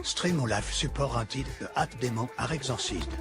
Stream ou live support un titre de Hat Démon à Exorciste.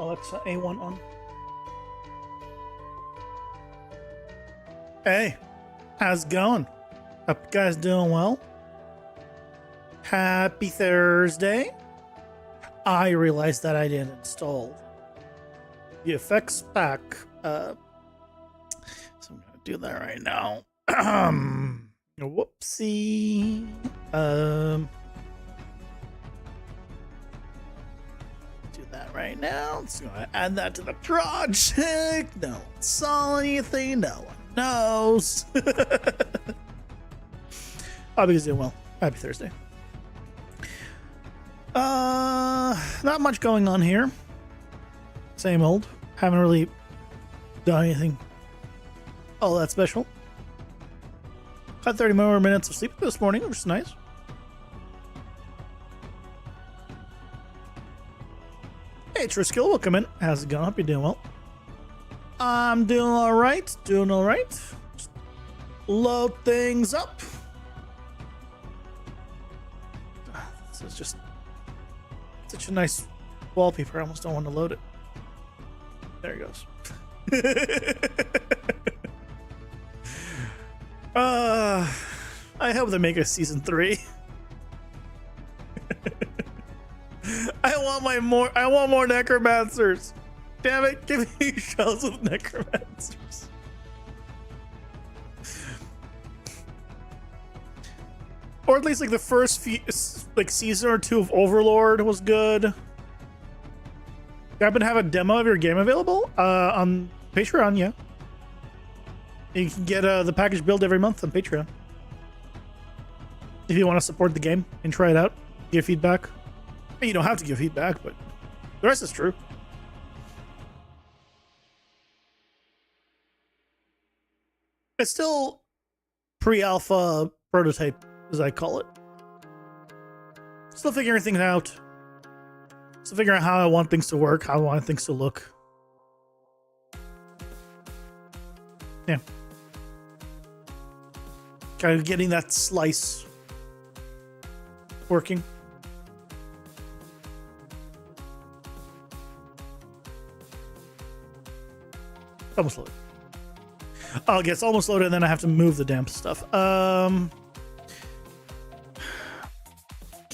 Alexa, A1 on. Hey, how's it going? Hope you guys doing well. Happy Thursday. I realized that I didn't install the effects pack. So I'm gonna do that right now. Whoopsie. Do that right now. Let's go ahead and add that to the project. No one saw anything. No one knows. Bobby's doing well. Happy Thursday. Not much going on here. Same old. Haven't really done anything all that special. Got 30 more minutes of sleep this morning, which is nice. Hey, Triskill, welcome in. How's it going? Hope you're doing well. I'm doing all right. Doing all right. Just load things up. This is just such a nice wallpaper. I almost don't want to load it. There it goes. I hope they make a season 3. I want more necromancers. Damn it, give me shows with necromancers. Or at least like the first few, like season or 2 of Overlord was good. You happen to have a demo of your game available on Patreon? Yeah, you can get the package build every month on Patreon if you want to support the game and try it out, give feedback. You don't have to give feedback, but the rest is true. It's still pre-alpha prototype, as I call it. Still figuring things out. Still figuring out how I want things to work, how I want things to look. Yeah. Kind of getting that slice working. Almost loaded. Oh, it gets almost loaded, and then I have to move the damn stuff. Okay,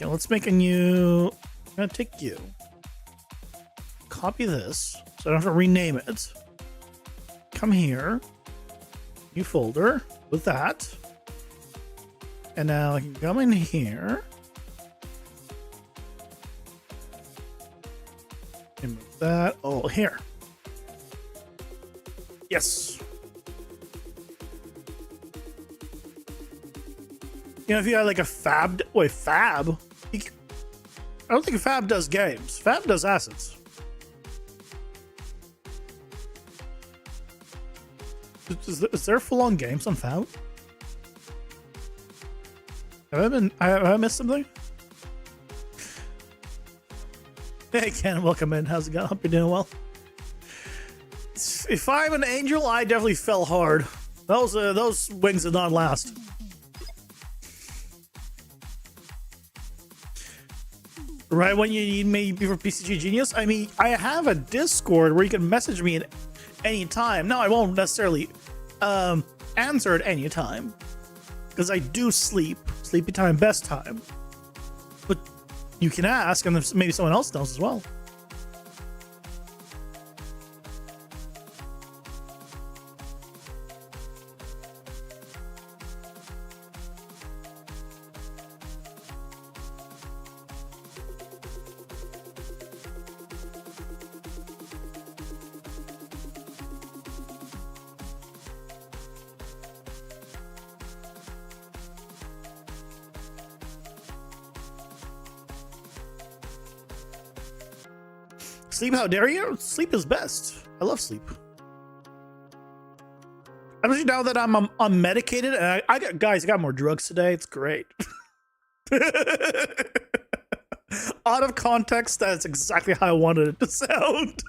let's make a new. I'm gonna take you. Copy this, so I don't have to rename it. Come here. New folder with that. And now I can come in here. And move that. Oh, here. Yes. You know, if you had like a Fab... Wait, Fab? I don't think Fab does games. Fab does assets. Is there full-on games on Fab? Have I missed something? Hey, Ken, welcome in. How's it going? Hope you're doing well. If I'm an angel, I definitely fell hard. Those wings did not last. Right when you need me for PCG Genius? I mean, I have a Discord where you can message me at any time. Now, I won't necessarily answer at any time, because I do sleep. Sleepy time, best time. But you can ask, and maybe someone else knows as well. Sleep, how dare you? Sleep is best. I love sleep. Especially now that I'm unmedicated, and I got more drugs today. It's great. Out of context, that's exactly how I wanted it to sound.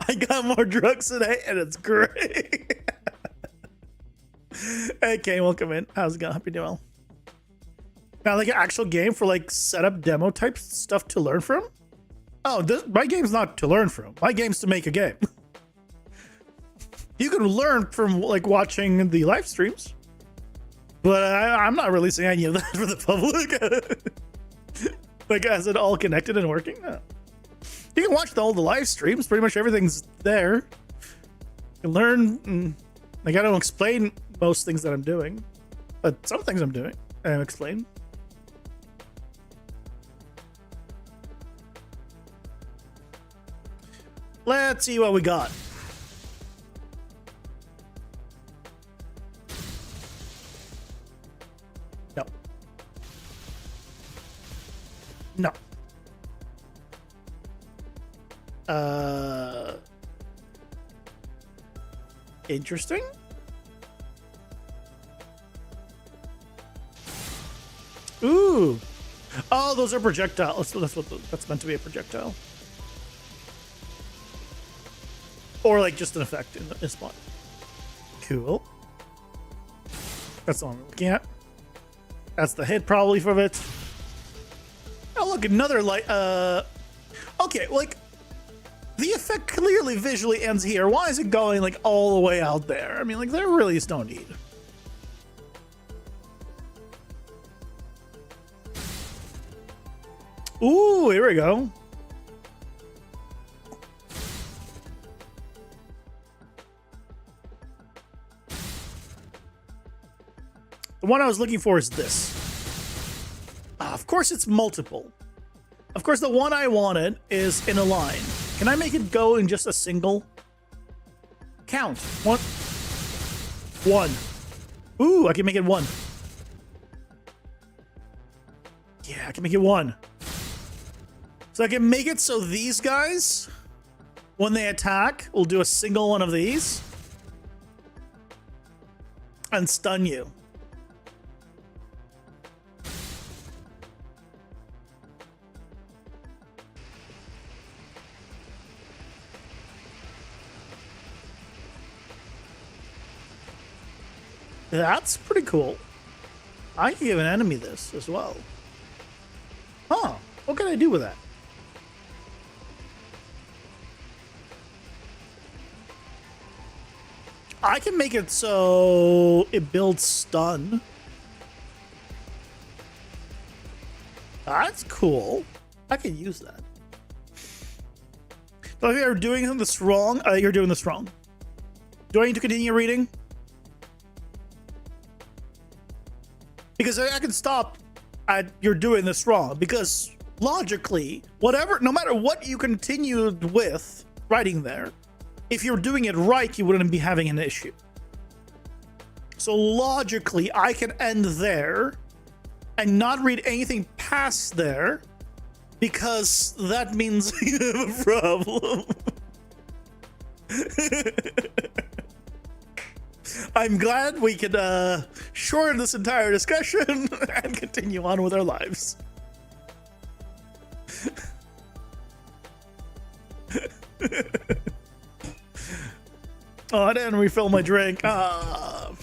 I got more drugs today, and it's great. Hey, Kane, welcome in. How's it going? Hope you're doing well. Now, like an actual game for like setup demo type stuff to learn from? Oh, my game's not to learn from. My game's to make a game. You can learn from like watching the live streams, but I'm not releasing any of that for the public. Like, is it all connected and working? No. You can watch all the live streams. Pretty much everything's there. You can learn. Like, I don't explain most things that I'm doing, but some things I'm doing, I explain. Let's see what we got. No. Interesting. Ooh. Oh, those are projectiles. That's meant to be a projectile. Or like just an effect in the spot. Cool. That's the one we're looking at. That's the hit probably from it. Oh, look, another light. Okay, like the effect clearly visually ends here. Why is it going like all the way out there? I mean, like there really is no need. Ooh, here we go. The one I was looking for is this. Of course, it's multiple. Of course, the one I wanted is in a line. Can I make it go in just a single count? One. Ooh, I can make it one. Yeah, I can make it one. So I can make it so these guys, when they attack, will do a single one of these and stun you. That's pretty cool. I can give an enemy this as well. Huh. What can I do with that? I can make it so it builds stun. That's cool. I can use that. But if you're doing this wrong, you're doing this wrong. Do I need to continue reading? Because I can stop at you're doing this wrong. Because logically, no matter what you continued with writing there, if you're doing it right, you wouldn't be having an issue. So logically, I can end there and not read anything past there because that means you have a problem. I'm glad we could shorten this entire discussion and continue on with our lives. Oh, I didn't refill my drink. So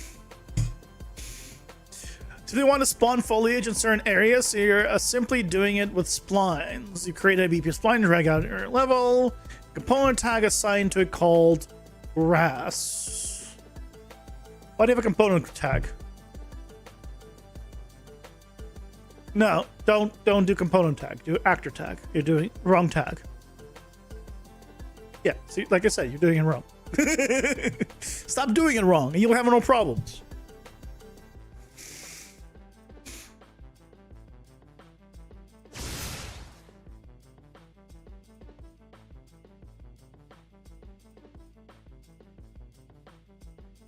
they want to spawn foliage in certain areas, so you're simply doing it with splines. You create a BP spline, drag out your level. Component tag assigned to it called grass. Why do you have a component tag? No, don't do component tag. Do actor tag. You're doing wrong tag. Yeah, see, like I said, you're doing it wrong. Stop doing it wrong, and you'll have no problems.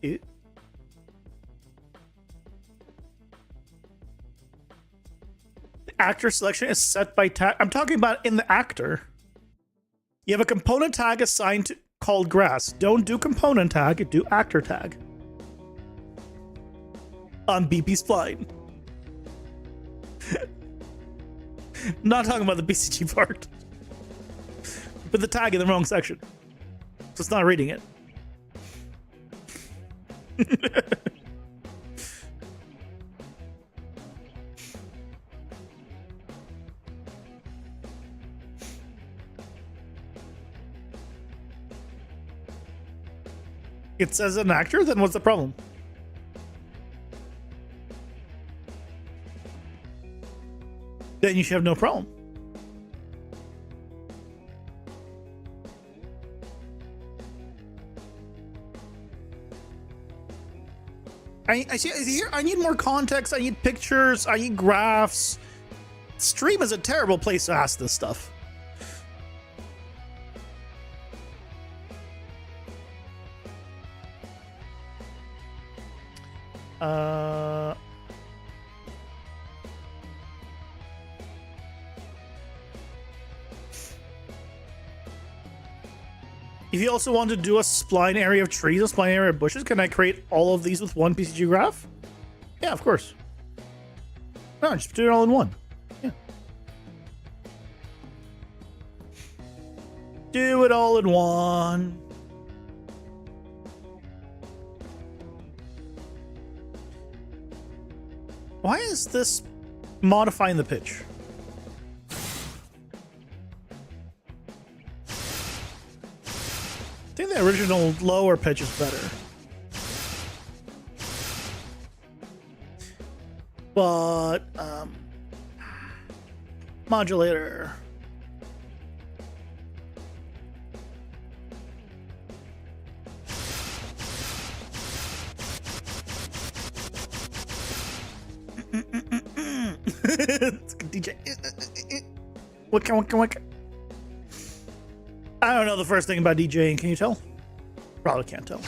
The actor selection is set by tag. I'm talking about in the actor. You have a component tag assigned to called grass. Don't do component tag, do actor tag. On BP spline. Not talking about the BCG part. Put the tag in the wrong section. So it's not reading it. It says an actor, then what's the problem? Then you should have no problem. I see here. I need more context. I need pictures. I need graphs. Stream is a terrible place to ask this stuff. If you also want to do a spline area of trees, a spline area of bushes, can I create all of these with one PCG graph? Yeah, of course. No, just do it all in one. Yeah. Do it all in one. Why is this modifying the pitch? I think the original lower pitch is better. But, modulator. DJ. What? I don't know the first thing about DJing. Can you tell? Probably can't tell.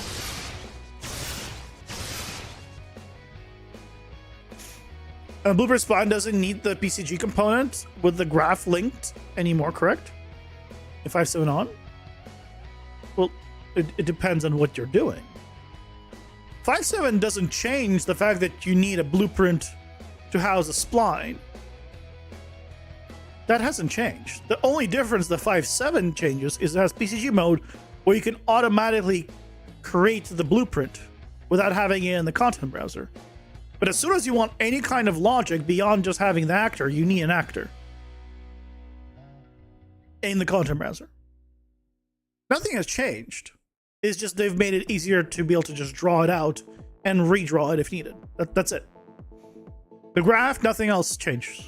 Blueprint Spline doesn't need the PCG component with the graph linked anymore, correct? If I sew it on? Well, it depends on what you're doing. 5.7 doesn't change the fact that you need a blueprint to house a spline. That hasn't changed. The only difference the 5.7 changes is it has PCG mode where you can automatically create the blueprint without having it in the content browser. But as soon as you want any kind of logic beyond just having the actor, you need an actor in the content browser. Nothing has changed. It's just they've made it easier to be able to just draw it out and redraw it if needed. That's it. The graph, nothing else changes.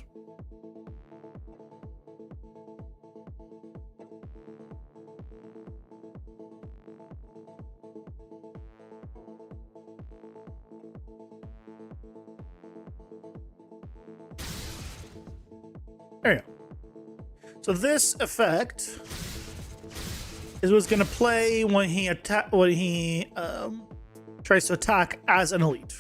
There you go. So this effect is what's going to play when he tries to attack as an elite.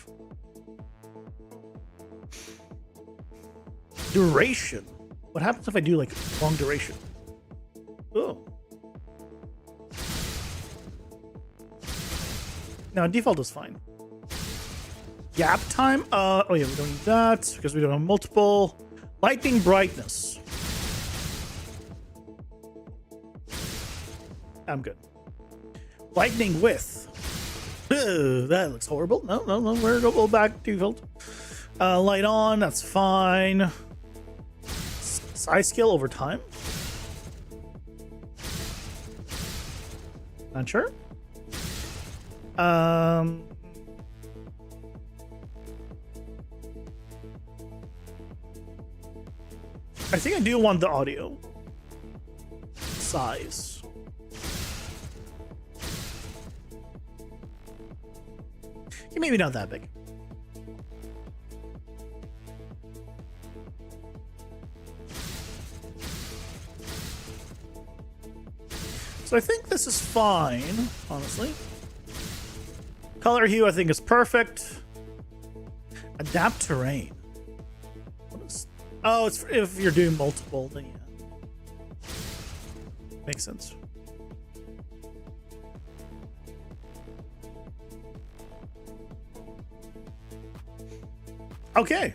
Duration. What happens if I do like long duration? Oh. No, default is fine. Gap time. Oh yeah, we don't need that because we don't have multiple. Lightning brightness. I'm good. Lightning width. Ugh, that looks horrible. No. We're gonna go back to default. Light on. That's fine. Size scale over time. Not sure. I think I do want the audio size. Okay, maybe not that big. So I think this is fine, honestly. Color hue I think is perfect. Adapt terrain. Oh, it's if you're doing multiple, then yeah. Makes sense. Okay,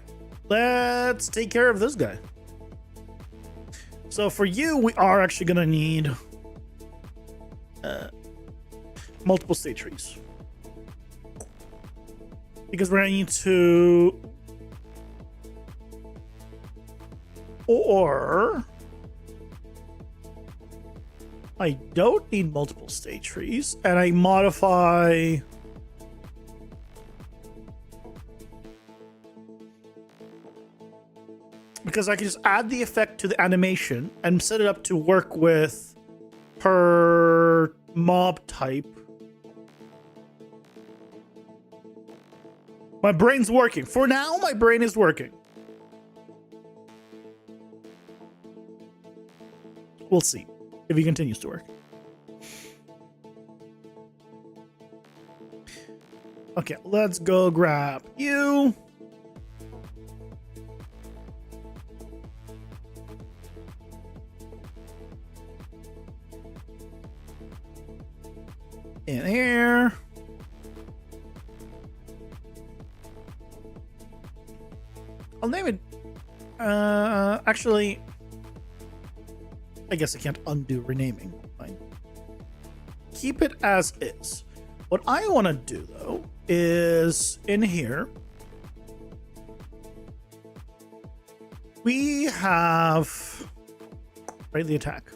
let's take care of this guy. So for you, we are actually gonna need multiple state trees. Because we're gonna need to... Or I don't need multiple state trees and I modify because I can just add the effect to the animation and set it up to work with per mob type. My brain's working. For now, my brain is working. We'll see if he continues to work. Okay, let's go grab you. in here. I'll name it. Actually, I guess I can't undo renaming. Fine. Keep it as is. What I want to do though is in here we have right the attack.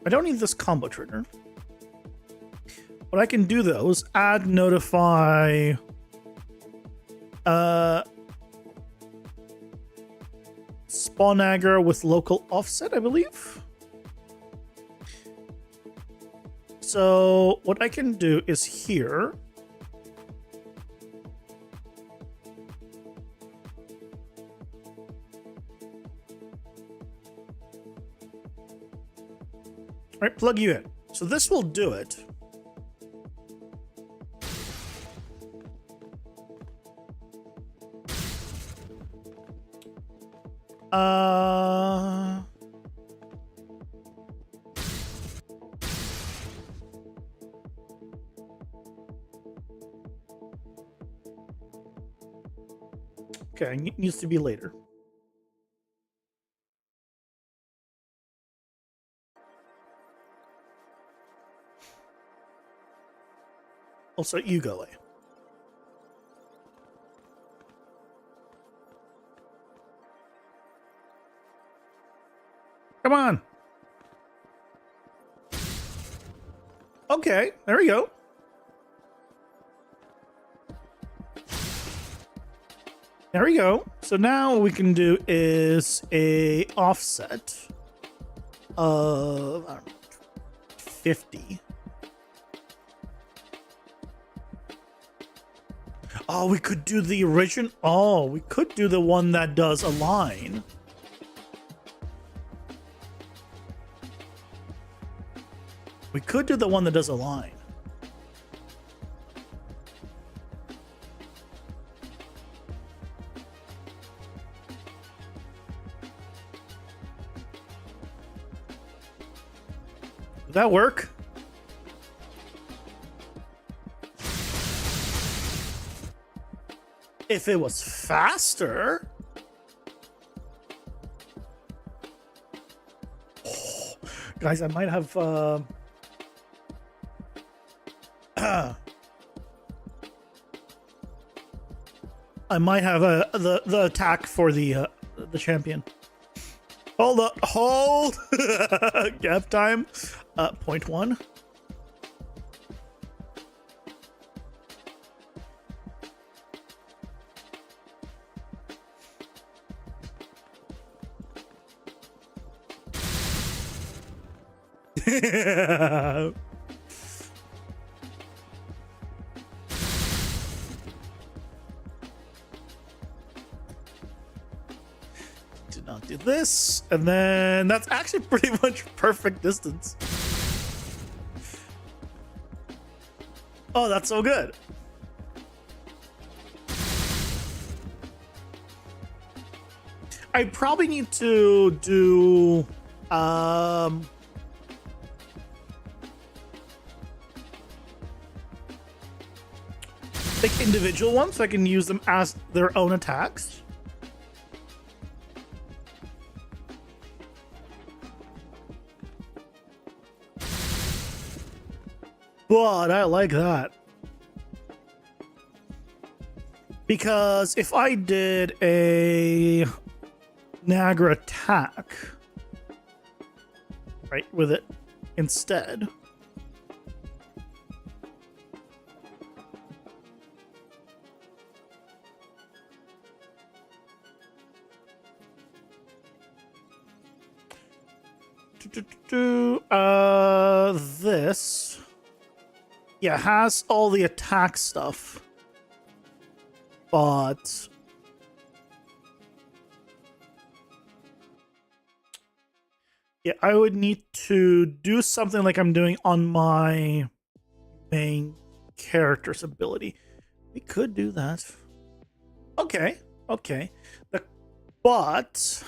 I don't need this combo trigger. What I can do though is add notify spawn aggro with local offset, I believe. So what I can do is here right, plug you in. So this will do it. Okay, it needs to be later. Also, you go away. Come on. Okay, there we go. There we go. So now what we can do is a offset of, I don't know, 50. Oh, we could do the original. Oh, we could do the one that does align. We could do the one that does align. Would that work? If it was faster. Oh, guys, I might have I might have the attack for the champion. Hold up, hold. Gap time. 0.1. Do not do this, and then that's actually pretty much perfect distance. Oh, that's so good. I probably need to do like individual ones so I can use them as their own attacks. But I like that. Because if I did a Niagara attack, right, with it instead. This, yeah, has all the attack stuff, but yeah, I would need to do something like I'm doing on my main character's ability. We could do that. Okay, okay. But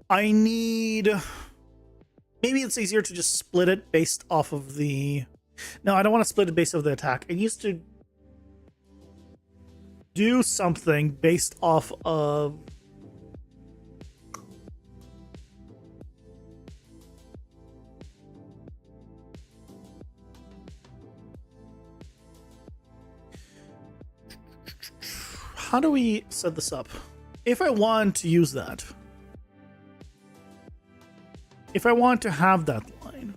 I need maybe it's easier to just split it based off of the... No, I don't want to split it based off the attack. It used to do something based off of... How do we set this up? If I want to use that, if I want to have that line,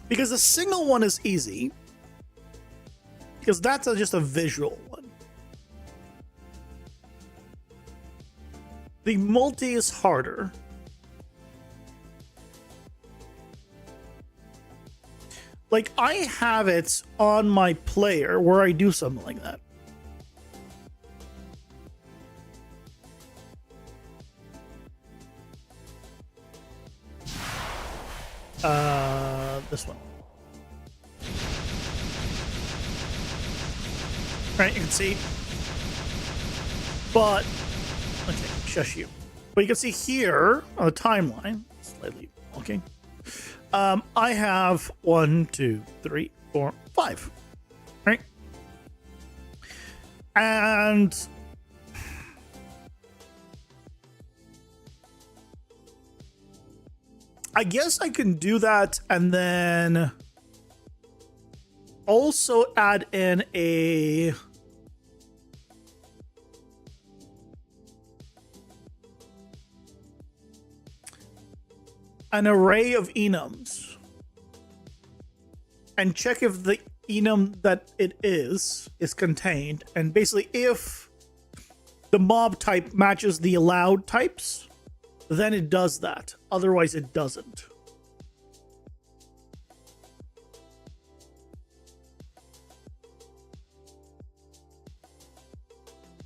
because the single one is easy, because that's just a visual one. The multi is harder. Like, I have it on my player where I do something like that. This one. Right, you can see. But, okay, shush you. But you can see here on the timeline, slightly walking. I have 1, 2, 3, 4, 5. Right? And I guess I can do that and then also add in an array of enums and check if the enum that it is contained, and basically if the mob type matches the allowed types, then it does that. Otherwise it doesn't.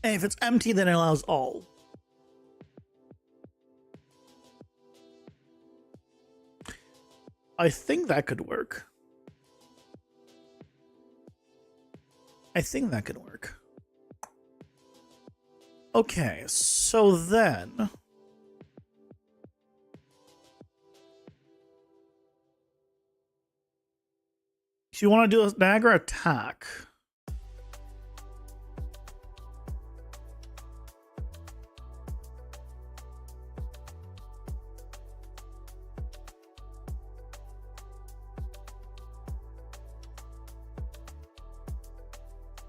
And if it's empty, then it allows all. I think that could work. I think that could work. Okay, so then... So you want to do a dagger attack.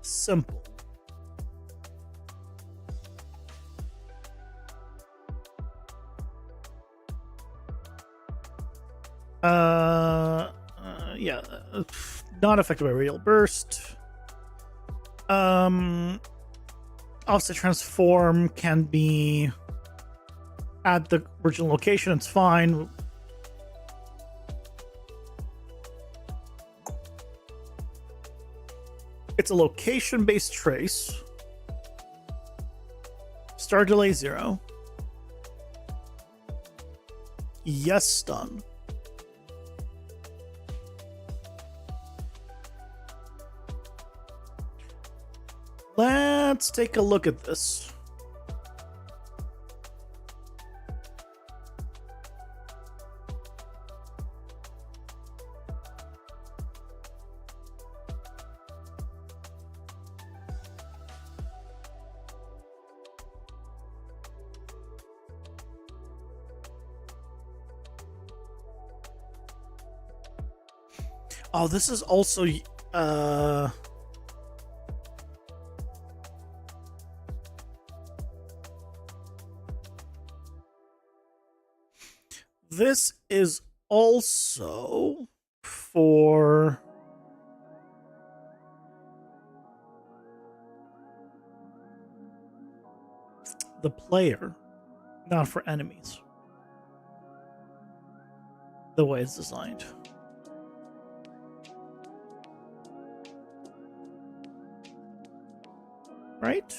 Simple. Yeah, not affected by radial burst. Offset transform can be at the original location, it's fine. It's a location-based trace. Start delay 0. Yes, stun. Let's take a look at this. Oh, this is also this is also for the player, not for enemies. The way it's designed. Right?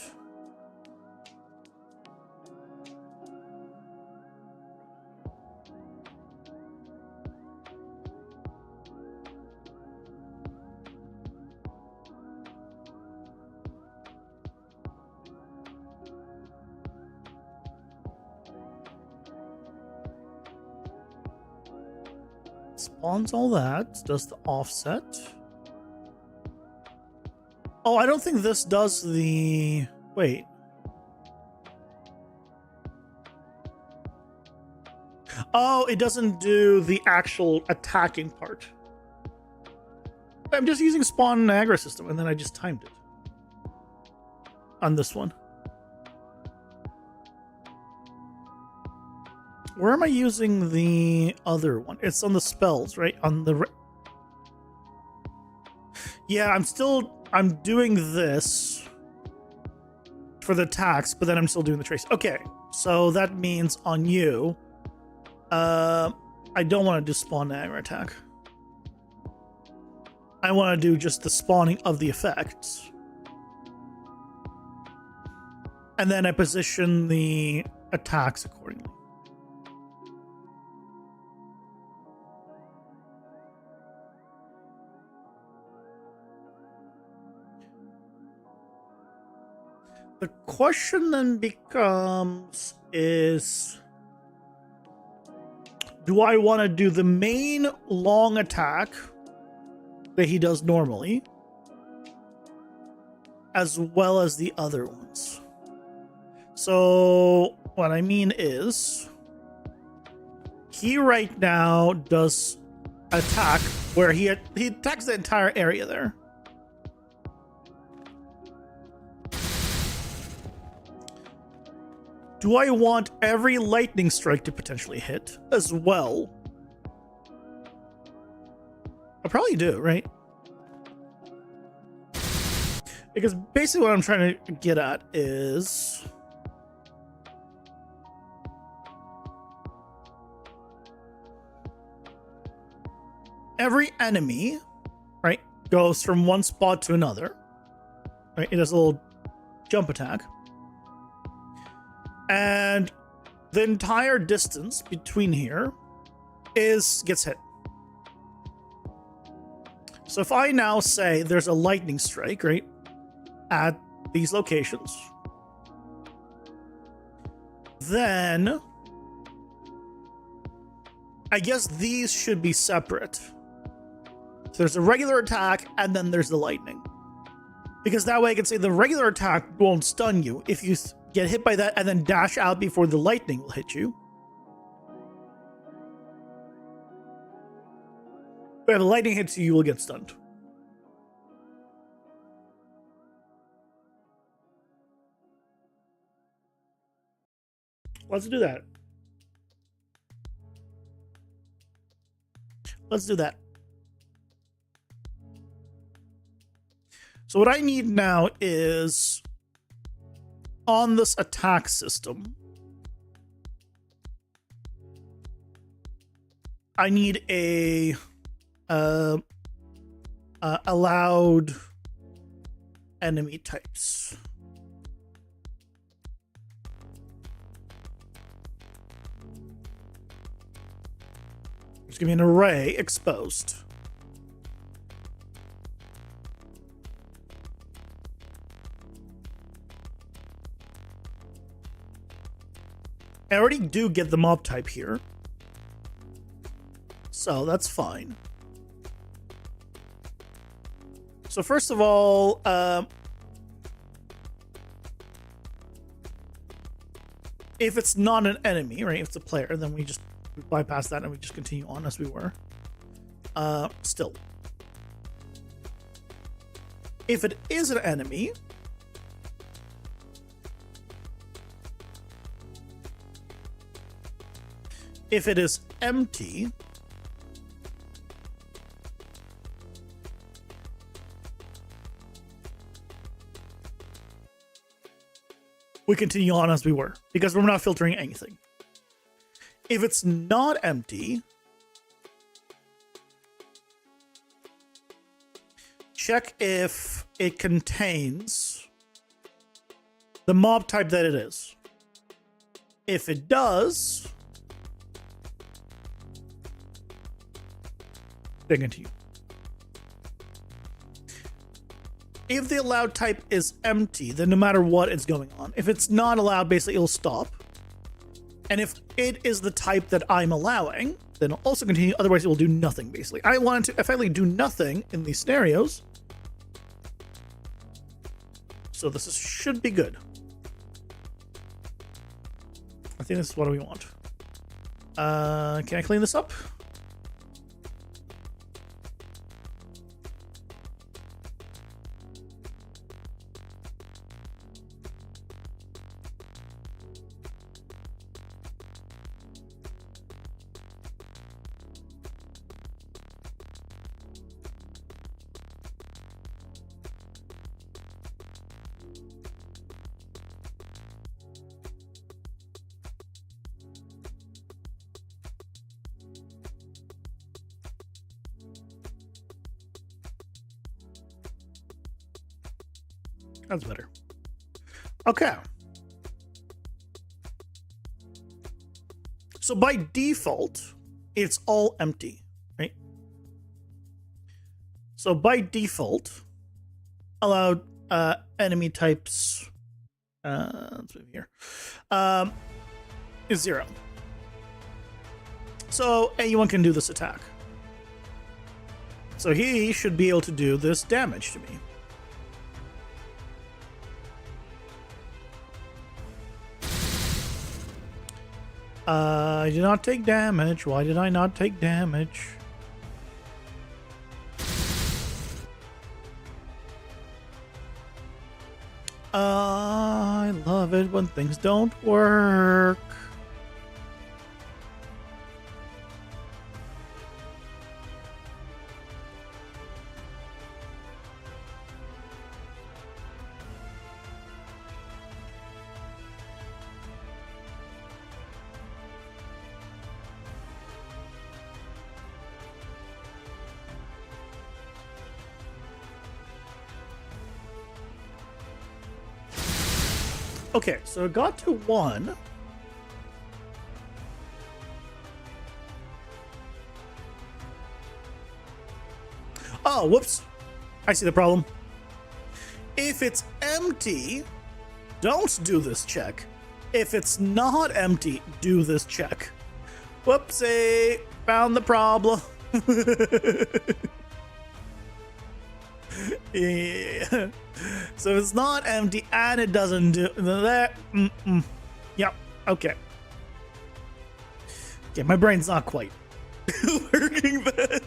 spawns all that. Does the offset. Oh, I don't think this does the... Wait. Oh, it doesn't do the actual attacking part. I'm just using spawn and aggro system, and then I just timed it. On this one. Where am I using the other one? It's on the spells, right? On the... Yeah, I'm doing this for the attacks, but then I'm still doing the trace. Okay, so that means on you, I don't want to do spawn and aggro attack. I want to do just the spawning of the effects. And then I position the attacks accordingly. The question then becomes is, do I want to do the main long attack that he does normally, as well as the other ones? So what I mean is, he right now does attack where he attacks the entire area there. Do I want every lightning strike to potentially hit as well? I probably do, right? Because basically what I'm trying to get at is... every enemy, right, goes from one spot to another. Right? It does a little jump attack. And the entire distance between here gets hit. So if I now say there's a lightning strike, right, at these locations, then I guess these should be separate. So there's a regular attack and then there's the lightning. Because that way I can say the regular attack won't stun you if you get hit by that and then dash out before the lightning will hit you. But if the lightning hits you, you will get stunned. Let's do that. Let's do that. So what I need now is, on this attack system, I need a allowed enemy types. There's gonna be an array exposed. I already do get the mob type here, so that's fine. So first of all, if it's not an enemy, right, if it's a player, then we just bypass that and we just continue on as we were. Still. If it is an enemy, if it is empty, we continue on as we were, because we're not filtering anything. If it's not empty, check if it contains the mob type that it is. If it does, then continue. If the allowed type is empty, then no matter what, it's going on. If it's not allowed, basically it'll stop. And if it is the type that I'm allowing, then I'll also continue. Otherwise, it will do nothing, basically. I wanted to effectively do nothing in these scenarios. So this should be good. I think this is what we want. Can I clean this up? That's better. Okay. So by default, it's all empty, right? So by default, allowed enemy types, let's move here, is 0. So anyone can do this attack. So he should be able to do this damage to me. I did not take damage. Why did I not take damage? I love it when things don't work. Okay, so it got to 1. Oh, whoops. I see the problem. If it's empty, don't do this check. If it's not empty, do this check. Whoopsie. Found the problem. Yeah. So if it's not empty and it doesn't do that. Yep. Okay. Okay, my brain's not quite working then.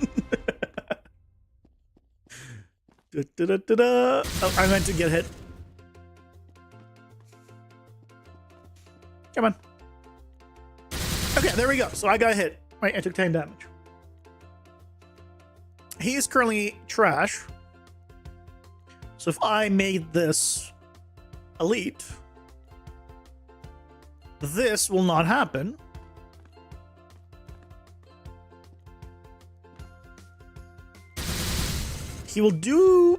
Oh, I meant to get hit. Come on. Okay, there we go. So I got hit. Right, I took 10 damage. He is currently trash. So if I made this elite, this will not happen. He will do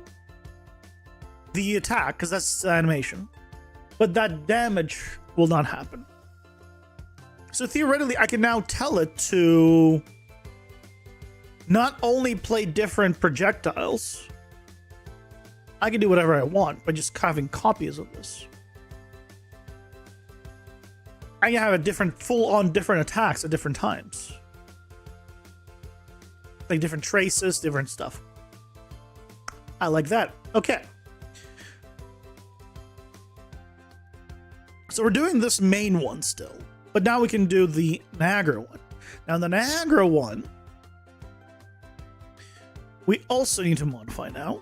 the attack, because that's the animation, but that damage will not happen. So theoretically, I can now tell it to not only play different projectiles, I can do whatever I want by just having copies of this. I can have a different, full-on different attacks at different times. Like different traces, different stuff. I like that. Okay. So we're doing this main one still, but now we can do the Niagara one. Now the Niagara one, we also need to modify now.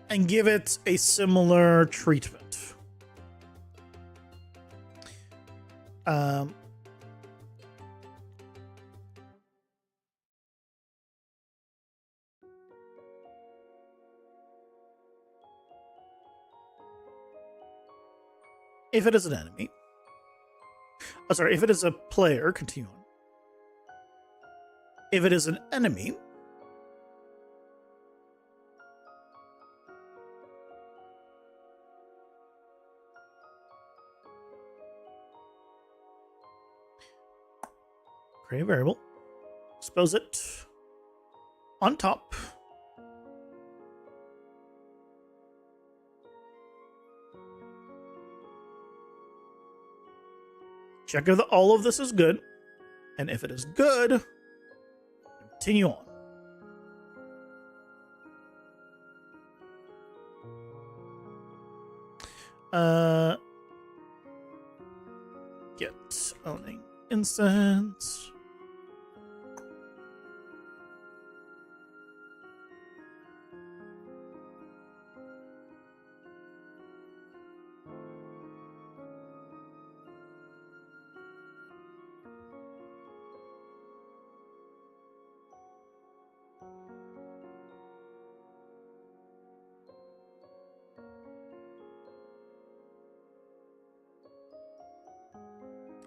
And give it a similar treatment. If it is an enemy. Oh, sorry, if it is a player, continue on. If it is an enemy, create a variable, expose it on top. check if all of this is good. And if it is good, continue on. Get owning instance.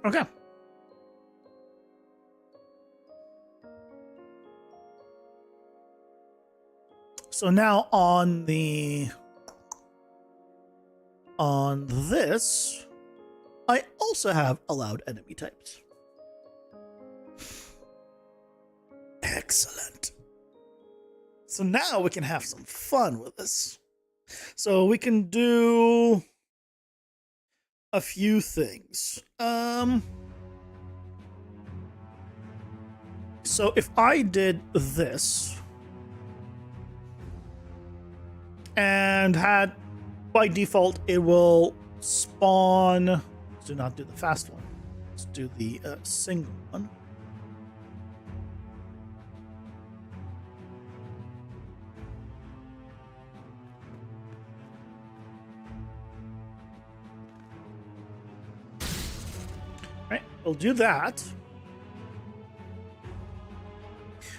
Okay. So now on this, I also have allowed enemy types. Excellent. So now we can have some fun with this. So we can do a few things. So if I did this and had by default it will spawn. Let's do not do the fast one. Let's do the single one. Right, we'll do that.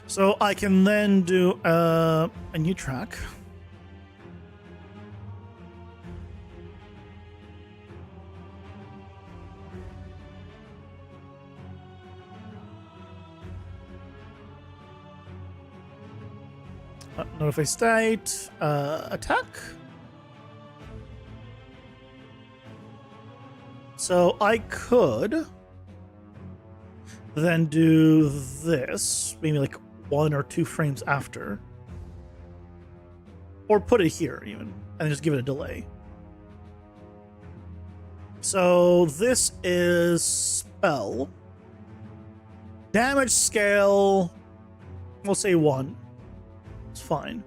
So I can then do a new track. Notify state, attack. So I could then do this, maybe like 1 or 2 frames after. Or put it here even, and just give it a delay. So this is spell. Damage scale, we'll say 1. It's fine.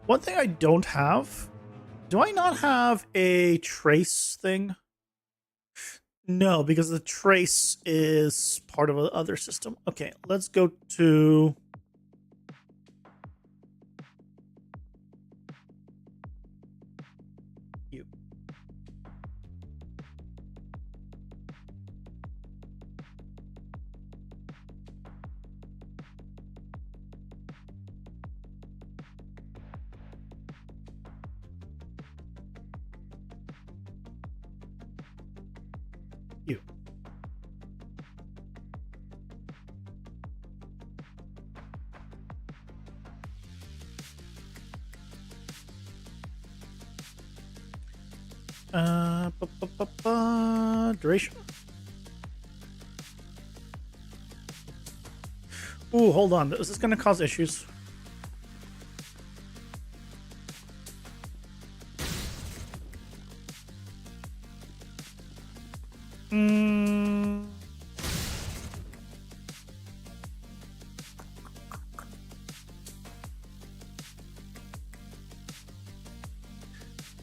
One thing I don't have, do I not have a trace thing? No, because the trace is part of another system. Okay, let's go to you. You. Duration. Ooh, hold on. Is this going to cause issues?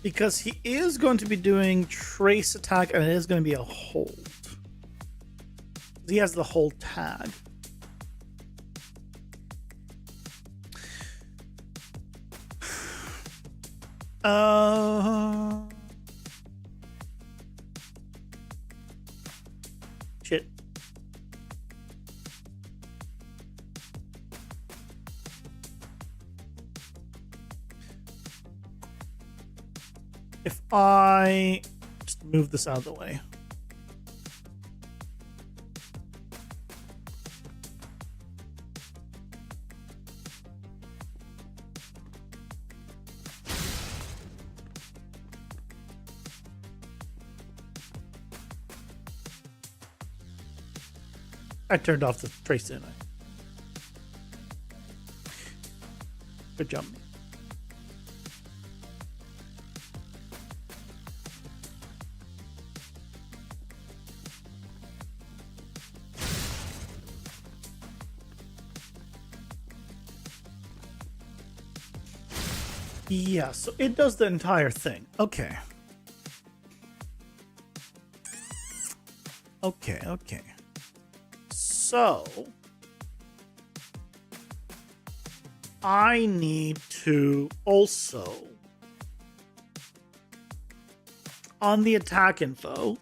Because he is going to be doing trace attack and it is going to be a hold. He has the hold tag. Shit. If I just move this out of the way. I turned off the trace, didn't I? Good job. Yeah, so it does the entire thing. Okay. Okay. So I need to also, on the attack info,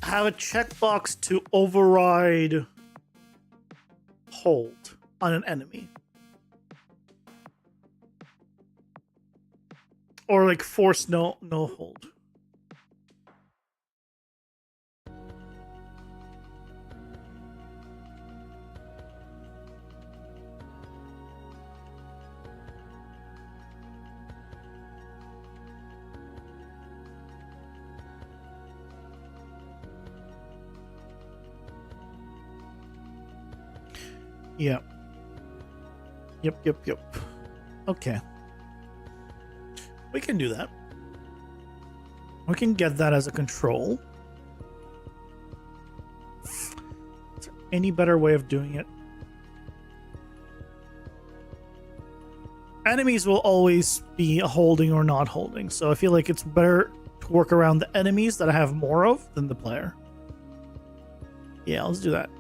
have a checkbox to override hold on an enemy. Or like force no hold. Yeah. Yep. Okay. We can do that. We can get that as a control. Is there any better way of doing it? Enemies will always be holding or not holding, so I feel like it's better to work around the enemies that I have more of than the player. Yeah, let's do that.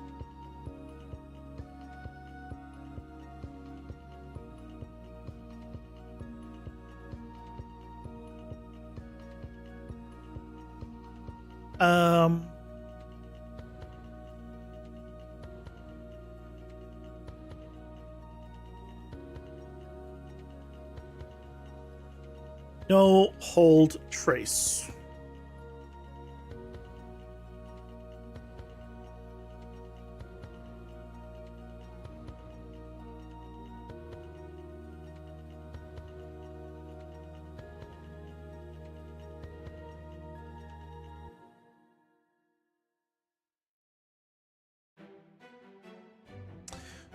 No hold trace.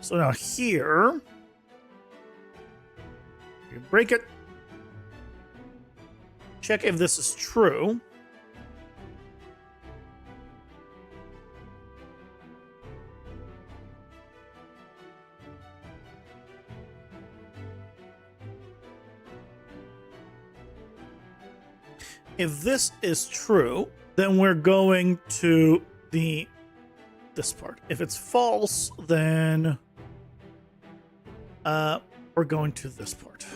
So now here, you break it. Check if this is true. If this is true, then we're going to this part. If it's false, then we're going to this part.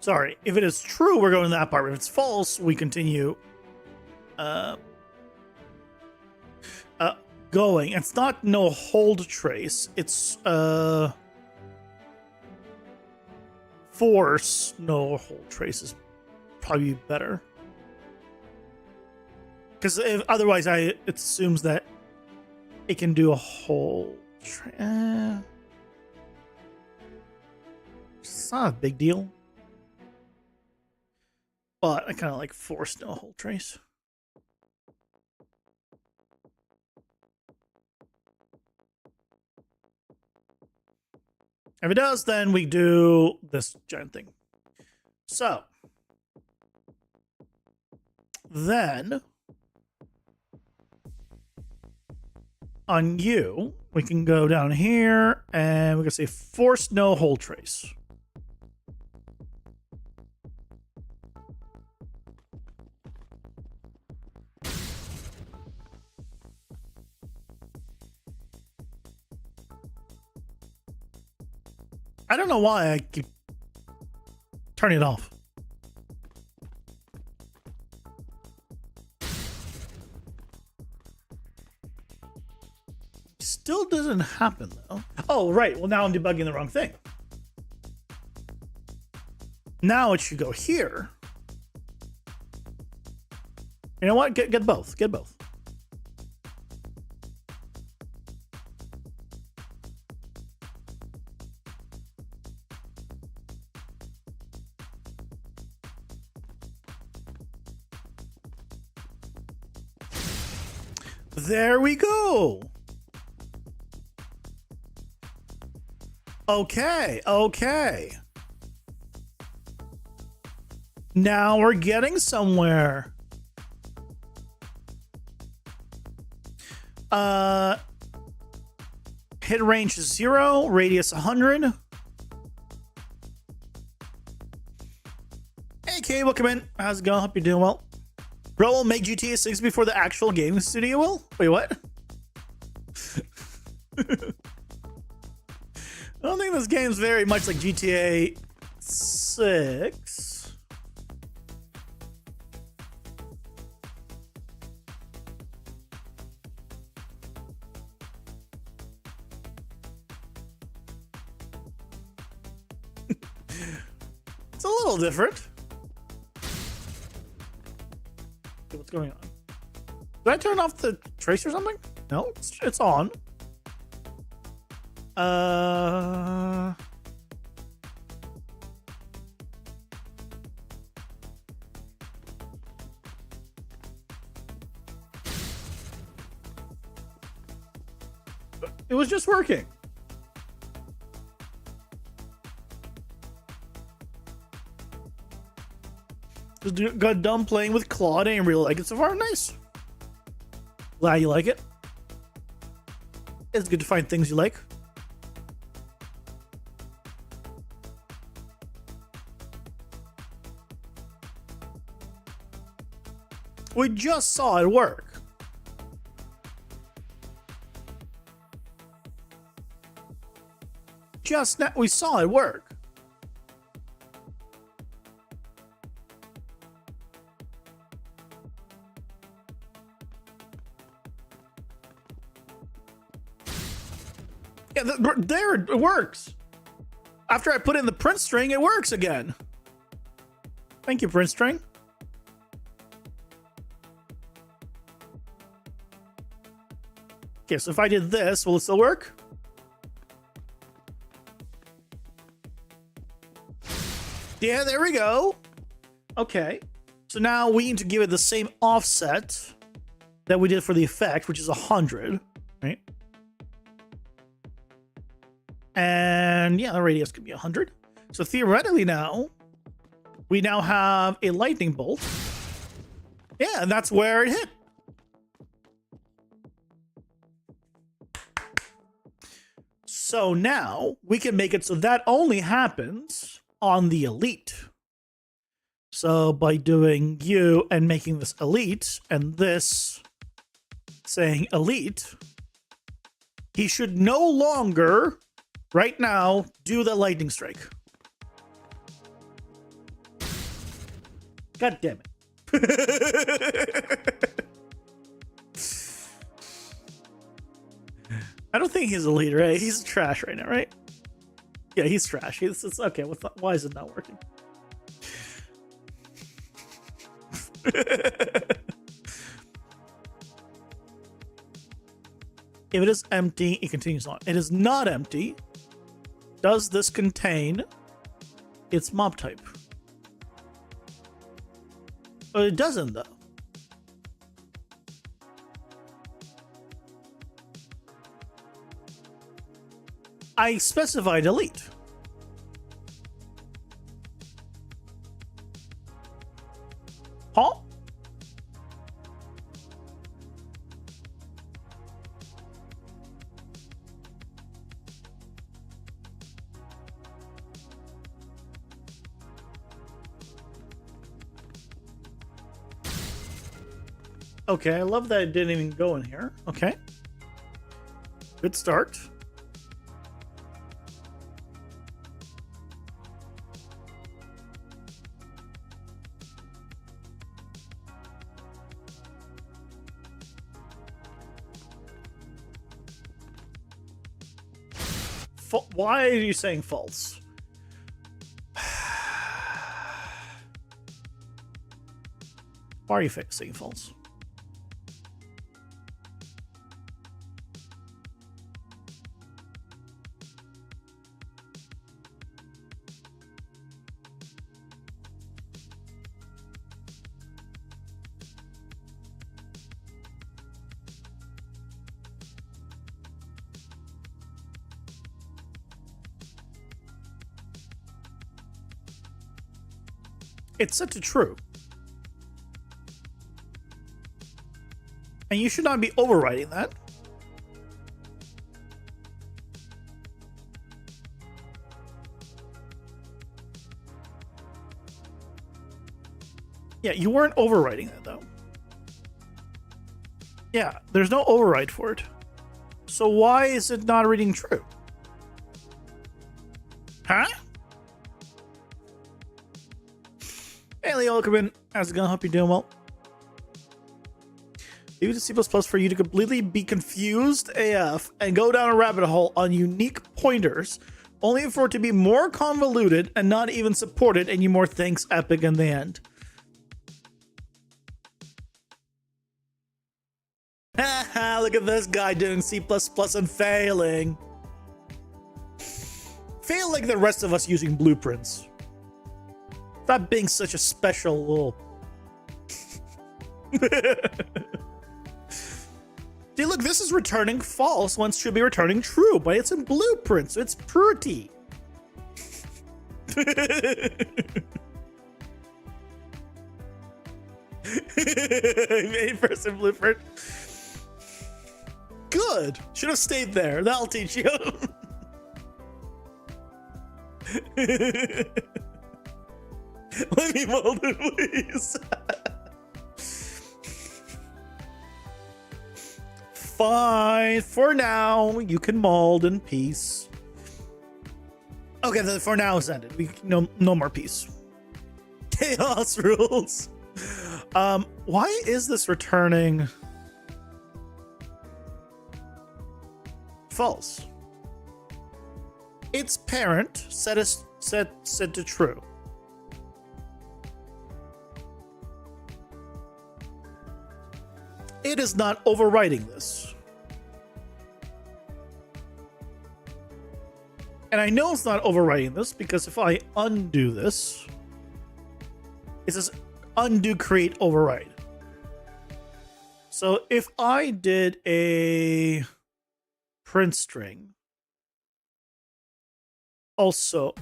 Sorry. If it is true, we're going to that part. If it's false, we continue going. It's not no hold trace. It's force no hold trace is probably better. Because otherwise, it assumes that it can do a hold trace. It's not a big deal. But I kind of like force no hold trace. If it does, then we do this giant thing. So then on you, we can go down here and we can say force no hold trace. I don't know why I keep turning it off. Still doesn't happen though. Oh, right. Well, now I'm debugging the wrong thing. Now it should go here. You know what? Get both. Get both. There we go. Okay, okay. Now we're getting somewhere. Hit range is 0, radius 100. Hey, Kay, welcome in. How's it going? Hope you're doing well. Bro will make GTA 6 before the actual gaming studio will? Wait, what? I don't think this game's very much like GTA 6. It's a little different. Okay, what's going on? Did I turn off the trace or something? No, it's on. It was just working. Just got done playing with Claude and really like it so far. Nice. Glad you like it. It's good to find things you like. We just saw it work. Just now, we saw it work. Yeah, there it works. After I put in the print string, it works again. Thank you, print string. Okay, so if I did this, will it still work? Yeah, there we go. Okay, so now we need to give it the same offset that we did for the effect, which is 100, right? And yeah, the radius could be 100. So theoretically now, we now have a lightning bolt. Yeah, and that's where it hit. So now we can make it so that only happens on the elite. So by doing you and making this elite and this saying elite, he should no longer right now do the lightning strike. God damn it. I don't think he's a leader, right? He's trash right now, right? Yeah, he's trash. It's okay. Why is it not working? If it is empty, it continues on. It is not empty. Does this contain its mob type? But it doesn't, though. I specified elite. Huh? Okay, I love that it didn't even go in here. Okay. Good start. Why are you saying false? Why are you saying false? It's set to true. And you should not be overriding that. Yeah, you weren't overriding that though. Yeah, there's no override for it. So why is it not reading true? Huh? Hey Leo, welcome in. How's it going? Hope you're doing well. Leave it to C++ for you to completely be confused AF and go down a rabbit hole on unique pointers, only for it to be more convoluted and not even supported anymore. Thanks, Epic, in the end. Haha, look at this guy doing C++ and failing. Fail like the rest of us using blueprints. Stop being such a special little... See, look, this is returning false when it should be returning true, but it's in blueprint, so it's pretty. Main person blueprint. Good. Should have stayed there. That'll teach you. Let me mold it, please. Fine. For now, you can mold in peace. Okay, then for now it's ended. No more peace. Chaos rules. Why is this returning false? Its parent set to true. It is not overwriting this. And I know it's not overwriting this because if I undo this, it says undo create override. So if I did a print string, also,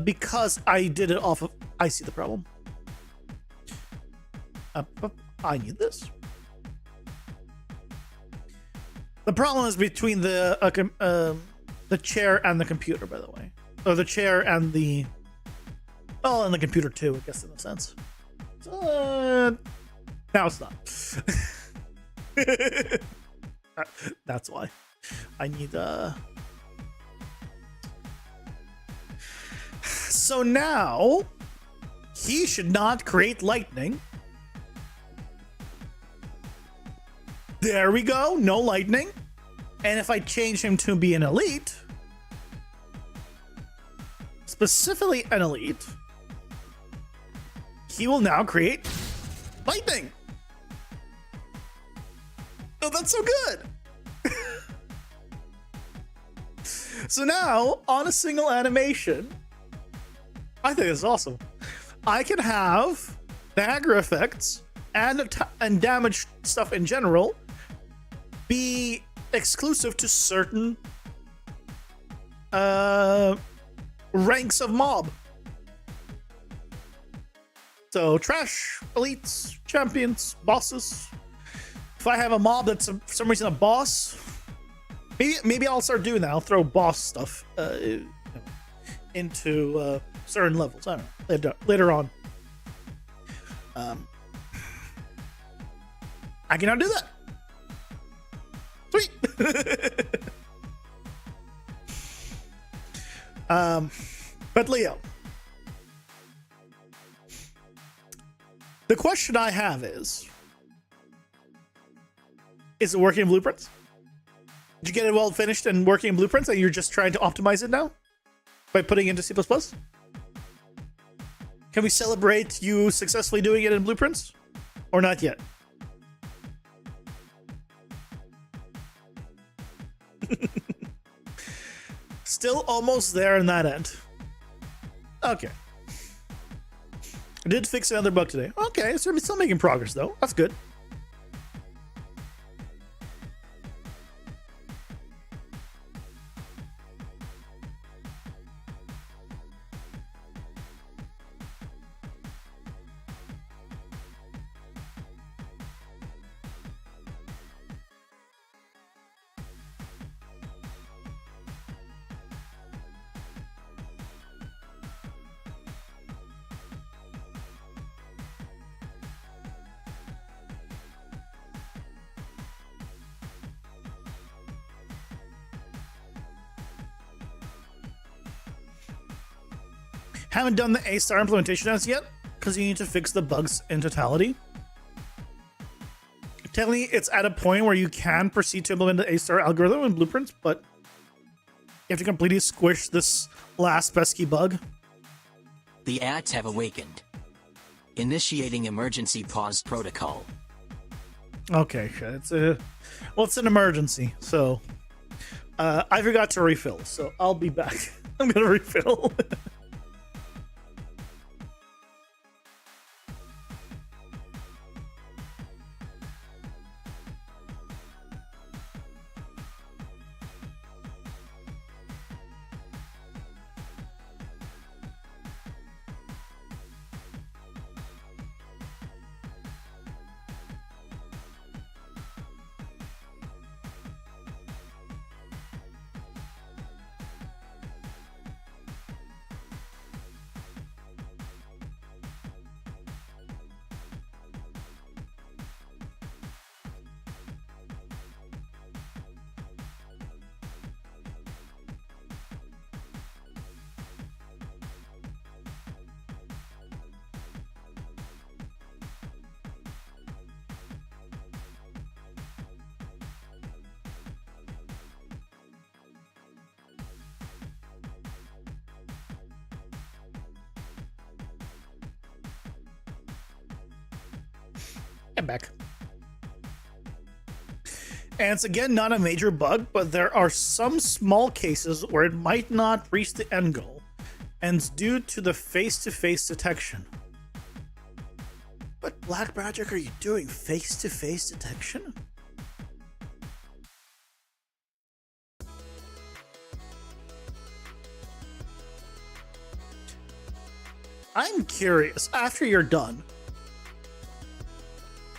because I did it off of, I see the problem. I need this. The problem is between the chair and the computer, by the way, or the chair and the and the computer too, I guess, in a sense. Now it's not. That's why I need So now he should not create lightning. There we go, no lightning. And if I change him to be an elite, specifically an elite, he will now create lightning. Oh, that's so good. So now, on a single animation, I think it's awesome. I can have dagger effects and damage stuff in general be exclusive to certain ranks of mob. So trash, elites, champions, bosses. If I have a mob that's for some reason a boss, maybe I'll start doing that. I'll throw boss stuff into certain levels. I don't know, later on. I can now do that. Sweet. But Leo, the question I have is it working in blueprints? Did you get it well finished and working in blueprints and you're just trying to optimize it now by putting it into C++? Can we celebrate you successfully doing it in blueprints or not yet? Still almost there in that end. Okay. I did fix another bug today. Okay, so we're still making progress though. That's good. Haven't done the A-star implementation as yet because you need to fix the bugs in totality. Technically, it's at a point where you can proceed to implement the A-star algorithm and blueprints, but you have to completely squish this last pesky bug. The ads have awakened. Initiating emergency pause protocol. Okay, it's an emergency, so I forgot to refill, so I'll be back. I'm gonna refill. I'm back. And it's again not a major bug, but there are some small cases where it might not reach the end goal, and it's due to the face-to-face detection. What Black Magic are you doing? Face-to-face detection? I'm curious, after you're done,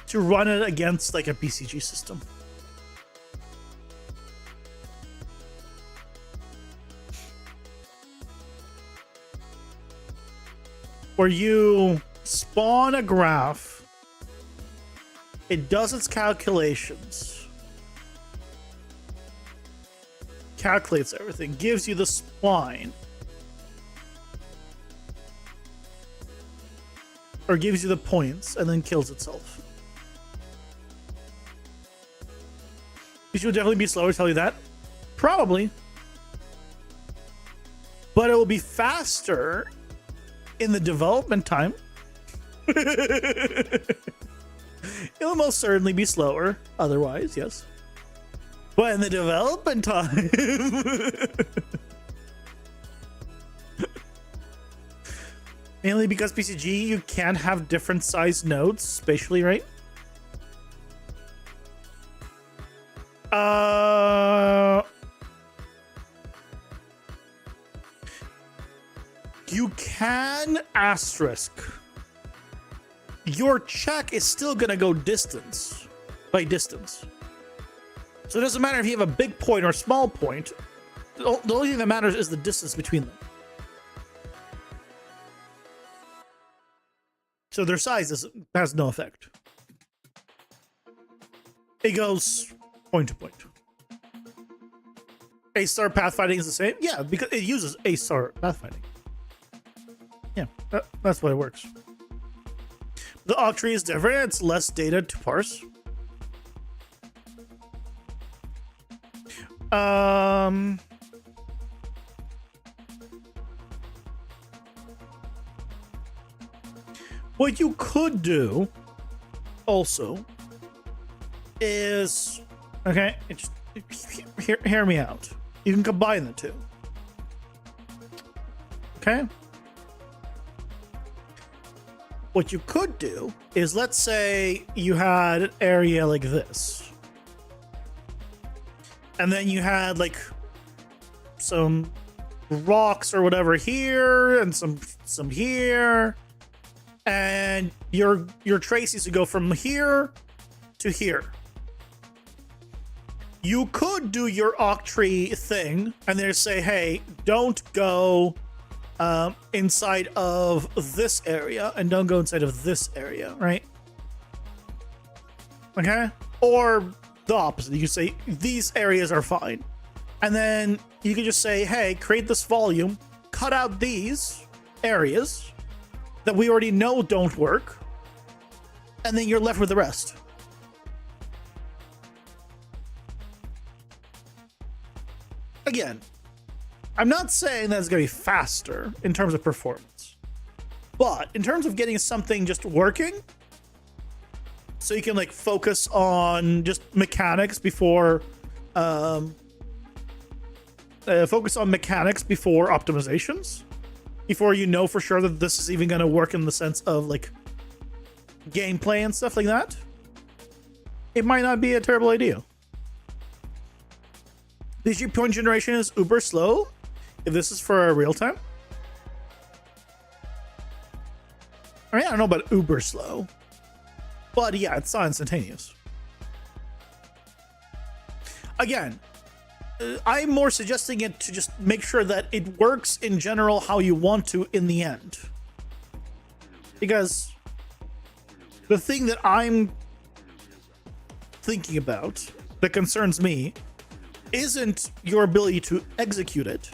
to run it against like a BCG system. Where you spawn a graph, it does its calculations, calculates everything, gives you the spline, or gives you the points, and then kills itself. It will definitely be slower, tell you that. Probably. But it will be faster in the development time. It'll most certainly be slower otherwise, yes. But in the development time... Mainly because PCG, you can have different size nodes spatially, right? You can asterisk. Your check is still gonna go distance by distance. So it doesn't matter if you have a big point or a small point. The only thing that matters is the distance between them. So their size has no effect. It goes point to point. A-star pathfinding is the same? Yeah, because it uses A-star pathfinding. Yeah, that's why it works. The awk tree is different. It's less data to parse. What you could do also is, okay, hear me out. You can combine the two. Okay? What you could do is, let's say you had an area like this. And then you had like some rocks or whatever here and some here. And your trace needs to go from here to here. You could do your octree thing and then say, hey, don't go inside of this area and don't go inside of this area, right? Okay? Or the opposite. You can say these areas are fine. And then you can just say, hey, create this volume, cut out these areas that we already know don't work, and then you're left with the rest. Again, I'm not saying that it's going to be faster in terms of performance, but in terms of getting something just working, so you can like focus on just mechanics before optimizations, before you know for sure that this is even going to work in the sense of like gameplay and stuff like that, it might not be a terrible idea. PG point generation is uber slow if this is for real time. I mean, I don't know about uber slow, but yeah, it's not instantaneous. Again, I'm more suggesting it to just make sure that it works in general how you want to in the end. Because the thing that I'm thinking about that concerns me isn't your ability to execute it.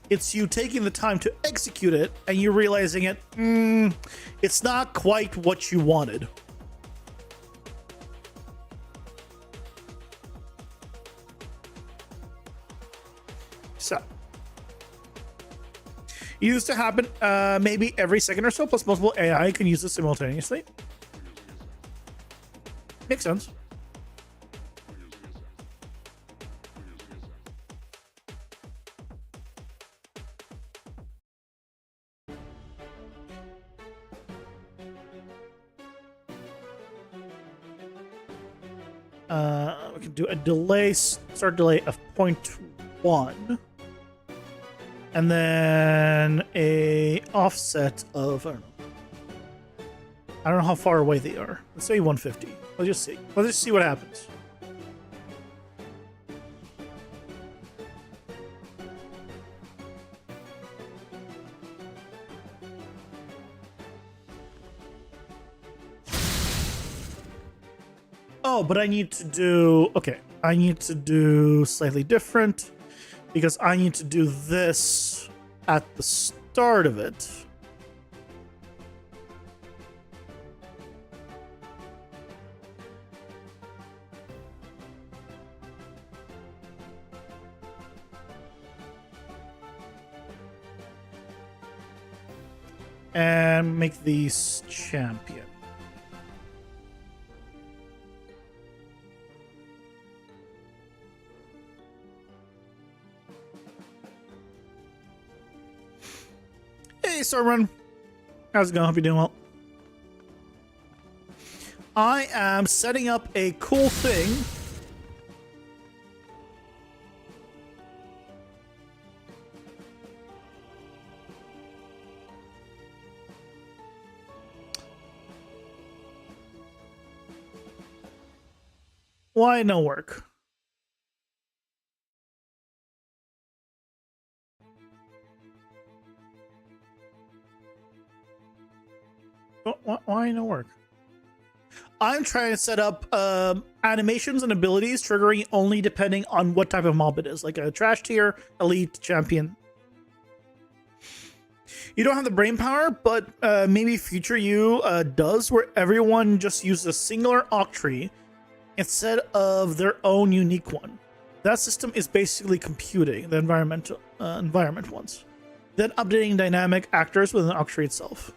It's you taking the time to execute it and you realizing it's not quite what you wanted. So, it used to happen maybe every second or so, plus multiple AI can use this simultaneously. Makes sense. We can do a delay, start delay of 0.1. And then a offset of, I don't know how far away they are. Let's say 150. Let's just see. Let's just see what happens. Oh, but I need to do, okay. I need to do slightly different because I need to do this at the start of it. And make these champion. Hey, Stormrun. How's it going? Hope you're doing well. I am setting up a cool thing. Why no work? Why no work? I'm trying to set up animations and abilities triggering only depending on what type of mob it is, like a trash tier, elite, champion. You don't have the brain power, but maybe future you does, where everyone just uses a singular octree instead of their own unique one. That system is basically computing the environment once, then updating dynamic actors within the octree itself.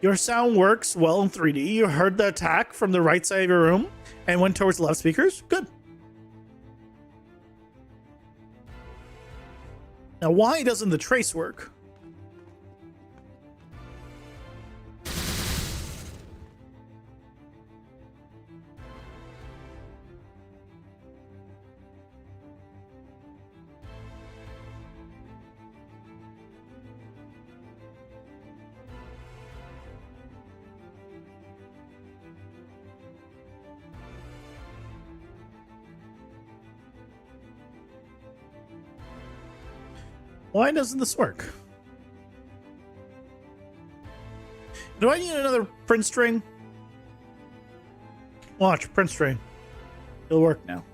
Your sound works well in 3D. You heard the attack from the right side of your room and went towards the left speakers. Good. Now, why doesn't the trace work? Why doesn't this work? Do I need another print string? Watch, print string. It'll work now.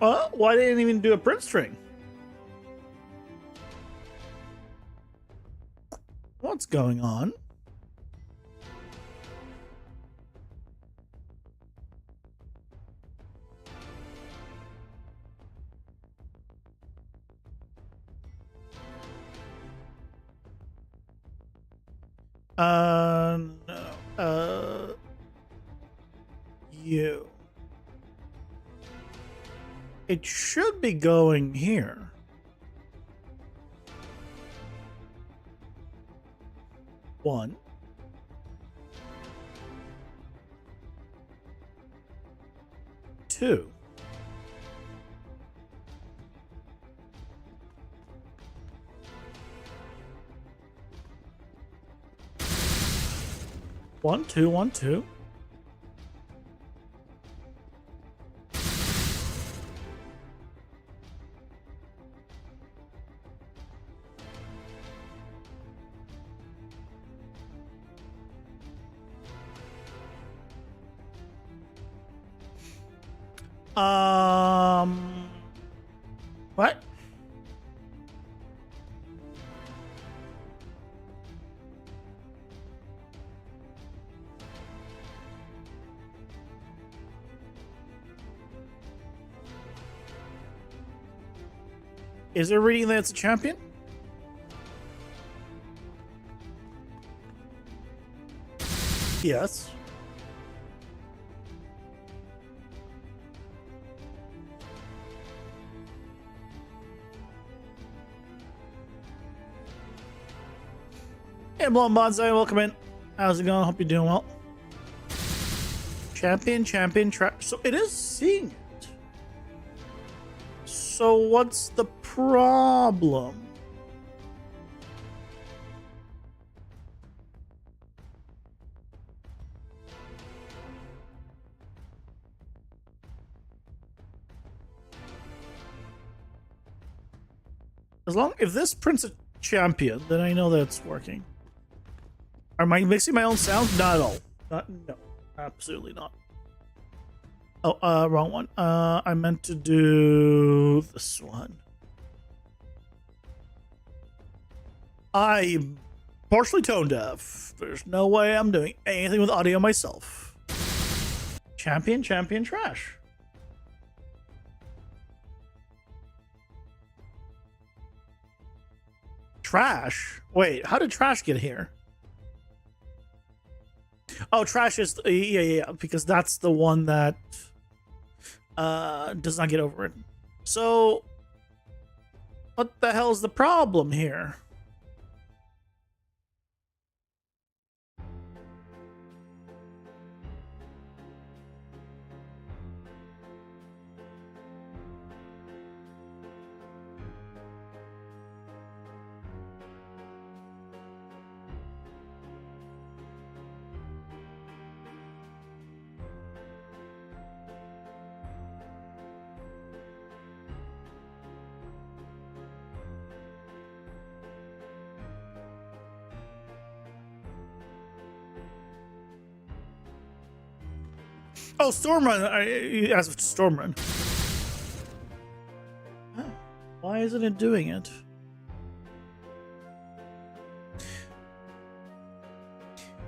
Why didn't it even do a print string? What's going on? No. You. It should be going here. One. Two. One, two, one, two. What? Is it reading that it's a champion? Yes. Hey, Blonde Bonsai, welcome in. How's it going? Hope you're doing well. Champion, so it is seeing it. So what's the problem? If this prints a champion, then I know that it's working. Am I mixing my own sounds? Not at all. No, absolutely not. Oh, wrong one. I meant to do this one. I'm partially tone deaf. There's no way I'm doing anything with audio myself. Champion, trash. Trash? Wait, how did trash get here? Oh, trash is yeah, because that's the one that does not get overwritten. So what the hell's the problem here? Oh, Stormrun. You asked for Stormrun. Huh. Why isn't it doing it?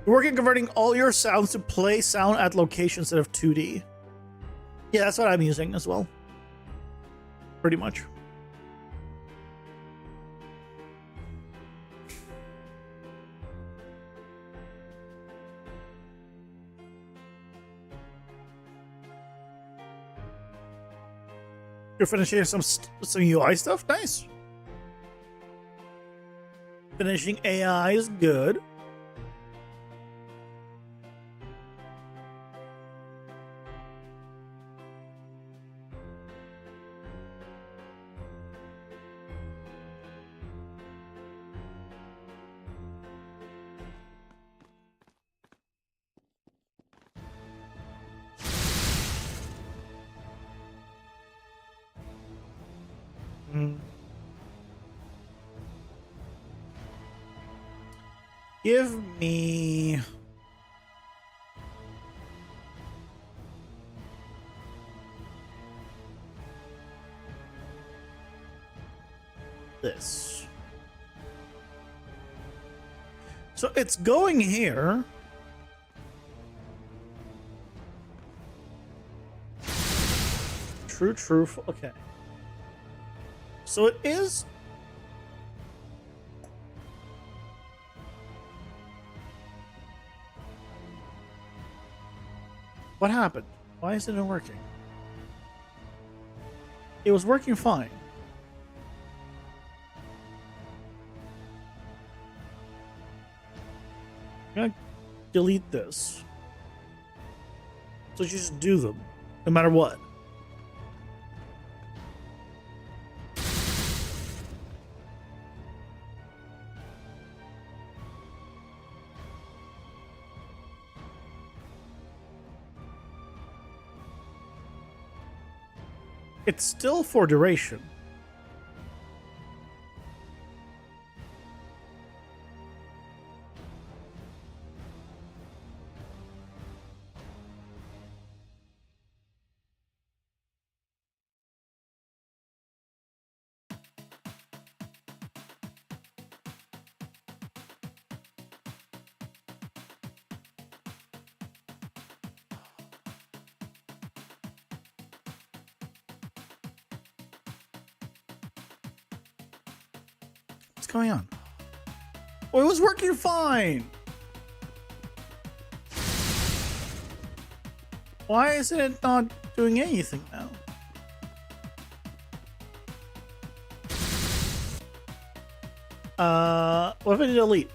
You're working converting all your sounds to play sound at location instead of 2D. Yeah, that's what I'm using as well. Pretty much. You're finishing some UI stuff? Nice. Finishing AI is good. Give me... this. So it's going here. True. Okay. So it is. What happened? Why isn't it working? It was working fine. I'm gonna delete this. So you just do them, no matter what. It's still for duration. What's going on? Oh, it was working fine. Why isn't it not doing anything now? What if I delete?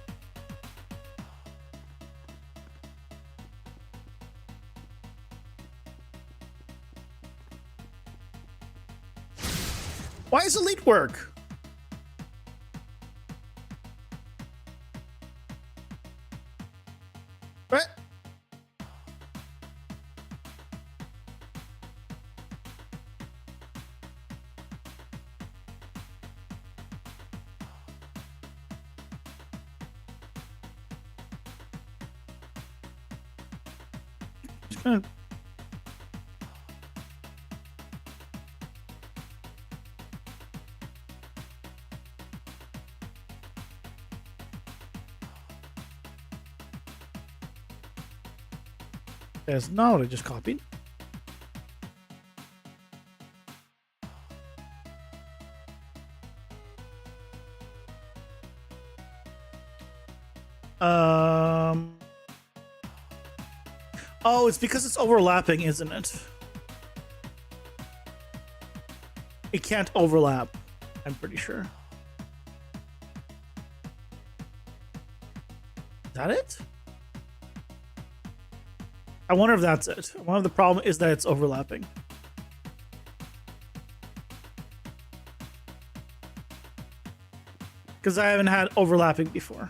Why does delete work? What? Just gonna... That's not what I just copied. Oh, it's because it's overlapping, isn't it? It can't overlap, I'm pretty sure. Is that it? I wonder if that's it. One of the problem is that it's overlapping. Because I haven't had overlapping before.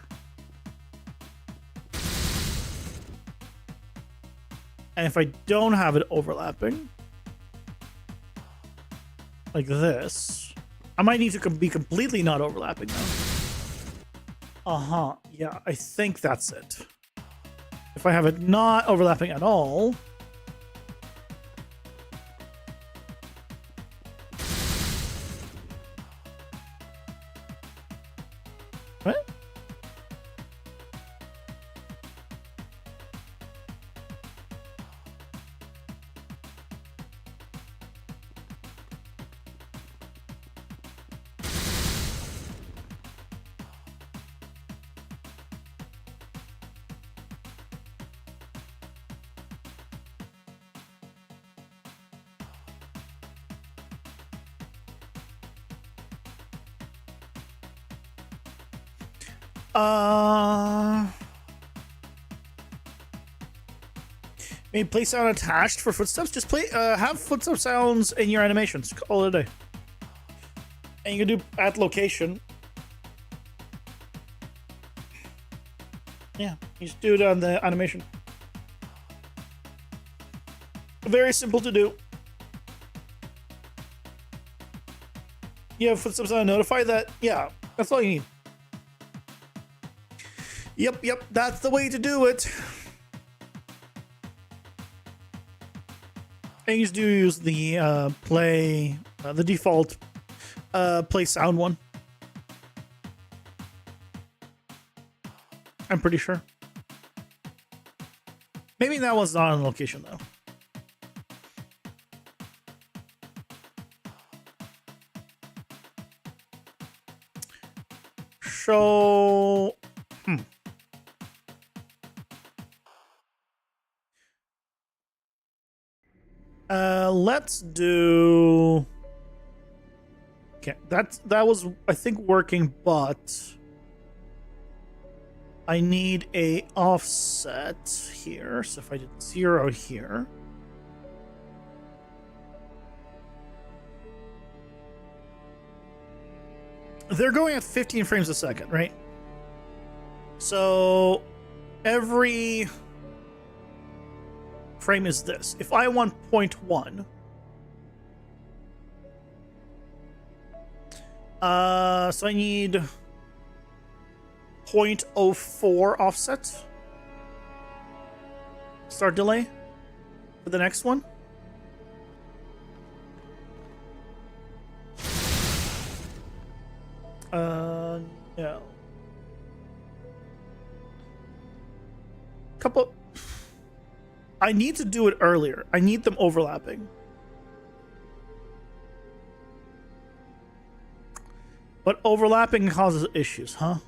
And if I don't have it overlapping, like this, I might need to be completely not overlapping though. Uh-huh. Yeah, I think that's it. If I have it not overlapping at all, what? Maybe play sound attached for footsteps. Just play, have footstep sounds in your animations. Call it a day. And you can do at location. Yeah, you just do it on the animation. Very simple to do. You have footsteps on notify that. Yeah, that's all you need. Yep, that's the way to do it. And you just do use the play, the default play sound one. I'm pretty sure. Maybe that was not on location though. So, let's do. Okay, that was I think working, but I need a offset here. So if I did 0 here. They're going at 15 frames a second, right? So every frame is this. If I want 0.1, so I need 0.04 offset start delay for the next one. No. Couple. I need to do it earlier. I need them overlapping. But overlapping causes issues, huh?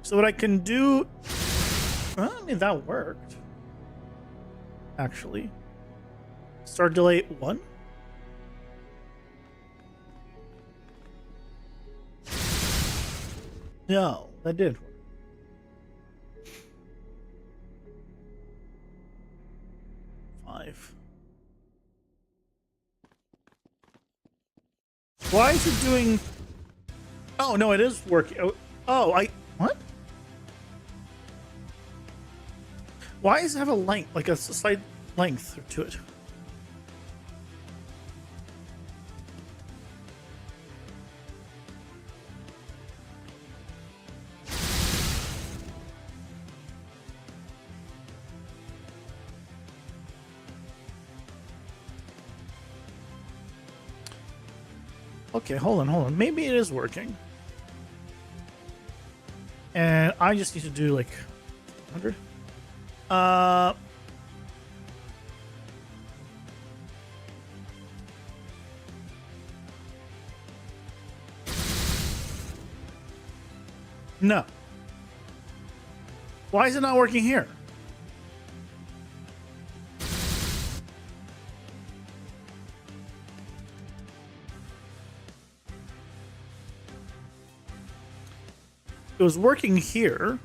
So what I can do... I mean, that worked. Actually. Start delay 1. No, that did work. Why is it doing... Oh, no, it is working. Oh, What? Why does it have a length, like a slight length to it? Okay, hold on. Maybe it is working. And I just need to do like 100. No. Why is it not working here? It was working here.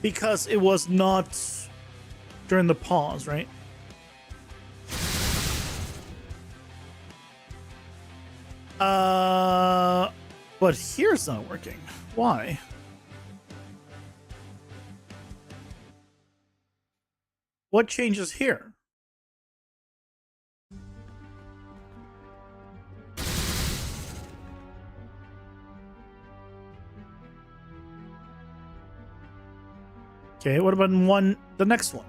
Because it was not during the pause, right? But here's not working. Why? What changes here? Okay, what about the next one?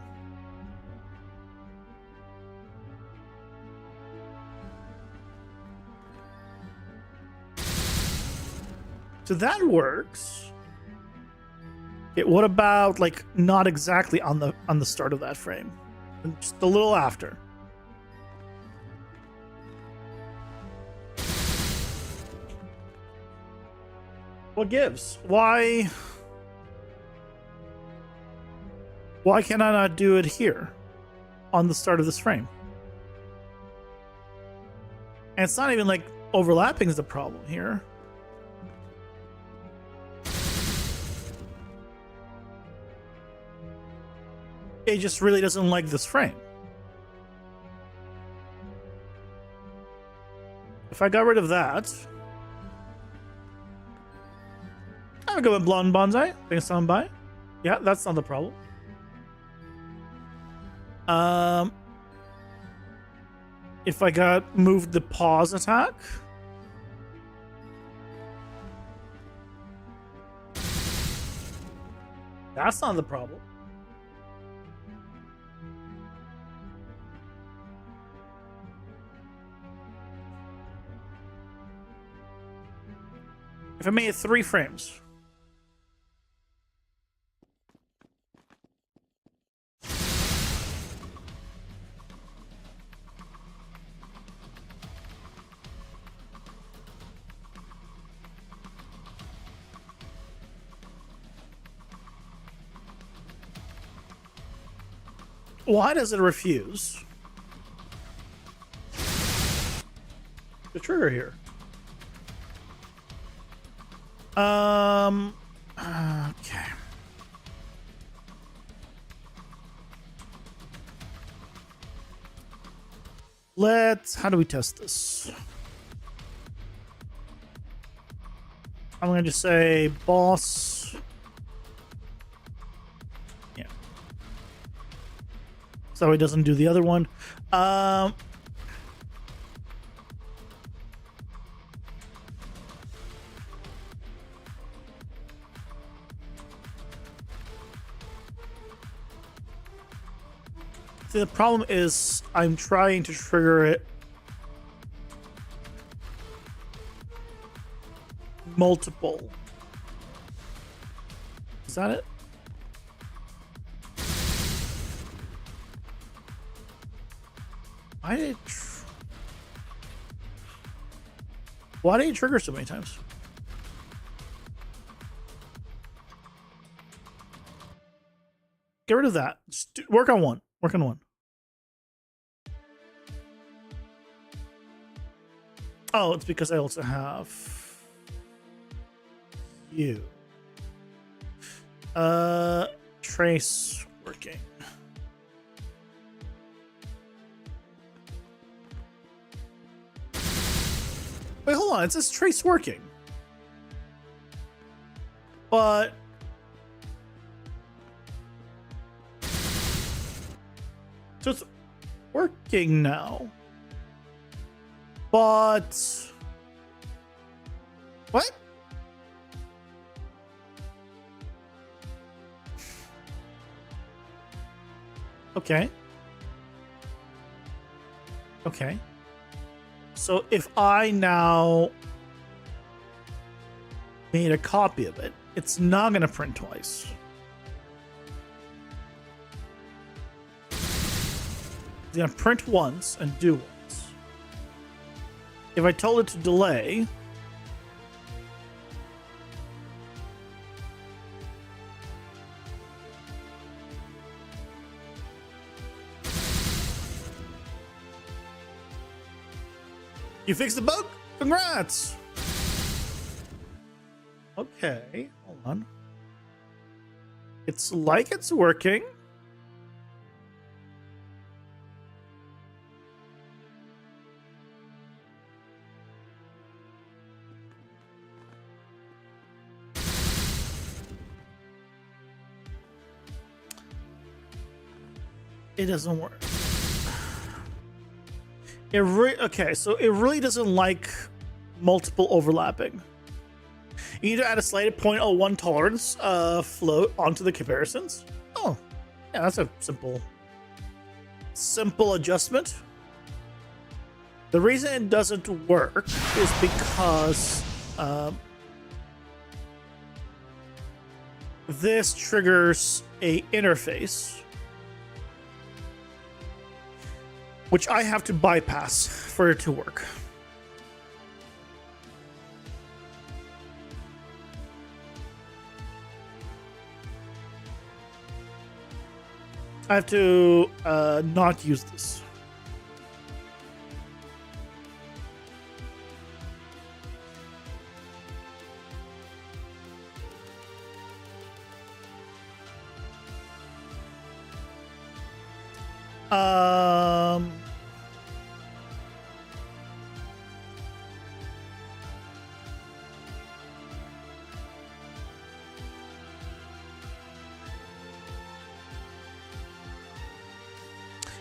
So that works. Okay, what about like not exactly on the start of that frame? Just a little after. What gives? Why can I not do it here on the start of this frame? And it's not even like overlapping is the problem here. It just really doesn't like this frame. If I got rid of that, I would go with blonde bonsai. Things sound by. Yeah, that's not the problem. If I moved the pause attack. That's not the problem. If I made it 3 frames. Why does it refuse the trigger here? Okay. How do we test this? I'm going to just say boss. Yeah. So he doesn't do the other one. See, the problem is I'm trying to trigger it multiple. Is that it? Why did it trigger so many times? Get rid of that. Just work on one. Work on one. Oh, it's because I also have you. Trace working. Wait, hold on. It says trace working. But so it's working now. But what? Okay. Okay. So if I now made a copy of it, it's not going to print twice. It's going to print once and do once. If I told it to delay, you fixed the bug? Congrats! Okay, hold on. It's like it's working. It doesn't work. Okay, so it really doesn't like multiple overlapping. You need to add a slight 0.01 tolerance float onto the comparisons. Oh, yeah, that's a simple adjustment. The reason it doesn't work is because this triggers a interface which I have to bypass for it to work. I have to not use this.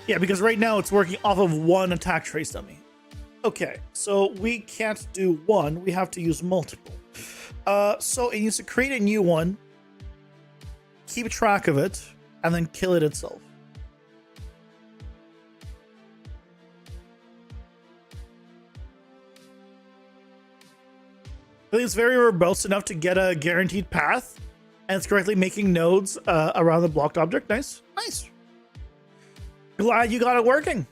Yeah, because right now it's working off of one attack trace dummy. Okay, so we can't do one, we have to use multiple. So it needs to create a new one, keep track of it, and then kill it itself. I think it's very verbose enough to get a guaranteed path, and it's correctly making nodes around the blocked object. Nice, nice. Glad you got it working.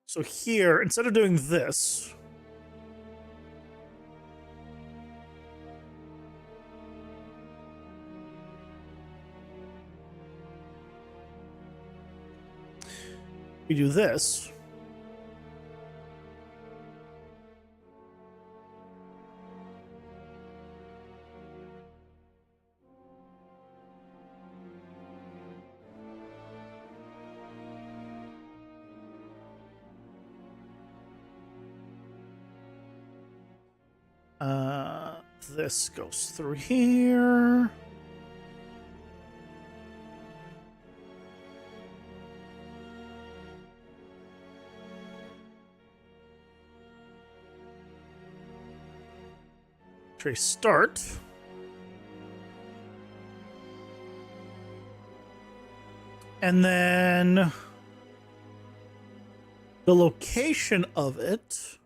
So here, instead of doing this, we do this. This goes through here. Trace start. And then the location of it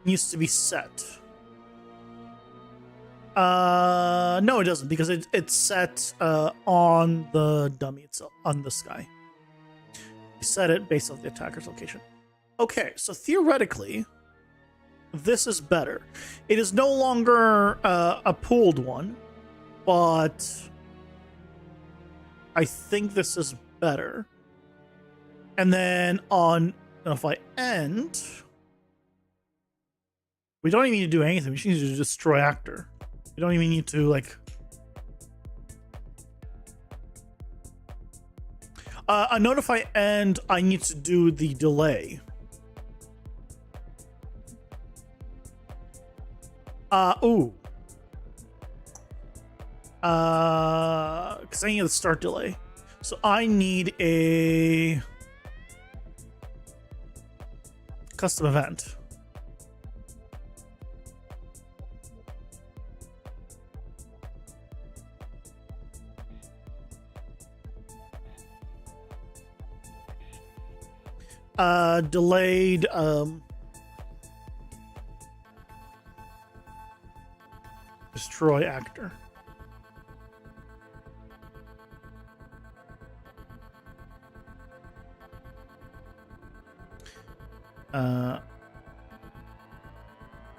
needs to be set. No, it doesn't, because it's set on the dummy itself, on this guy. You set it based on the attacker's location. Okay, so theoretically, this is better. It is no longer a pooled one, but I think this is better. And then on notify end, we don't even need to do anything. We just need to destroy actor. We don't even need to, like... on notify end, I need to do the delay. Ooh. Because I need the start delay. So I need a custom event. Delayed, destroy actor.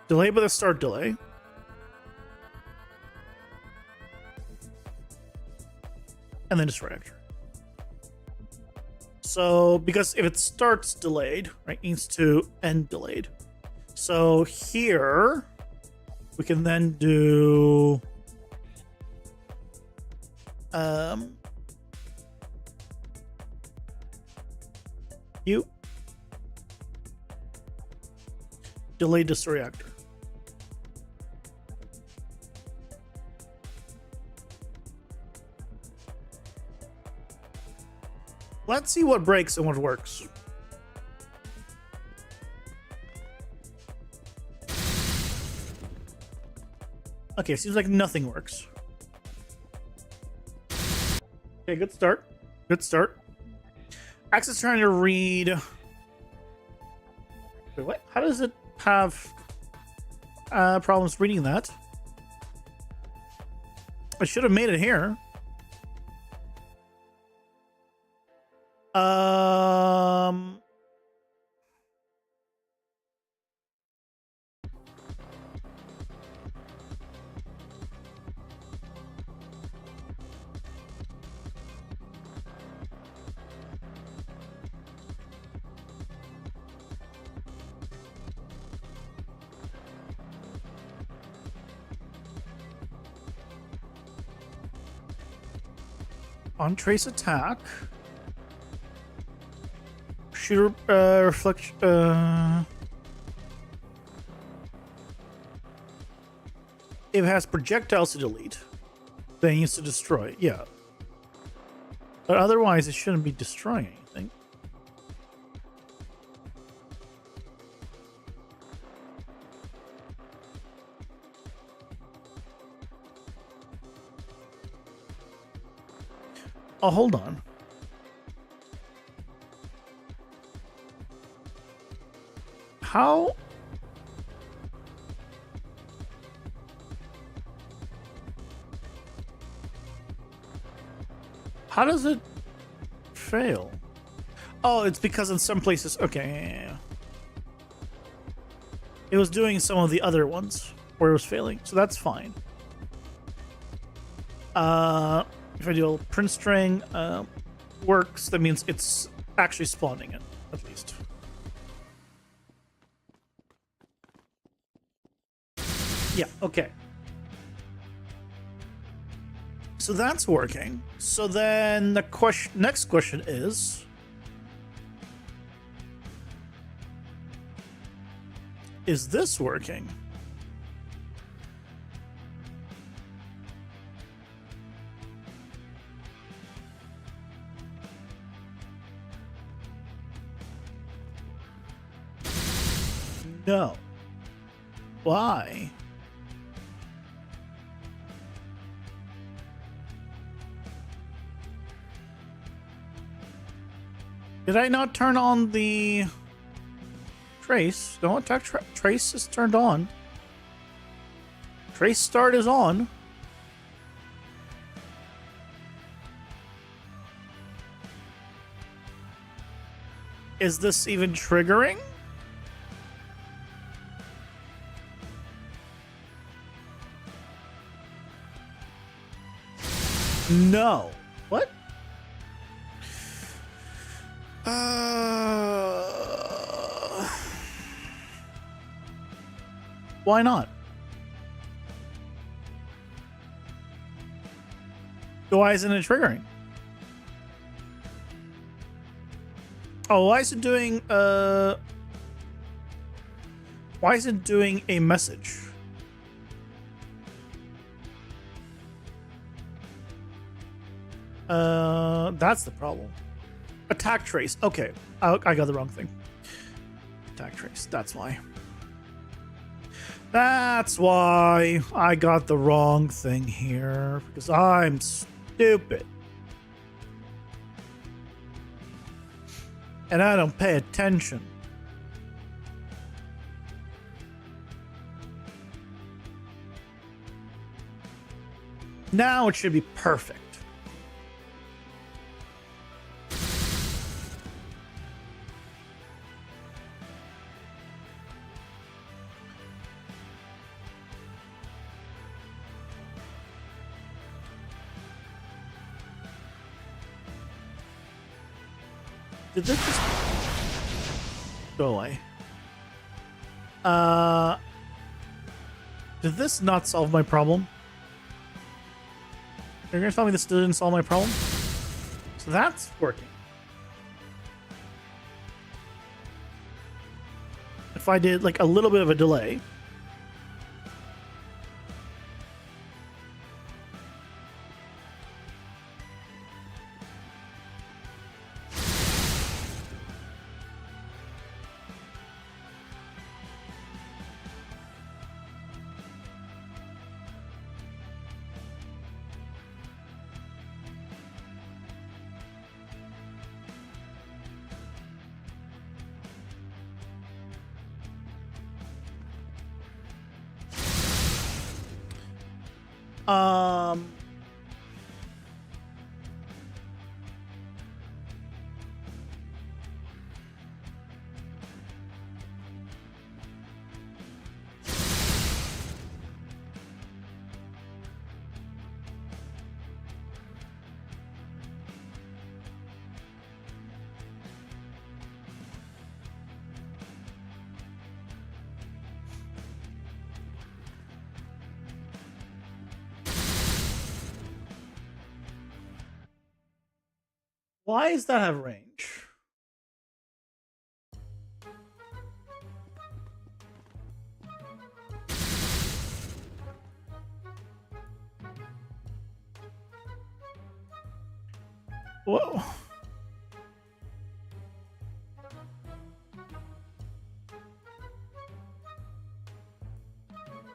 Delay by the start delay. And then destroy actor. So, because if it starts delayed, right, it needs to end delayed. So here, we can then do you delay destroy actor. Let's see what breaks and what works. Okay, seems like nothing works. Okay, good start. Good start. Access trying to read. Wait, what? How does it have problems reading that? I should have made it here. On trace attack. Shooter reflection. If it has projectiles to delete, then it needs to destroy. Yeah. But otherwise, it shouldn't be destroying anything. Oh, hold on. How? How does it fail? Oh, it's because in some places... Okay, yeah. It was doing some of the other ones where it was failing, so that's fine. If I do a print string works, that means it's actually spawning it, at least. Yeah, okay. So that's working. So then the next question is... Is this working? No. Why? Did I not turn on the trace? No, attack trace is turned on. Trace start is on. Is this even triggering? No. What? Why not? Why isn't it triggering? Oh, why is it doing why is it doing a message? That's the problem. Attack trace. Okay, I got the wrong thing. Attack trace. That's why. That's why I got the wrong thing here, because I'm stupid. And I don't pay attention. Now it should be perfect. Did this just go away? Did this not solve my problem? You're gonna tell me this didn't solve my problem? So that's working. If I did like a little bit of a delay. Um, why does that have range? Whoa.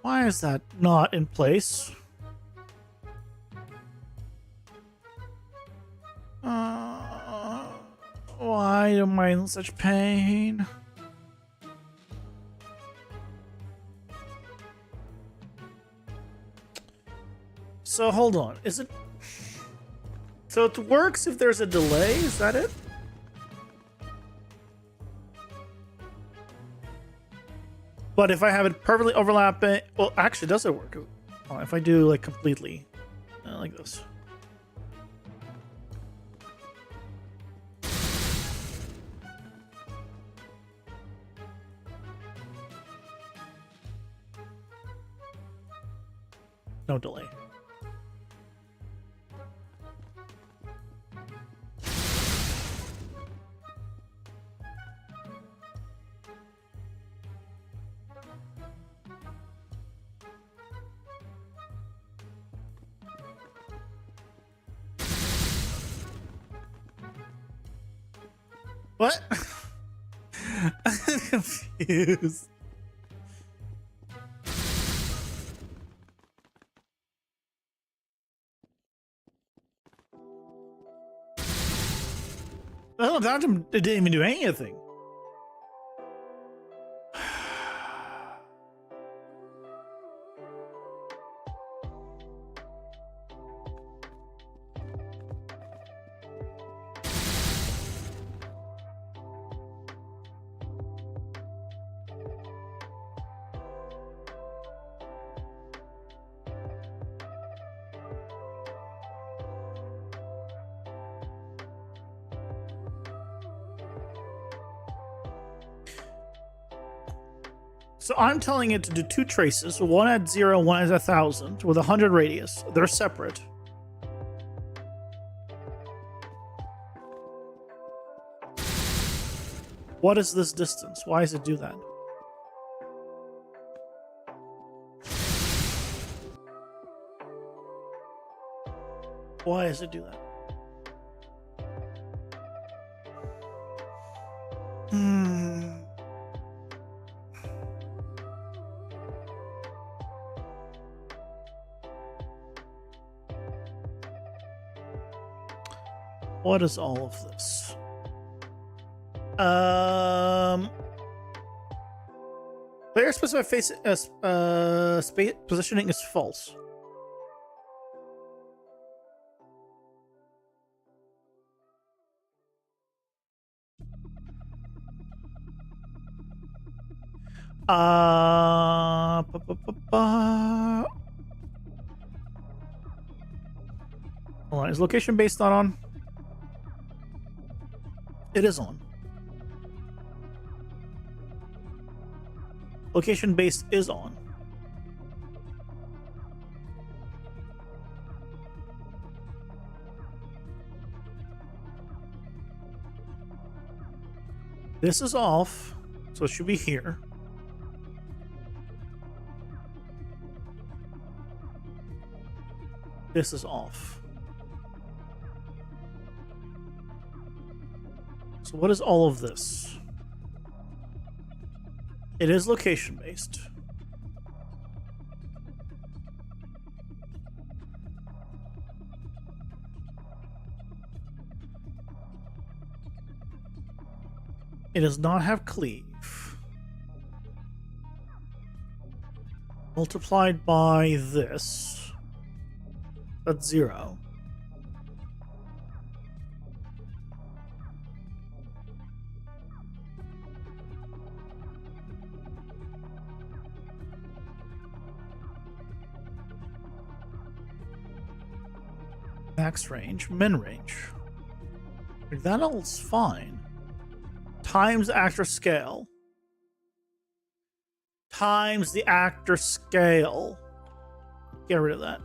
Why is that not in place? I'm in such pain. So hold on, is it? So it works if there's a delay, is that it? But if I have it perfectly overlapping, well, actually, does it work? If I do like completely, like this. No delay. What? I'm confused. Oh, that didn't even do anything. So I'm telling it to do two traces, one at 0, one at 1,000, with 100 radius. They're separate. What is this distance? Why does it do that? Why does it do that? What is all of this? Player specified face space positioning is false. Hold on, is location based not on? It is on. Location based is on. This is off, so it should be here. This is off. So what is all of this? It is location based. It does not have cleave. Multiplied by this. That's 0. Max range, min range. Like, that all's fine. Times actor scale. Times the actor scale. Get rid of that.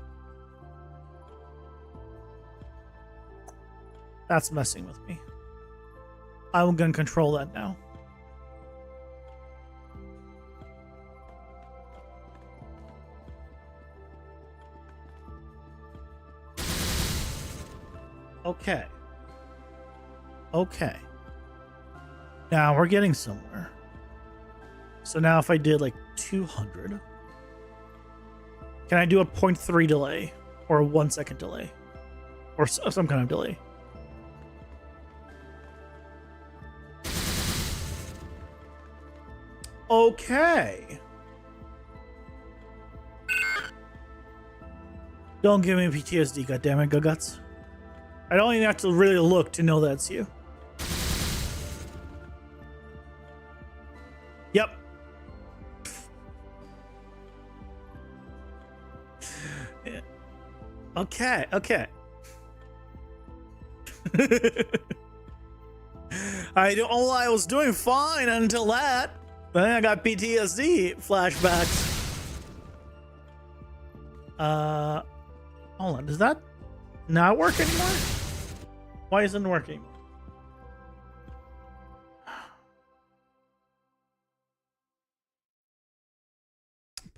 That's messing with me. I'm gonna control that now. Okay. Okay. Now we're getting somewhere. So now if I did like 200, can I do a 0.3 delay or a 1 second delay or some kind of delay? Okay. Don't give me PTSD, goddammit, Guguts. I don't even have to really look to know that's you. Yep. Yeah. Okay, okay. I was doing fine until that. Then I got PTSD flashbacks. Hold on, does that not work anymore? Why isn't it working?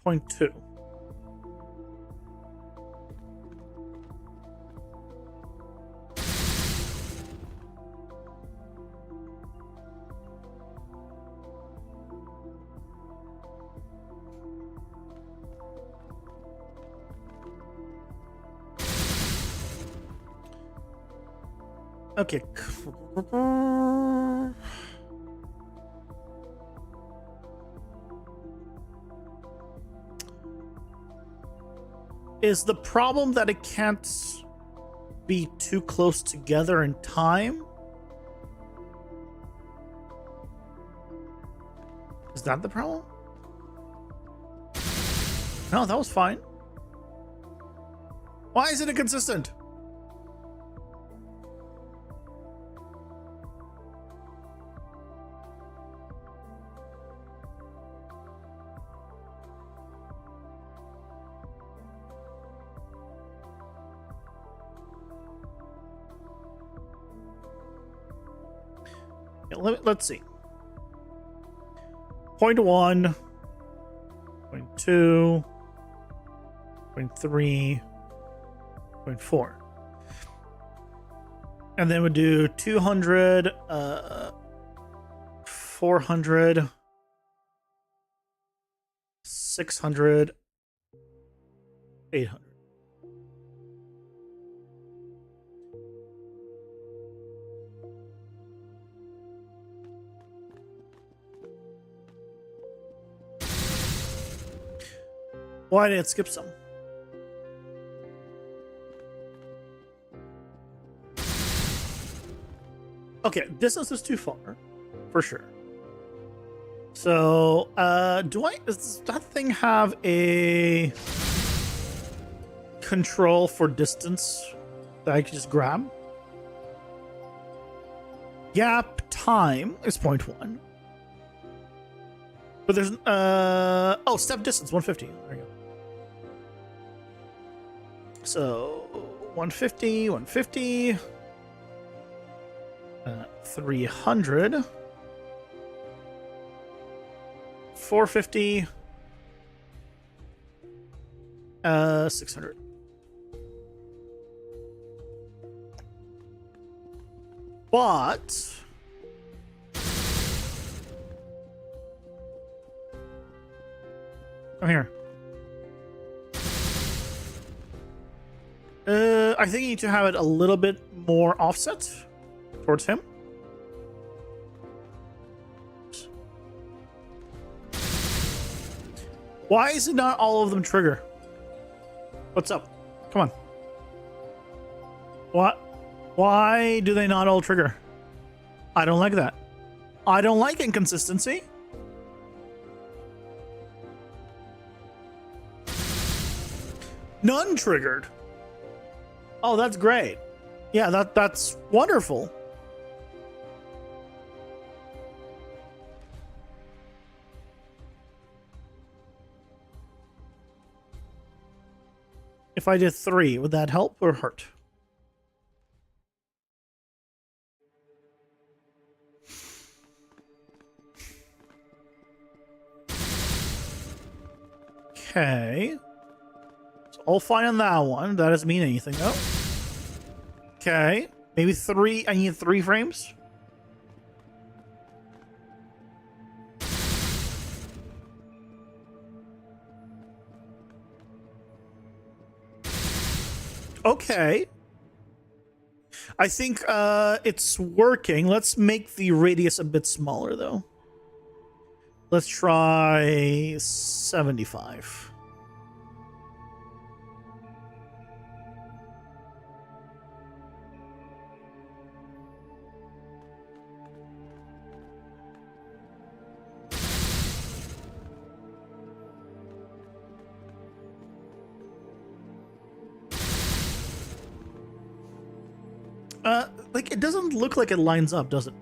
Point 2. Okay. Is the problem that it can't be too close together in time? Is that the problem? No, that was fine. Why is it inconsistent? Let's see. Point 1, point 2, point 3, point 4. And then we'll do 200, 400, 600, 800. Why did it skip some? Okay, distance is too far, for sure. So, does that thing have a control for distance that I can just grab? Gap time is 0.1. But there's, oh, step distance, 150. There you go. So 150, 150, 300, 450, 600. But I'm here. I think you need to have it a little bit more offset towards him. Why is it not all of them trigger? What's up? Come on. What? Why do they not all trigger? I don't like that. I don't like inconsistency. None triggered. Oh, that's great. Yeah, that's wonderful. If I did 3, would that help or hurt? Okay. So all fine on that one. That doesn't mean anything though. Okay. Maybe 3. I need 3 frames. Okay. I think it's working. Let's make the radius a bit smaller though. Let's try 75. Like, it doesn't look like it lines up, does it?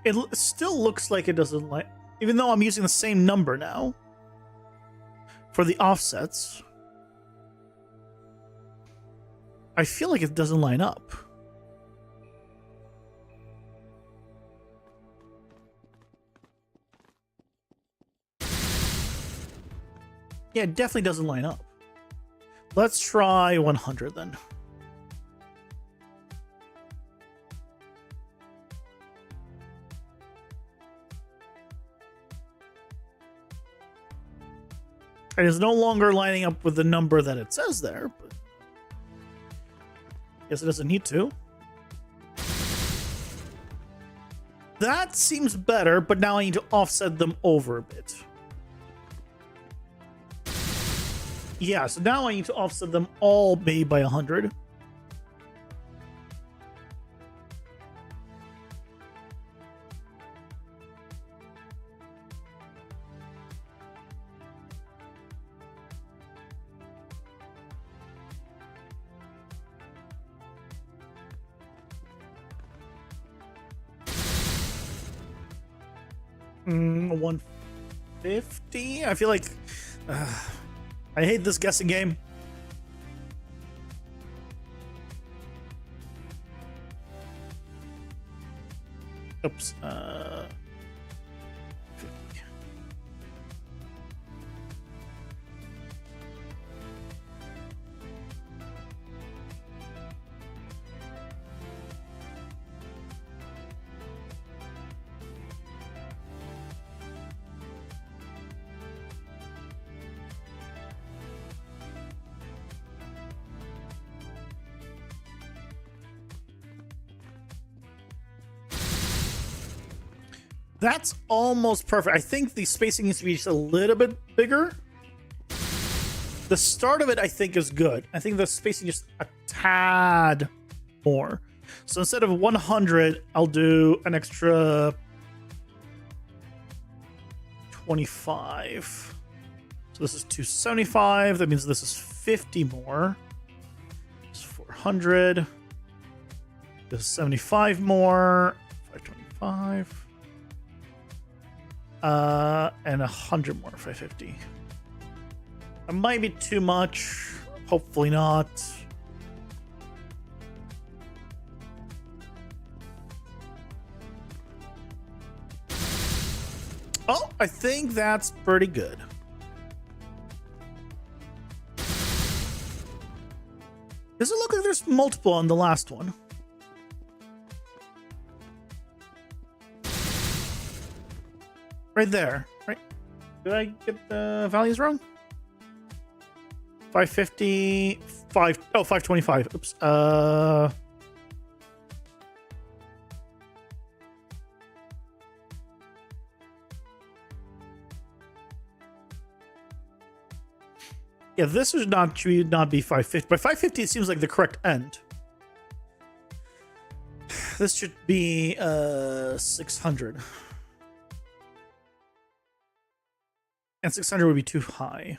It still looks like it doesn't line, even though I'm using the same number now for the offsets. I feel like it doesn't line up. Yeah, it definitely doesn't line up. Let's try 100 then. It is no longer lining up with the number that it says there, but I guess it doesn't need to. That seems better, but now I need to offset them over a bit. Yeah, so now I need to offset them all maybe by 100. Mm, 150? I feel like... I hate this guessing game. Oops. That's almost perfect. I think the spacing needs to be just a little bit bigger. The start of it, I think, is good. I think the spacing just a tad more. So instead of 100, I'll do an extra 25. So this is 275. That means this is 50 more. This is 400. This is 75 more. 525. And 100 more, 550. That might be too much. Hopefully not. Oh, I think that's pretty good. Does it look like there's multiple on the last one? Right there, right? Did I get the values wrong? 550, 525. Oops. Yeah, this should not be 550. By 550, it seems like the correct end. This should be 600. And 600 would be too high.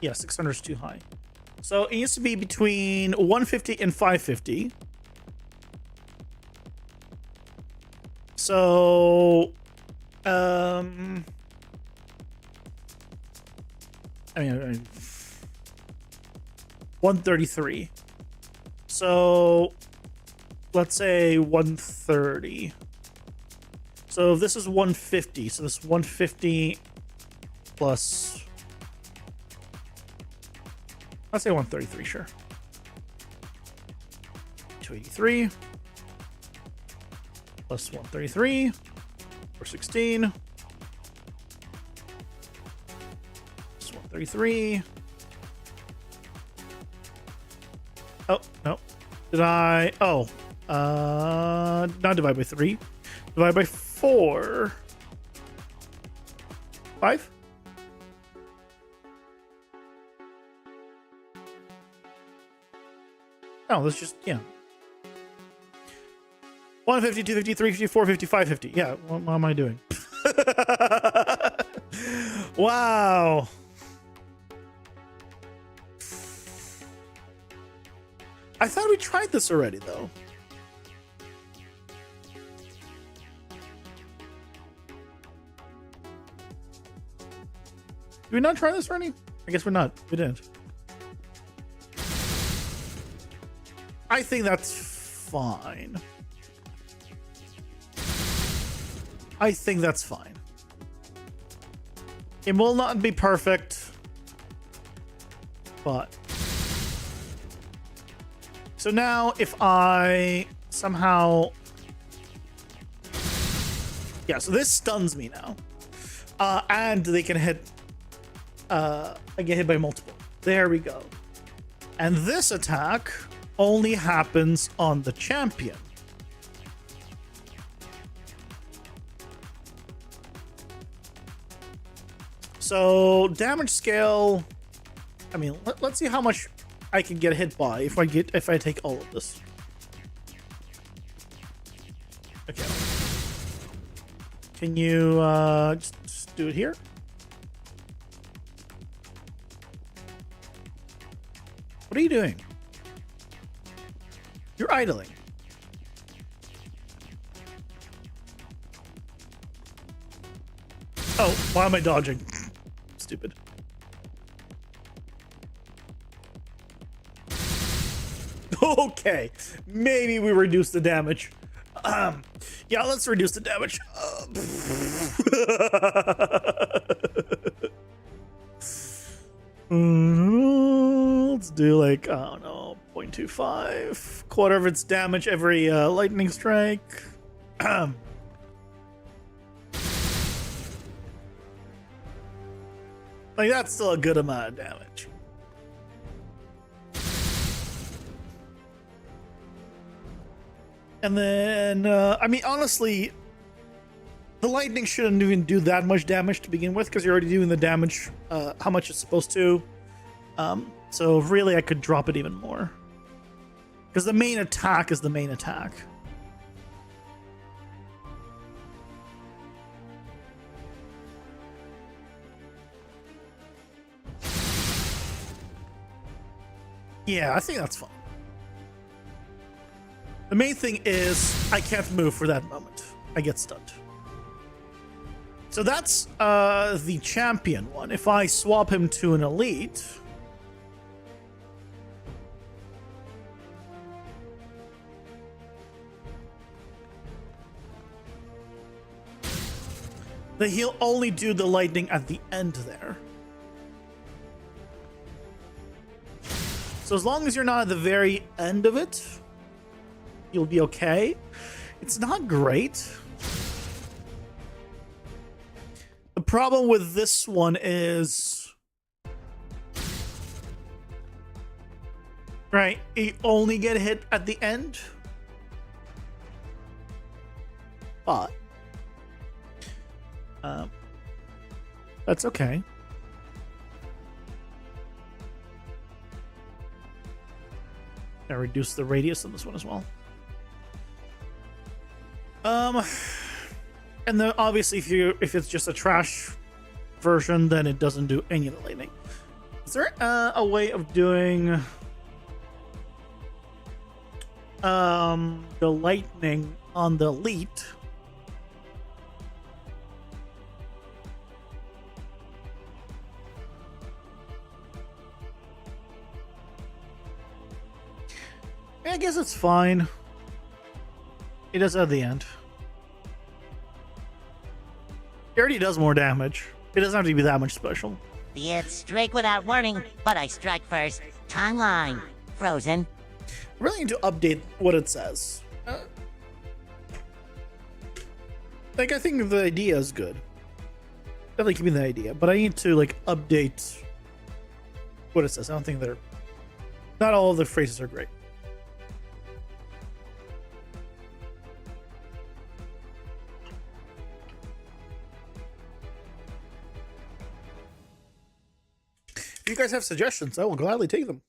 Yeah, 600 is too high. So it needs to be between 150 and 550. So, I mean, 133. So, let's say 130. So this is 150. So this 150 plus, let's say 133, sure. 283 plus 133, 416. 33. Oh, no. Did I? Oh. Not divide by 3. Divide by 4. 5? Oh, let's just, yeah. 150, 250, 350, 450, 550. Yeah, what am I doing? Wow. I thought we tried this already, though. Did we not try this already? I guess we're not. We didn't. I think that's fine. I think that's fine. It will not be perfect, but... So now if I somehow... Yeah, so this stuns me now. And they can hit... I get hit by multiple. There we go. And this attack only happens on the champion. So damage scale, I mean, let's see how much I can get hit by if I take all of this. Okay. Can you just do it here? What are you doing? You're idling. Oh, why am I dodging? Stupid. Okay, maybe we reduce the damage. Yeah, let's reduce the damage. Let's do like, I don't know, 0.25. Quarter of its damage every lightning strike. Like, that's still a good amount of damage. And then, I mean, honestly, the lightning shouldn't even do that much damage to begin with, because you're already doing the damage, how much it's supposed to. So really, I could drop it even more. Because the main attack is the main attack. Yeah, I think that's fine. The main thing is I can't move for that moment. I get stunned. So that's the champion one. If I swap him to an elite... then he'll only do the lightning at the end there. So as long as you're not at the very end of it, you'll be okay. It's not great. The problem with this one is... right, you only get hit at the end. But... that's okay. I reduce the radius on this one as well. And then obviously if it's just a trash version, then it doesn't do any of the lightning. Is there a way of doing the lightning on the elite? I guess it's fine. It does at the end. It already does more damage. It doesn't have to be that much special. It's strike without warning, but I strike first. Timeline. Frozen. I really need to update what it says. Like, I think the idea is good. Definitely keeping the idea, but I need to, like, update what it says. I don't think they're, not all of the phrases are great. If you guys have suggestions, I will gladly take them.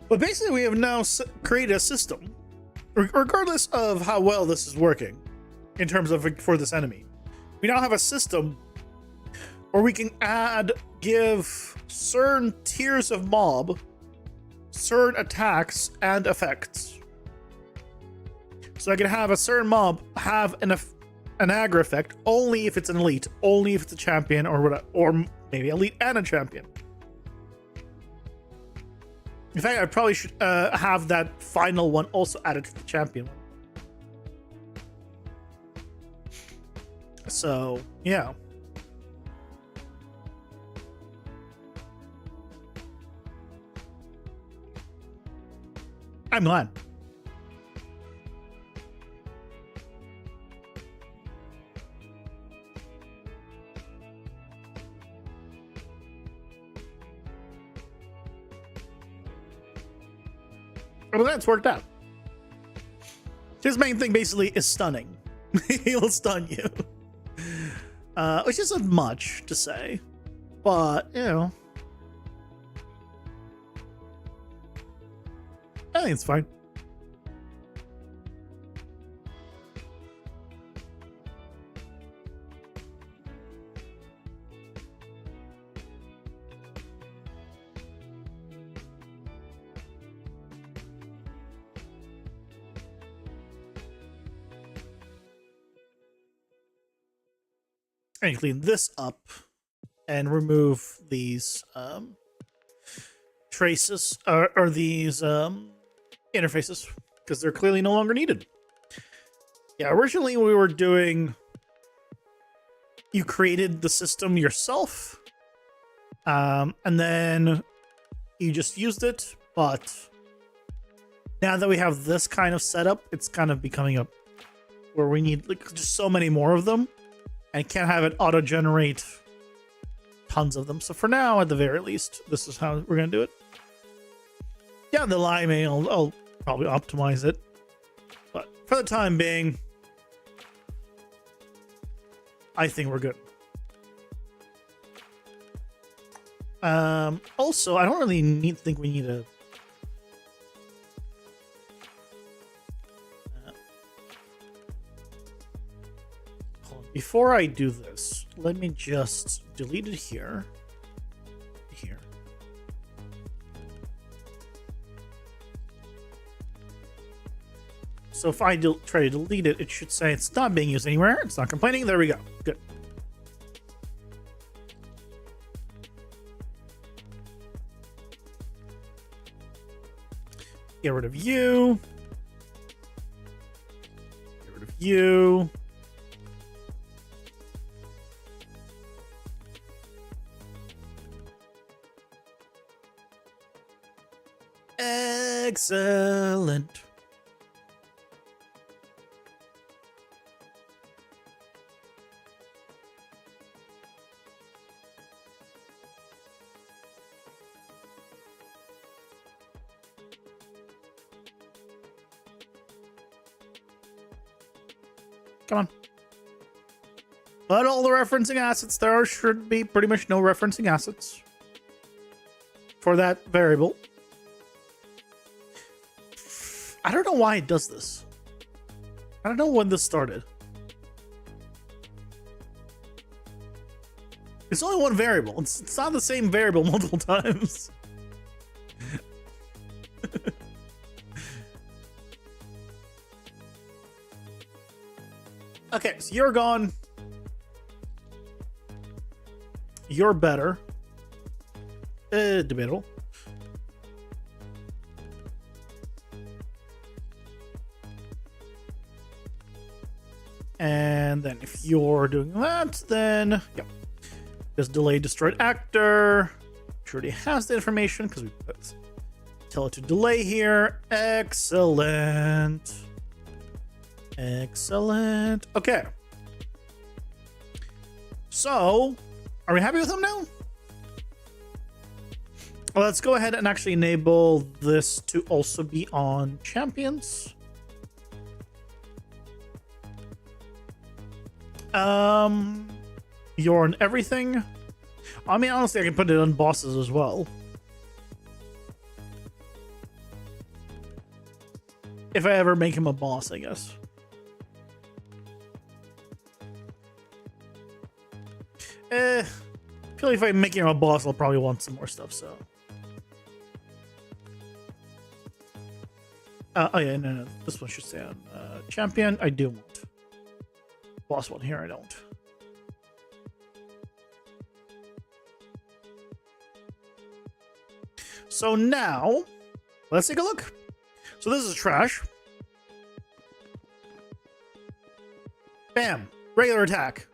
But basically, we have now created a system, regardless of how well this is working, in terms of for this enemy. We now have a system where we can give certain tiers of mob certain attacks and effects. So I can have a certain mob have an aggro effect only if it's an elite, only if it's a champion, or whatever, or maybe elite and a champion. In fact, I probably should have that final one also added to the champion one. So, yeah. I'm glad. Well, that's worked out. His main thing basically is stunning. He'll stun you. Which isn't much to say, but, you know, I think it's fine. And clean this up and remove these traces or these interfaces because they're clearly no longer needed. Yeah, originally we were doing, you created the system yourself and then you just used it, but now that we have this kind of setup, it's kind of becoming a where we need like just so many more of them. And can't have it auto-generate tons of them. So for now, at the very least, this is how we're going to do it. Yeah, the lime, I'll probably optimize it. But for the time being, I think we're good. Also, I don't really think we need a... Before I do this, let me just delete it here. Here. So if I try to delete it, it should say it's not being used anywhere. It's not complaining. There we go. Good. Get rid of you. Get rid of you. Excellent. Come on. But all the referencing assets, there should be pretty much no referencing assets for that variable. I don't know why it does this. I don't know when this started. It's only one variable. It's not the same variable multiple times. Okay, so you're gone. You're better. Debatable. And then if you're doing that, then yeah, just delay destroyed actor. It already has the information because we put tell it to delay here. Excellent. Excellent. Okay. So, are we happy with them now? Let's go ahead and actually enable this to also be on champions. You're on everything. I mean, honestly, I can put it on bosses as well. If I ever make him a boss, I guess. I feel like if I make him a boss, I'll probably want some more stuff, so. Oh yeah, no. This one should stay on champion. I do want. Boss one here, I don't. So now, let's take a look. So this is trash. Bam. Regular attack.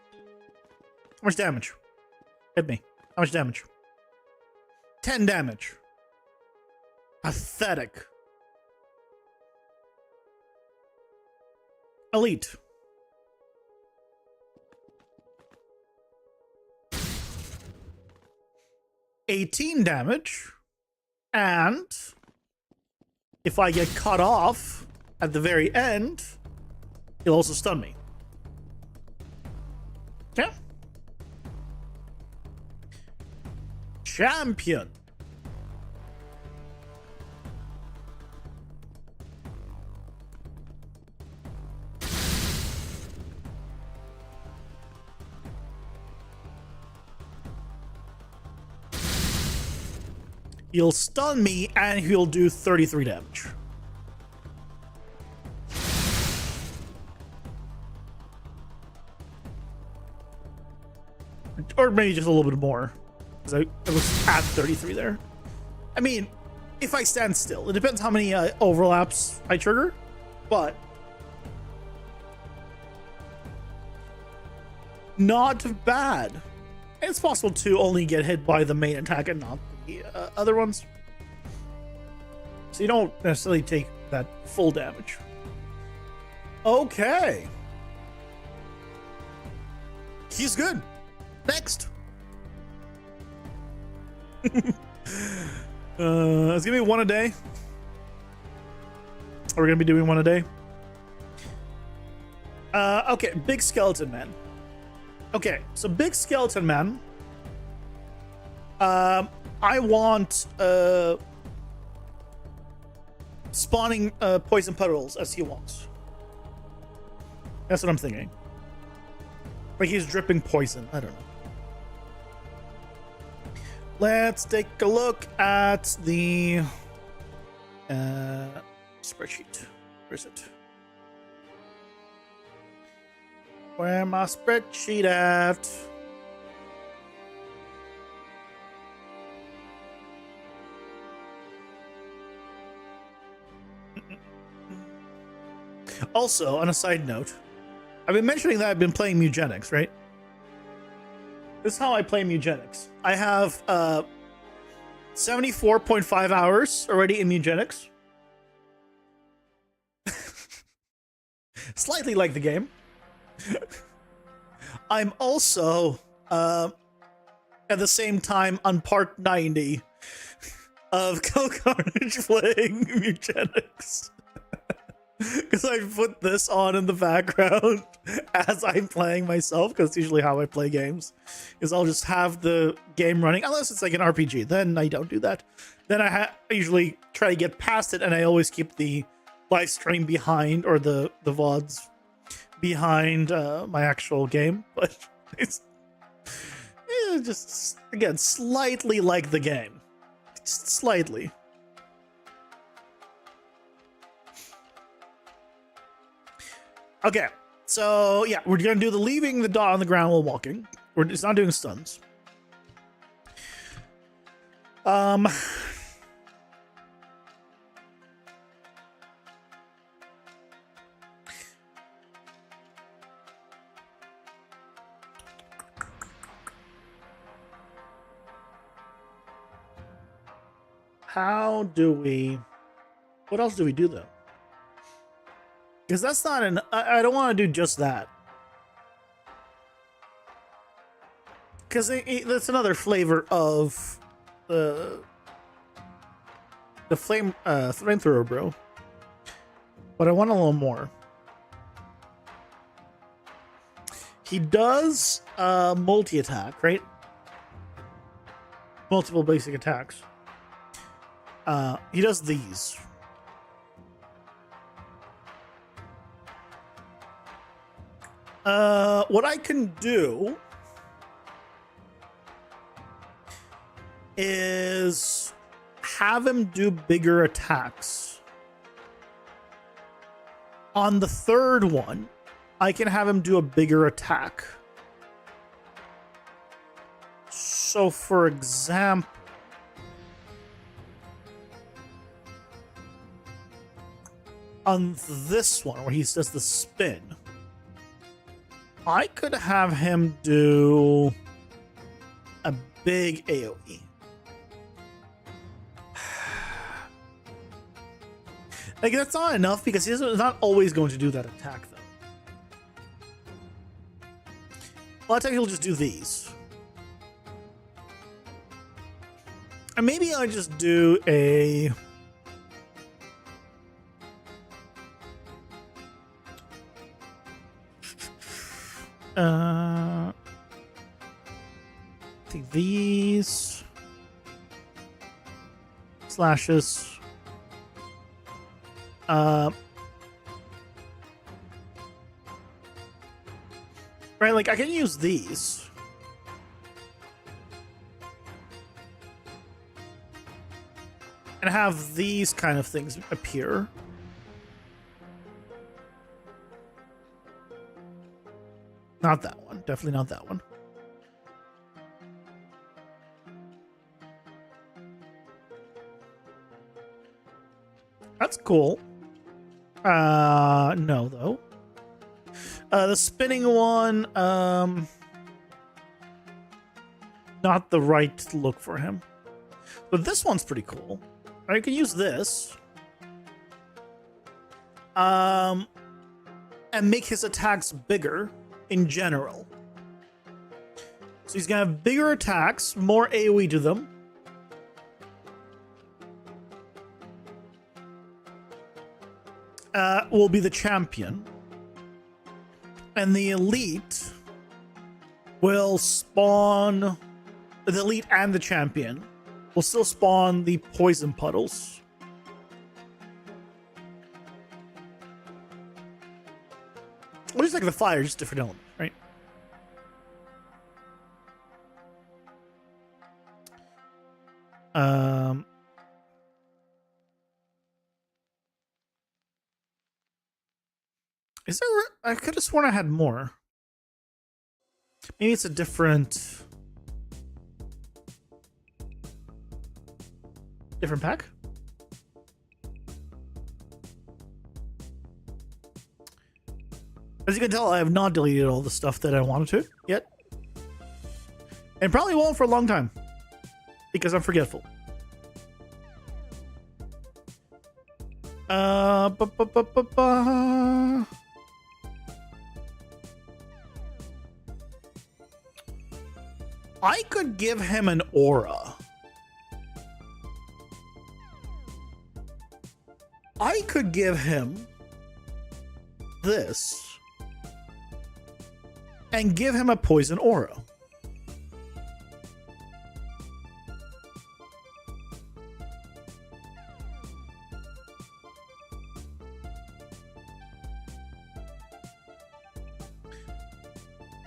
How much damage? Hit me. How much damage? 10 damage. Pathetic. Elite. $18 damage. And if I get cut off at the very end, he'll also stun me. Okay. Champion. He'll stun me and he'll do 33 damage. Or maybe just a little bit more. Because I was at 33 there. I mean, if I stand still. It depends how many overlaps I trigger. But not bad. And it's possible to only get hit by the main attack and not the other ones. So you don't necessarily take that full damage. Okay. He's good. Next. It's gonna be one a day. We're gonna be doing one a day. Okay, big skeleton man. Okay, so big skeleton man. I want spawning poison puddles as he wants. That's what I'm thinking. Like he's dripping poison. I don't know. Let's take a look at the spreadsheet. Where is it? Where my spreadsheet at? Also, on a side note, I've been mentioning that I've been playing Mugenics, right? This is how I play Mugenics. I have 74.5 hours already in Mugenics. Slightly like the game. I'm also at the same time on part 90 of Kill Carnage playing Mugenics. Because I put this on in the background as I'm playing myself, because it's usually how I play games. Is I'll just have the game running, unless it's like an RPG. Then I don't do that. Then I usually try to get past it, and I always keep the live stream behind, or the VODs behind my actual game. But it's just, again, slightly like the game. Just slightly. Okay, so yeah, we're gonna do the leaving the dot on the ground while walking. It's not doing stuns. How do we? What else do we do though? Because that's not an... I don't want to do just that. Because that's another flavor of the the flamethrower, bro. But I want a little more. He does multi-attack, right? Multiple basic attacks. He does these. What I can do is have him do bigger attacks. On the third one, I can have him do a bigger attack. So, for example, on this one where he does the spin, I could have him do a big AoE. Like, that's not enough because he's not always going to do that attack, though. A lot of times he'll just do these. And maybe I just do a... take these slashes. Right, like I can use these. And have these kind of things appear. Not that one. Definitely not that one. That's cool. No, though. The spinning one, not the right look for him. But this one's pretty cool. I can use this. And make his attacks bigger in general. So he's gonna have bigger attacks, more AoE to them. Will be the champion. And the elite will spawn... The elite and the champion will still spawn the poison puddles. Or just like the fire, just different element, right? Is there... I could have sworn I had more. Maybe it's a different pack? As you can tell, I have not deleted all the stuff that I wanted to yet. And probably won't for a long time. Because I'm forgetful. I could give him an aura. I could give him this and give him a poison aura.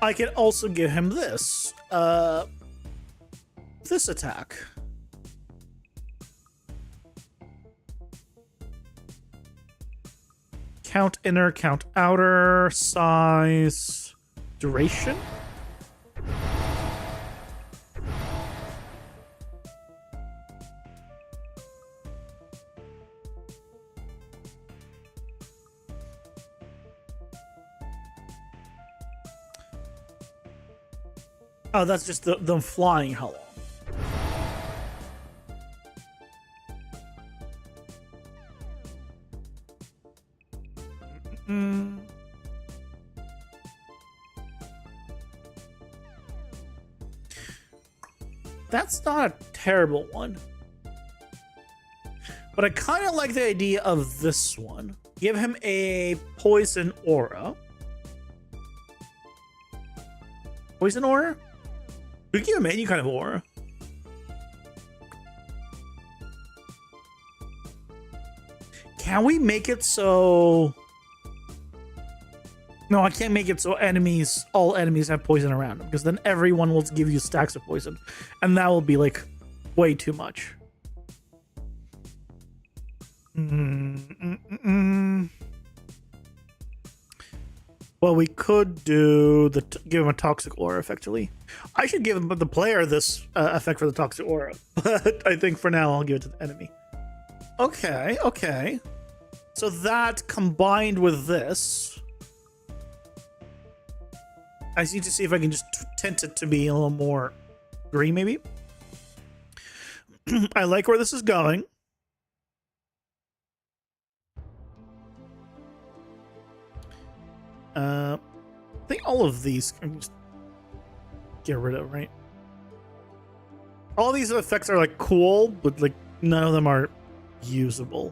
I can also give him this. This attack. Count inner, count outer, size, duration. Oh, that's just them flying how long. That's not a terrible one. But I kind of like the idea of this one. Give him a poison aura. Poison aura? We give him any kind of aura. Can we make it so... No, I can't make it so all enemies have poison around them, because then everyone will give you stacks of poison. And that will be like way too much. Well, we could do give him a toxic aura effectively. I should give the player this effect for the toxic aura, but I think for now I'll give it to the enemy. Okay, okay. So that combined with this, I just need to see if I can just tint it to be a little more green, maybe. I like where this is going. I think all of these I can just get rid of, right? All these effects are like cool, but like none of them are usable.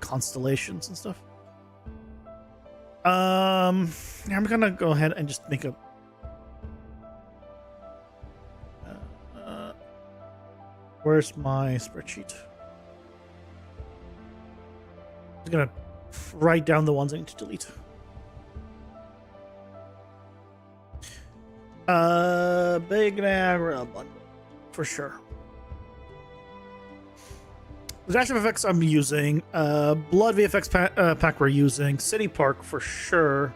Constellations and stuff. I'm gonna go ahead and just make a where's my spreadsheet? I'm gonna write down the ones I need to delete. Big Niagara bundle for sure. The dash of effects I'm using, Blood VFX pack we're using, City Park for sure.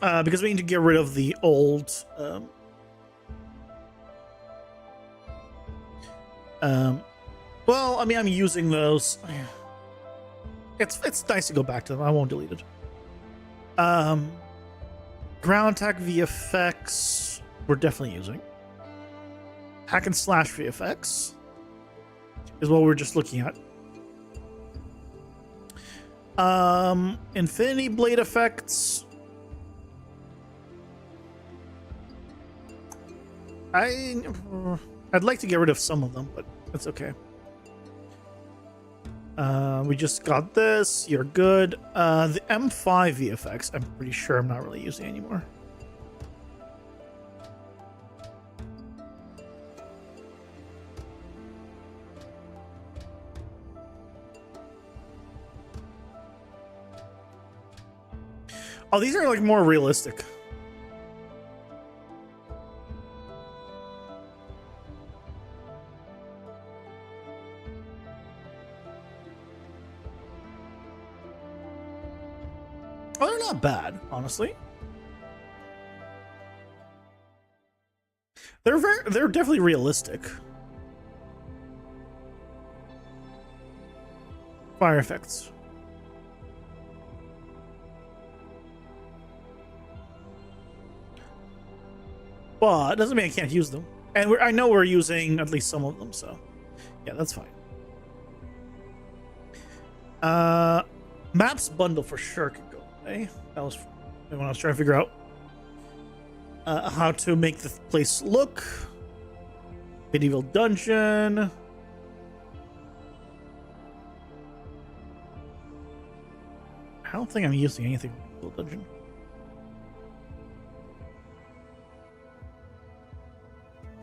Because we need to get rid of the old well, I mean, I'm using those. It's nice to go back to them. I won't delete it. Ground attack VFX we're definitely using. Hack and slash VFX is what we're just looking at. Infinity blade effects. I'd like to get rid of some of them, but that's okay. We just got this. You're good. The M5 VFX, I'm pretty sure I'm not really using anymore. Oh, these are like more realistic. Oh, they're not bad, honestly. They're definitely realistic. Fire effects. But it doesn't mean I can't use them. And I know we're using at least some of them, so yeah, that's fine. Maps bundle for sure could go away. That was when I was trying to figure out how to make the place look. Medieval dungeon. I don't think I'm using anything from medieval dungeon.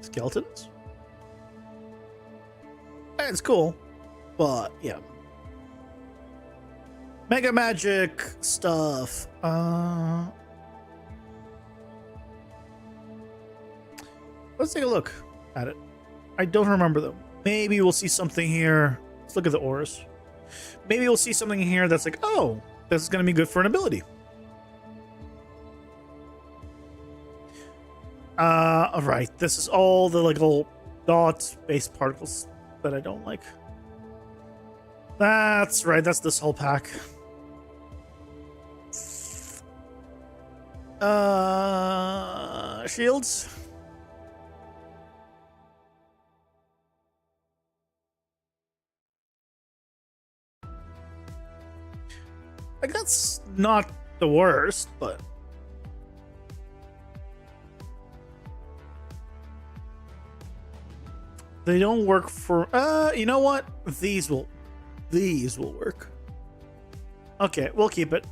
Skeletons. It's cool, but yeah. Mega magic stuff. Let's take a look at it. I don't remember them. Maybe we'll see something here. Let's look at the auras. Maybe we'll see something here that's like, oh, this is going to be good for an ability. All right. This is all the like little dot-based particles that I don't like. That's right. That's this whole pack. Shields. Like, that's not the worst, but They don't work for. You know what? These will work. Okay, we'll keep it.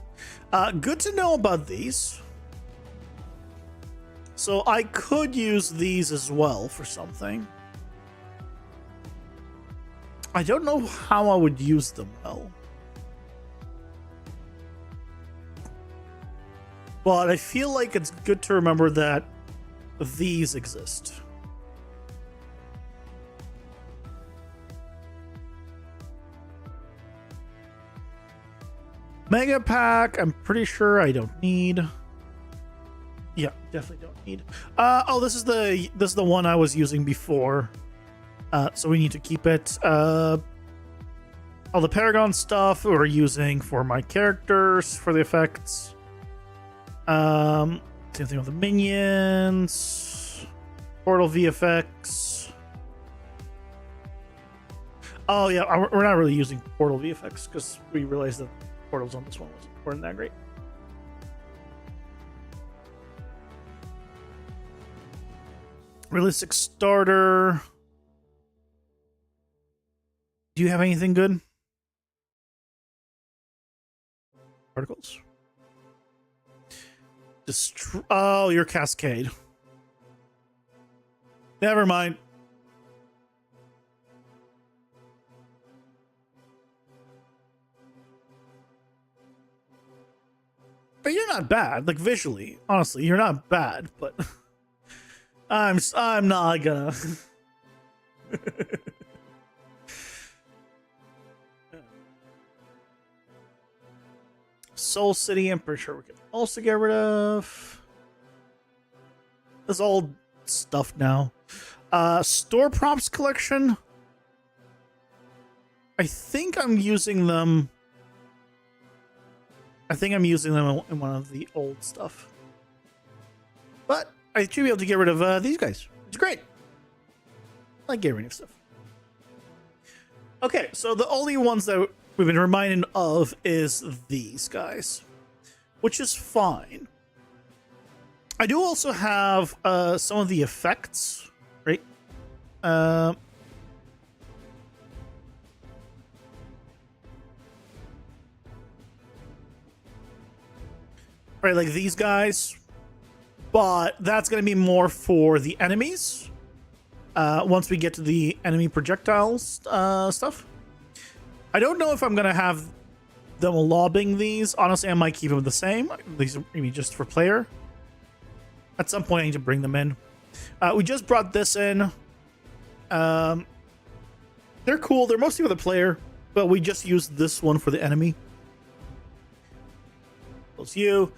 Good to know about these. So I could use these as well for something. I don't know how I would use them well. But I feel like it's good to remember that these exist. Mega Pack, I'm pretty sure I don't need. Yeah, definitely don't need. Oh, this is the one I was using before. So we need to keep it. All the Paragon stuff we're using for my characters for the effects. Same thing with the minions. Portal VFX. Oh yeah, we're not really using Portal VFX because we realized that portals on this one weren't that great. Realistic starter. Do you have anything good? Articles. Oh, your Cascade. Never mind. But you're not bad, like visually. Honestly, you're not bad, but I'm not gonna. Soul City, I'm pretty sure we can also get rid of. This old stuff now. Store props collection. I think I'm using them. In one of the old stuff. But I should be able to get rid of these guys. It's great. I like getting rid of stuff. Okay, so the only ones that we've been reminded of is these guys, which is fine. I do also have some of the effects, right? Right, like these guys, but that's going to be more for the enemies. Once we get to the enemy projectiles stuff. I don't know if I'm going to have them lobbing these. Honestly, I might keep them the same. These are maybe just for player. At some point, I need to bring them in. We just brought this in. They're cool. They're mostly for the player, but we just used this one for the enemy. Those you.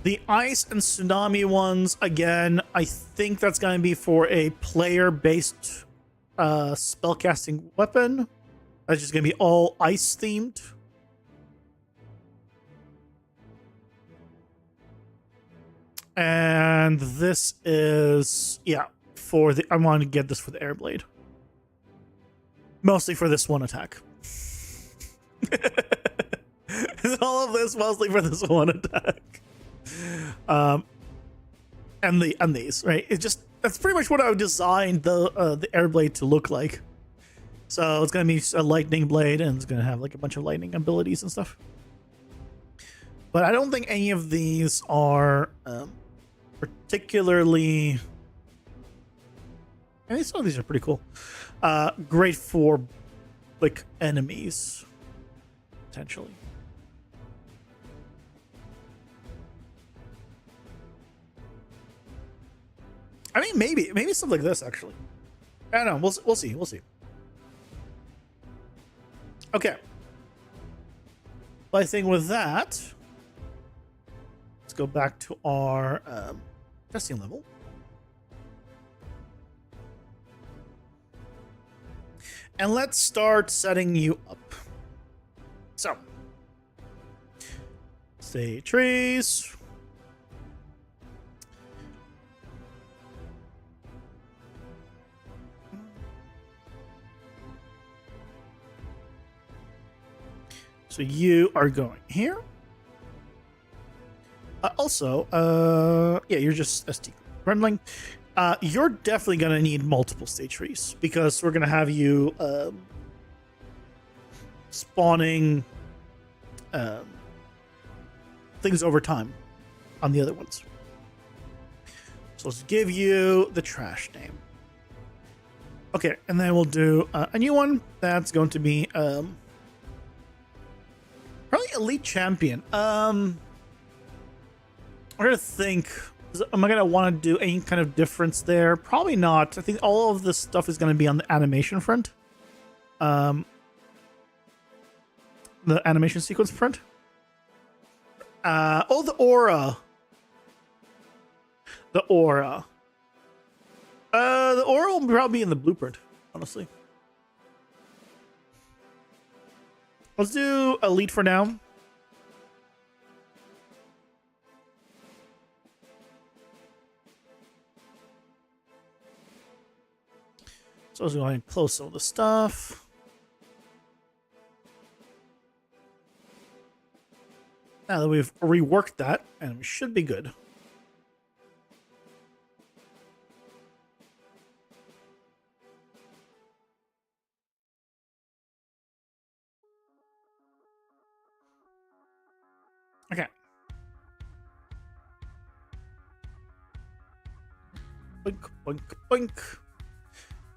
The ice and tsunami ones, again, I think that's going to be for a player-based spellcasting weapon. That's just going to be all ice themed. And this is, yeah, for the, I want to get this for the air blade. Mostly for this one attack. All of this mostly for this one attack. And these, right? It's just, that's pretty much what I designed the air blade to look like. So it's gonna be a lightning blade, and it's gonna have like a bunch of lightning abilities and stuff. But I don't think any of these are particularly. I mean, some of these are pretty cool. Great for like enemies, potentially. I mean, maybe something like this actually. I don't know. We'll see. We'll see. Okay. But I think with that, let's go back to our testing level. And let's start setting you up. So, say trees. So you are going here. Also, yeah, you're just ST rendering. You're definitely going to need multiple stage trees because we're going to have you spawning things over time on the other ones. So let's give you the trash name. Okay, and then we'll do a new one that's going to be probably Elite Champion. I'm trying to think. Am I going to want to do any kind of difference there? Probably not. I think all of this stuff is going to be on the animation front. The animation sequence front. Oh, the aura. The aura. The aura will probably be in the blueprint, honestly. Let's do Elite for now. So let's go ahead and close some of the stuff. Now that we've reworked that, and we should be good. Okay. Boink, boink, boink.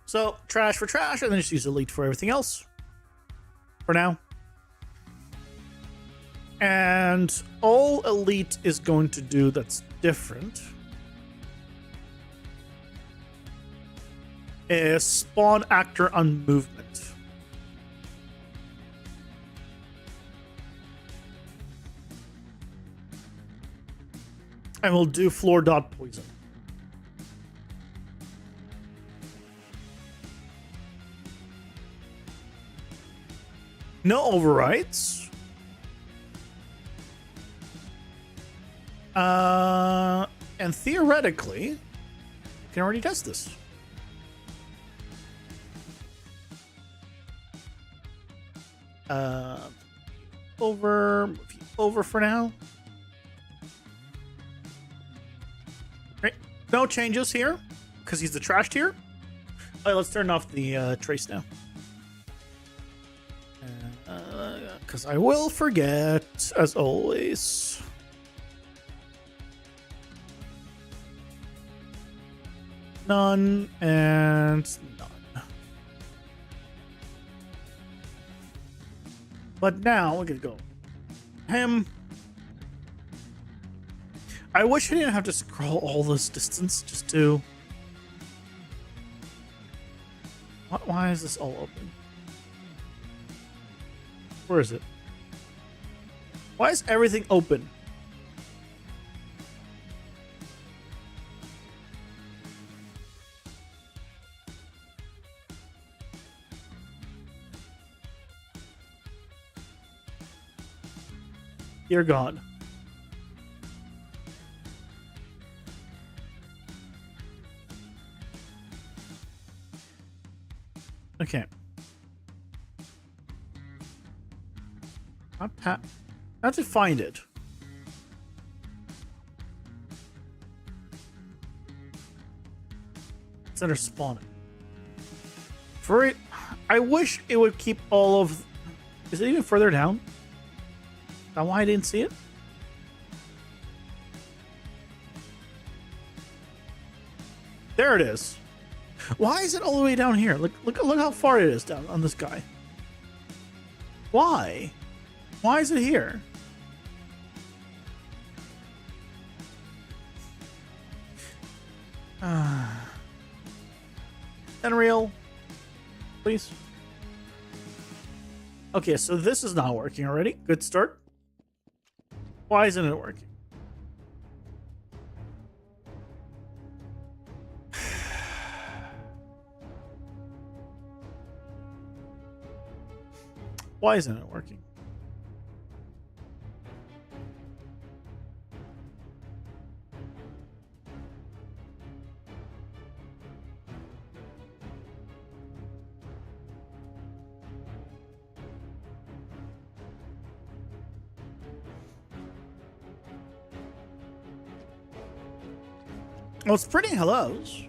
So, trash for trash, and then just use Elite for everything else. For now. And all Elite is going to do that's different is spawn actor on movement. And we'll do floor dot poison. No overrides. And theoretically, you can already test this. Move you over for now. Right, no changes here because he's the trash tier. All right, let's turn off the trace now. Because I will forget, as always. None and none. But now we're gonna go him. I wish I didn't have to scroll all this distance just to. Why is this all open? Where is it? Why is everything open? Dear God. Okay. Not to find it. It's under spawning. For it, I wish it would keep all of. Is it even further down? Is that why I didn't see it? There it is. Why is it all the way down here? Look how far it is down on this guy. Why? Why is it here? Unreal, please. Okay, so this is not working already. Good start. Why isn't it working? Why isn't it working? Well, it's printing hellos.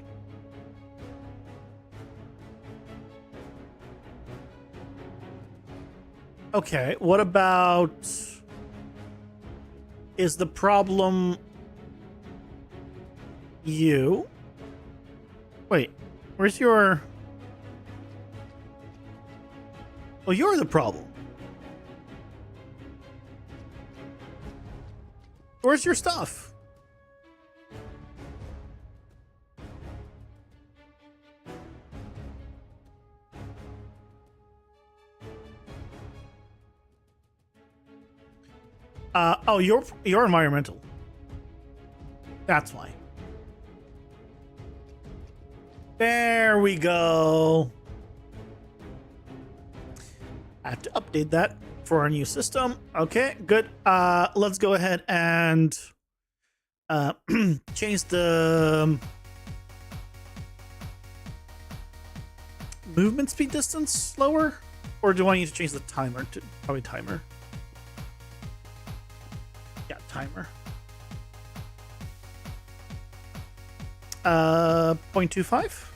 Okay, what about... Is the problem... you? Wait, where's your... Well, you're the problem. Where's your stuff? Oh, you're environmental. That's why. There we go. I have to update that for our new system. Okay, good. Let's go ahead and change the movement speed distance slower, or do I need to change the timer to probably timer? Yeah, timer. 0.25.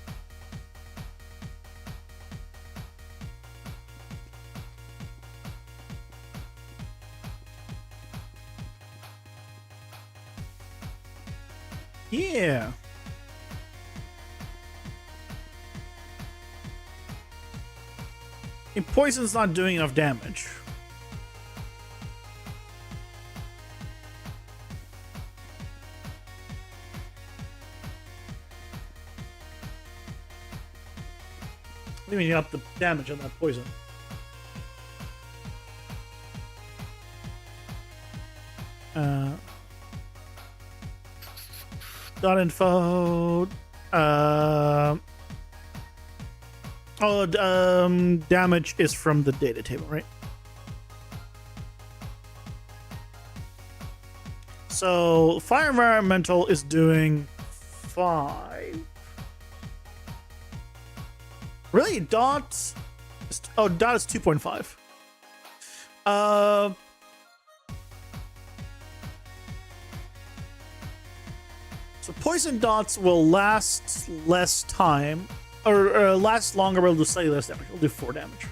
Yeah. And poison's not doing enough damage. Let me up the damage on that poison. Dot info. Damage is from the data table, right? So fire environmental is doing 5. Really, dot? Oh, dot is 2.5. So poison dots will last less time, or last longer, but will do slightly less damage. We'll do 4 damage.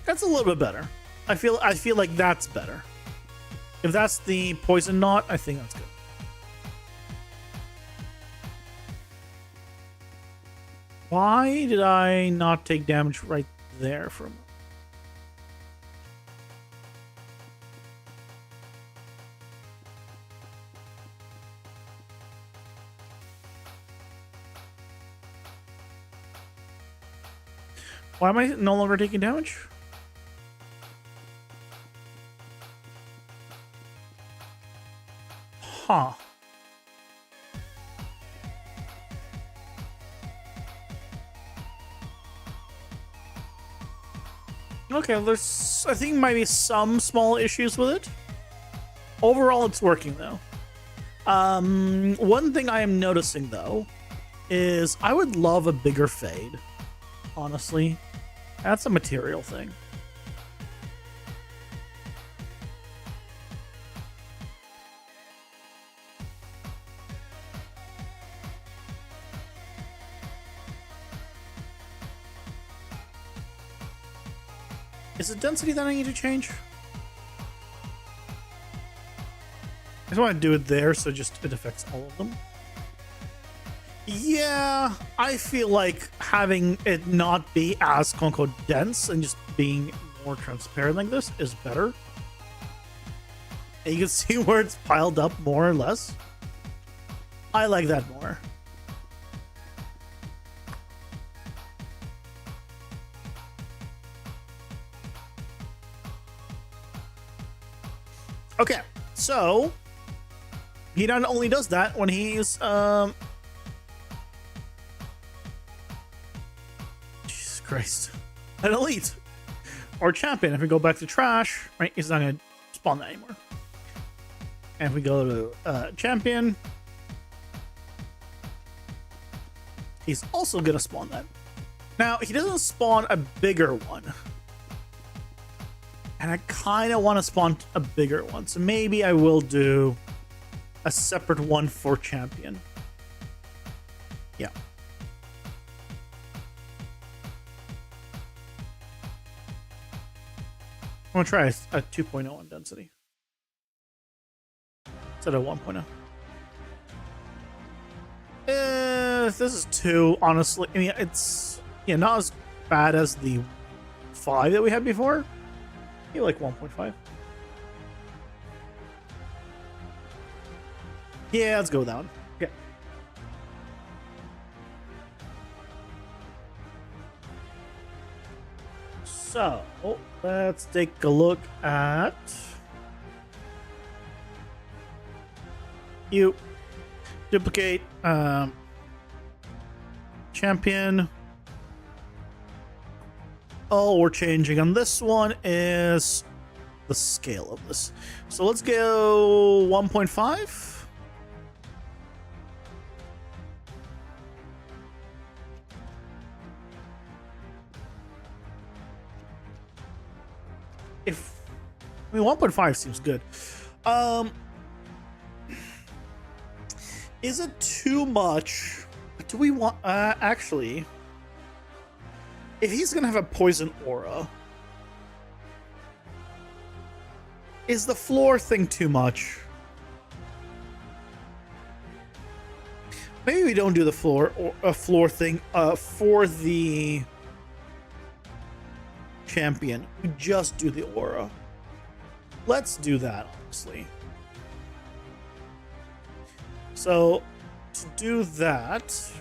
That's a little bit better. I feel like that's better. If that's the poison knot, I think that's good. Why did I not take damage right there from? Why am I no longer taking damage? Huh. Okay, there's, I think, maybe some small issues with it. Overall, it's working, though. One thing I am noticing, though, is I would love a bigger fade, honestly. That's a material thing. Is it density that I need to change? I just want to do it there so just it affects all of them. Yeah, I feel like having it not be as quote-unquote dense and just being more transparent like this is better. And you can see where it's piled up more or less. I like that more. Okay, so he not only does that when he's Jesus Christ, an elite or champion. If we go back to trash, right, he's not gonna spawn that anymore. And if we go to champion, he's also gonna spawn that. Now he doesn't spawn a bigger one. And I kind of want to spawn a bigger one. So maybe I will do a separate one for champion. Yeah. I'm gonna try a 2.0 on density instead of 1.0. This is 2, honestly. I mean, it's not as bad as the 5 that we had before. I feel like 1.5. Yeah, let's go with that one. Yeah. So let's take a look at you. Duplicate champion. All we're changing on this one is the scale of this. So let's go 1.5. I mean, 1.5 seems good. Is it too much? Do we want actually, if he's gonna have a poison aura, is the floor thing too much? Maybe we don't do the floor thing for the champion. We just do the aura. Let's do that, honestly. So to do that,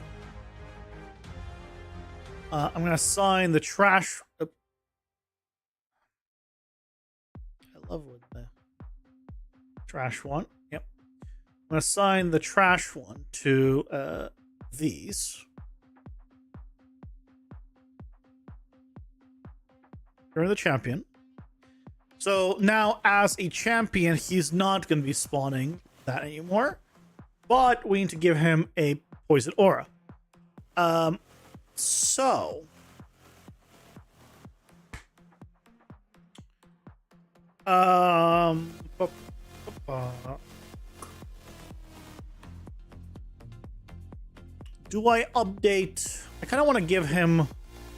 I'm gonna assign the trash. I love what the trash one. Yep. I'm gonna assign the trash one to these. Turn the champion. So now, as a champion, he's not going to be spawning that anymore. But we need to give him a poison aura. So do I update? I kind of want to give him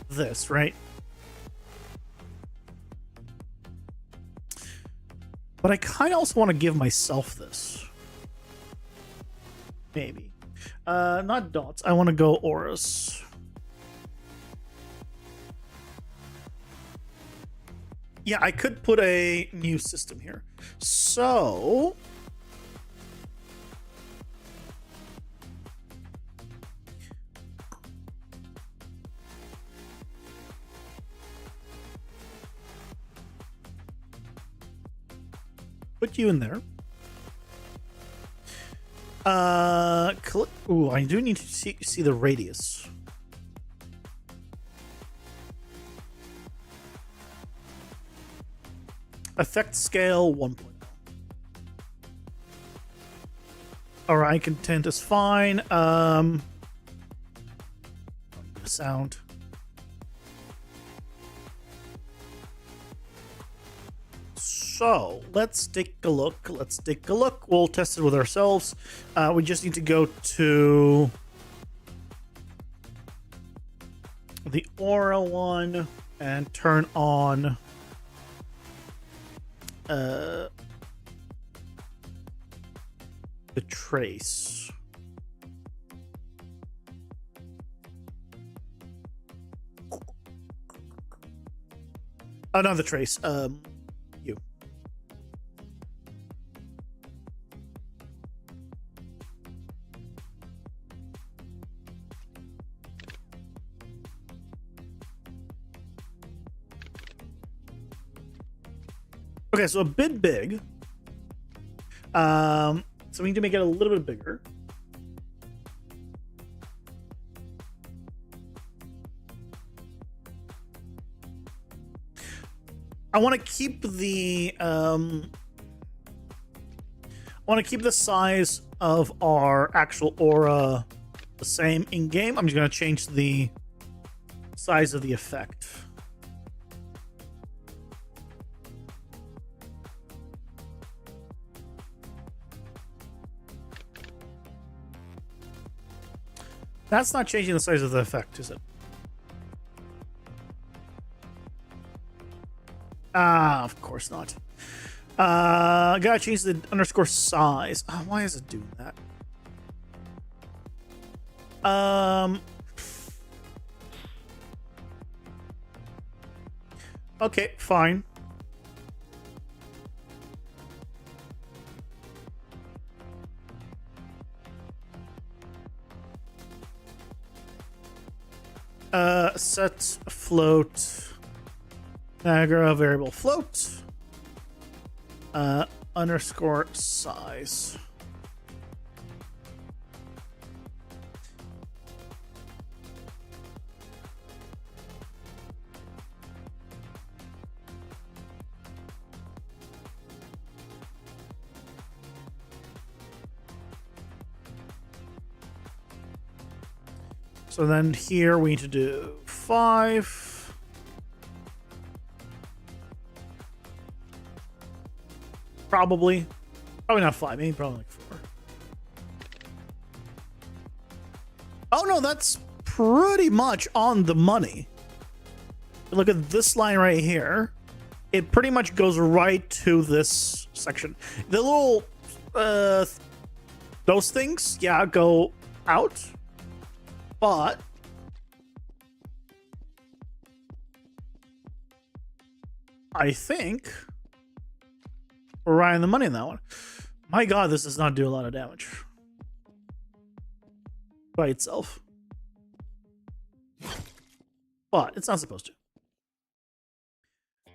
this, right? But I kind of also want to give myself this. Maybe. Not dots. I want to go auras. Yeah, I could put a new system here. So put you in there. Ooh, I do need to see the radius. Effect scale 1.0. Alright, content is fine. Sound. So let's take a look. We'll test it with ourselves. We just need to go to the aura one and turn on the trace. Oh, not the trace. You. Okay, so a bit big. So we need to make it a little bit bigger. I want to keep the size of our actual aura the same in game. I'm just going to change the size of the effect. That's not changing the size of the effect, is it? Ah, of course not. Gotta change the underscore size. Why is it doing that? Okay, fine. Set float. Niagara variable float. Underscore size. So then here we need to do 5. Probably not 5, maybe probably like 4. Oh no, that's pretty much on the money. Look at this line right here. It pretty much goes right to this section. The little, those things, yeah, go out. But I think we're right on the money on that one. My god, this does not do a lot of damage by itself. But it's not supposed to.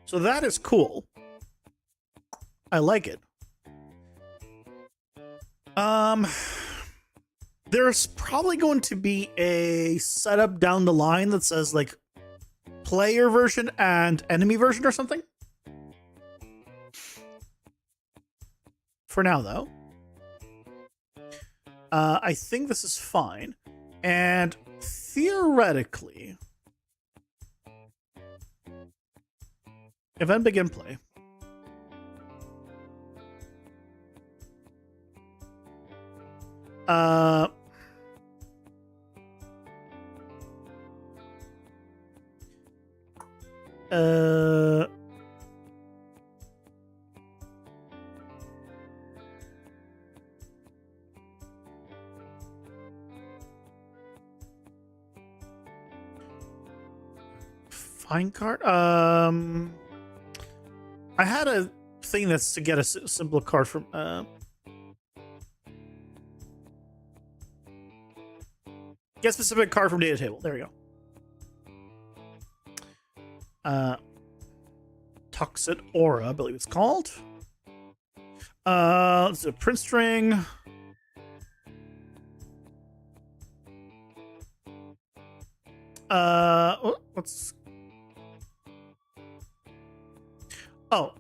So that is cool. I like it. There's probably going to be a setup down the line that says like player version and enemy version or something. For now, though, I think this is fine. And theoretically, event begin play. Fine card. I had a thing that's to get a simple card from. Get specific card from data table. There we go. Toxic Aura, I believe it's called. Let's do a print string. What's... Oh.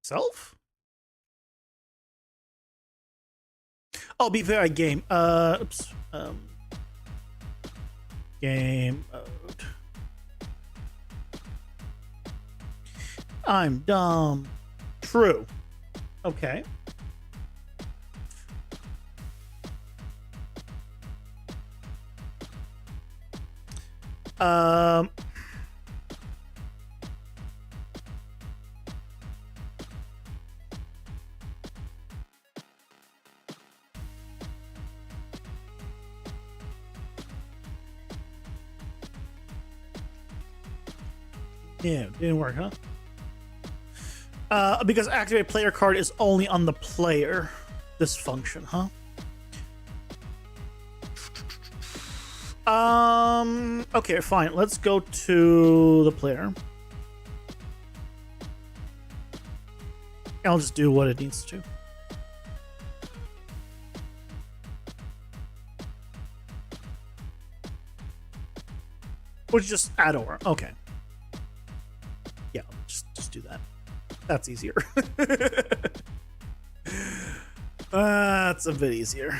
Self? Oh, be fair, game. Oops. Game mode. I'm dumb. True. Okay. Yeah, didn't work, huh? Because activate player card is only on the player. This function, huh? Okay, fine. Let's go to the player. I'll just do what it needs to. Which just add aura. Okay. Yeah, just do that. That's easier. That's a bit easier.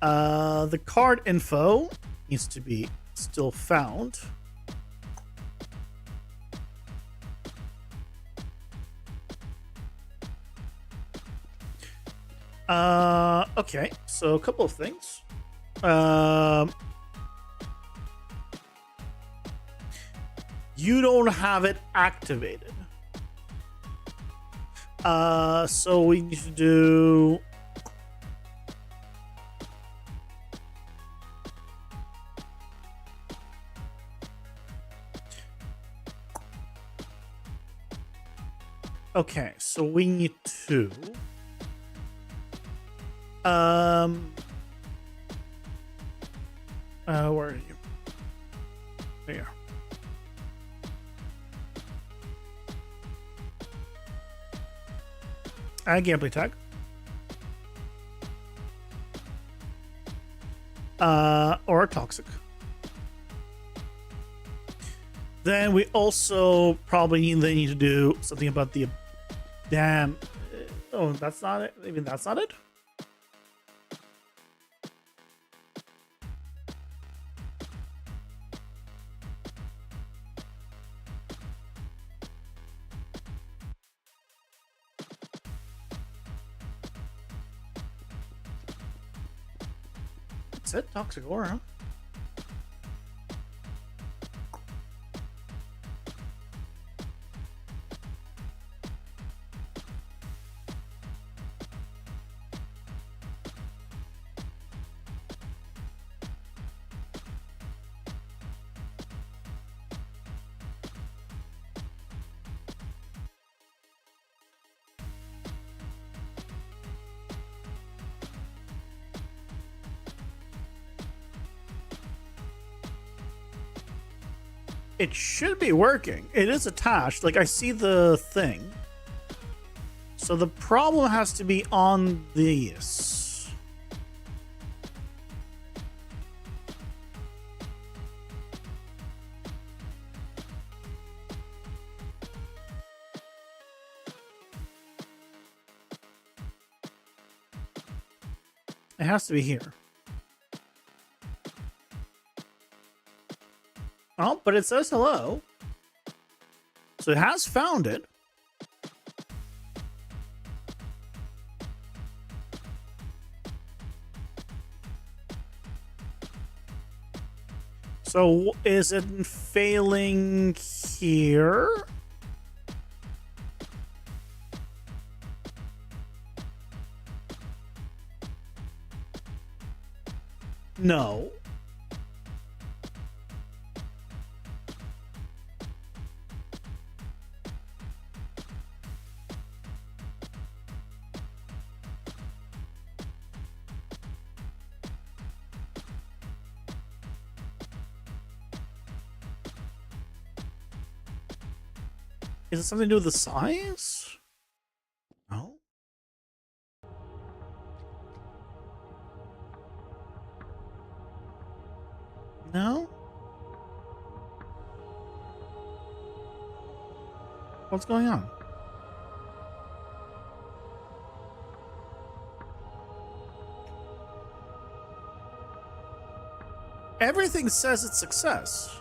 The card info needs to be still found. Okay, so a couple of things. You don't have it activated. So we need to do. Okay, so we need to. Where are you? There. Add gameplay tag. Or toxic. Then we also probably need to do something about the damn. Oh, that's not it. Even that's not it. That's it. Toxic aura. It should be working. It is attached. Like, I see the thing. So the problem has to be on this. It has to be here. Oh, but it says hello. So it has found it. So is it failing here? No. Is it something to do with the size? No. No? What's going on? Everything says it's success.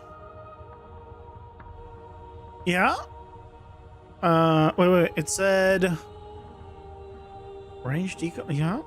Yeah? Wait. It said range deco. Yeah.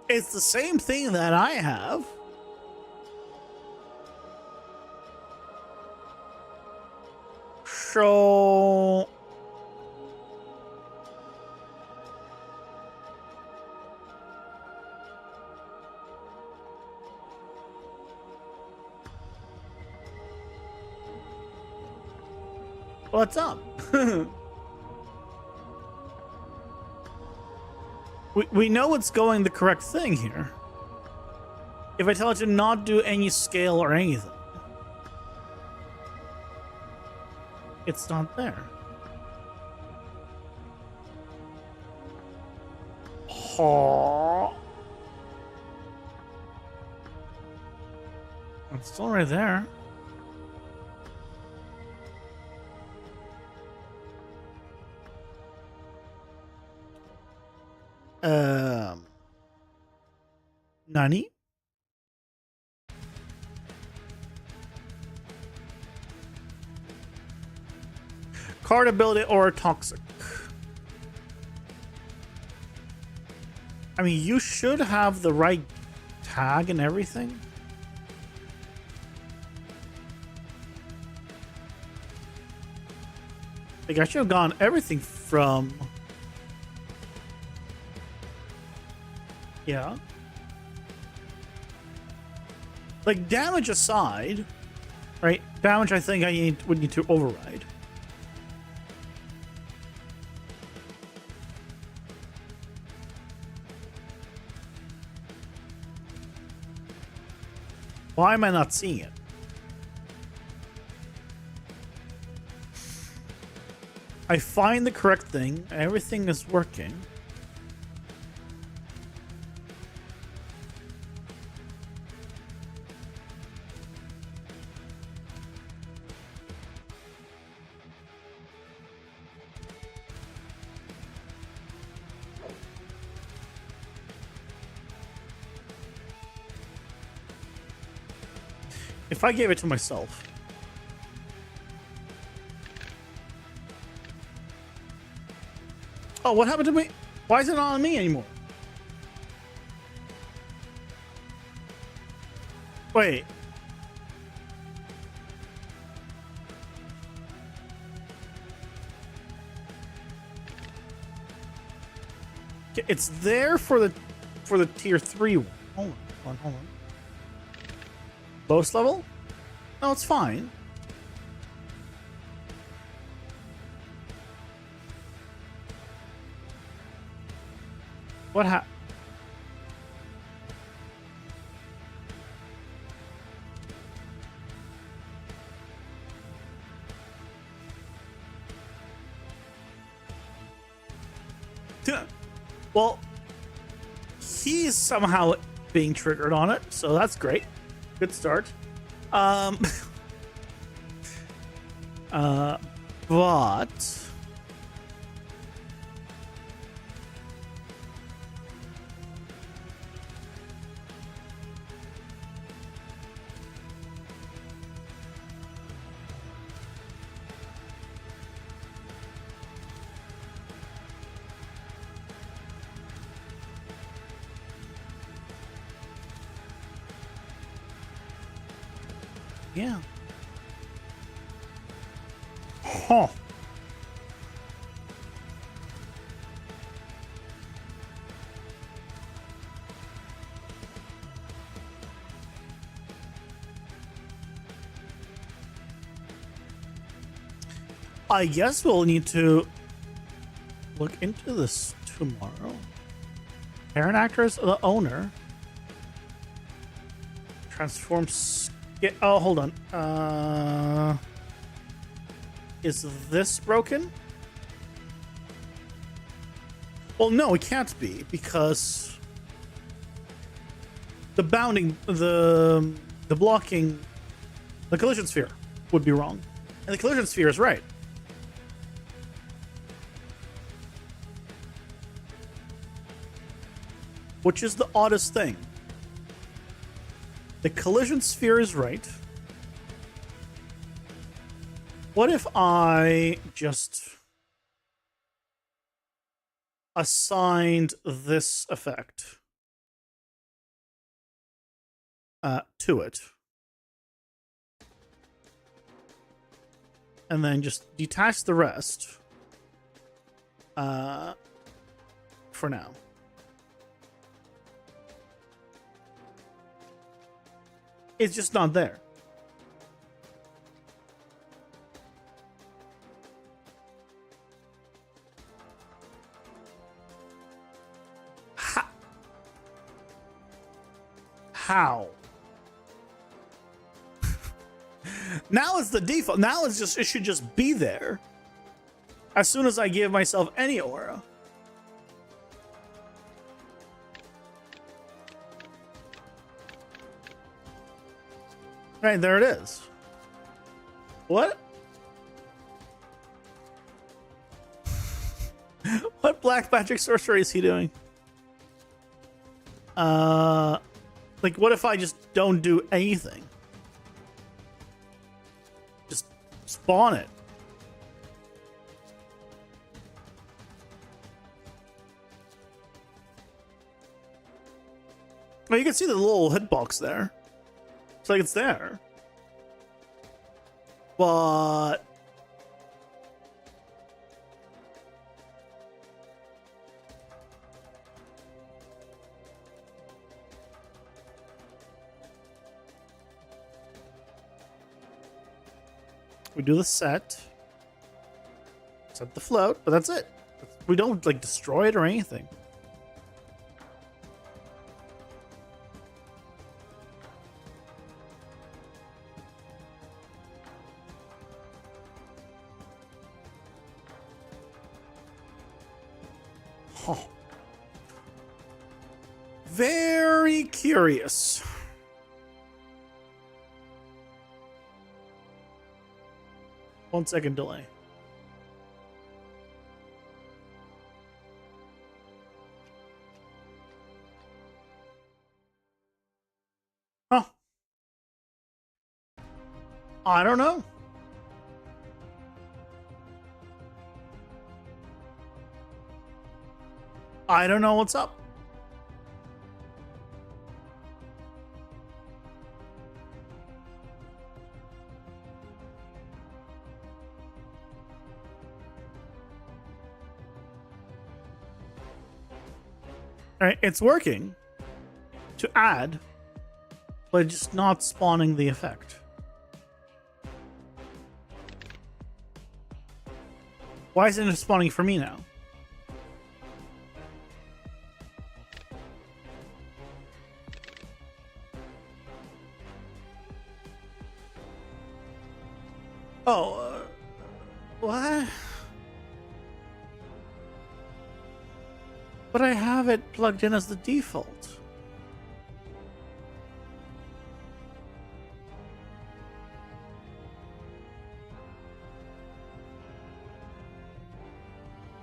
It's the same thing that I have. So what's up? We know it's going the correct thing here. If I tell it to not do any scale or anything, it's not there. Oh. It's still right there. Nani? Card ability or toxic. I mean, you should have the right tag and everything. Like, I should have gone everything from... Yeah. Like, damage aside, right? Damage, I think would need to override. Why am I not seeing it? I find the correct thing. Everything is working. If I gave it to myself. Oh, what happened to me? Why is it not on me anymore? Wait. Okay, it's there for the tier 3 one. Hold on. Lowest level? No, it's fine. What happened? Well, he's somehow being triggered on it, so that's great. Good start. But yeah. Huh. I guess we'll need to look into this tomorrow. Parent actor is the owner. Transforms. Oh, hold on. Is this broken? Well, no, it can't be because the bounding, the blocking, the collision sphere would be wrong, and the collision sphere is right. Which is the oddest thing. The collision sphere is right. What if I just assigned this effect to it? And then just detach the rest for now. It's just not there. How? Now it's the default. Now it's just, it should just be there. As soon as I give myself any aura. Right, there it is. What? What black magic sorcery is he doing? Like, what if I just don't do anything? Just spawn it. Oh, you can see the little hitbox there. It's like it's there. But we do the set the float, but that's it. We don't like destroy it or anything. Huh. Very curious. One second delay. Huh. I don't know. I don't know what's up. All right, it's working to add, but just not spawning the effect. Why isn't it spawning for me now? Oh, what? But I have it plugged in as the default.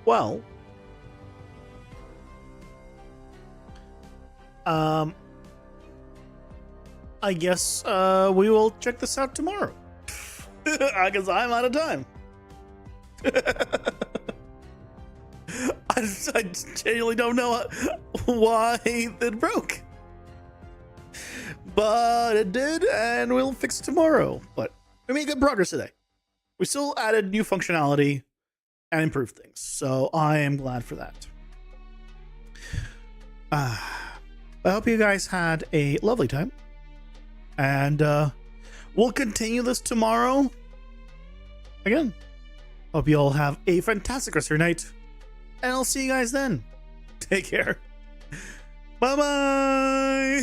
Well, I guess we will check this out tomorrow. Because I'm out of time. I genuinely don't know why it broke. But it did, and we'll fix it tomorrow. But we made good progress today. We still added new functionality and improved things. So I am glad for that. I hope you guys had a lovely time. And we'll continue this tomorrow. Again, hope you all have a fantastic rest of your night. And I'll see you guys then. Take care. Bye-bye.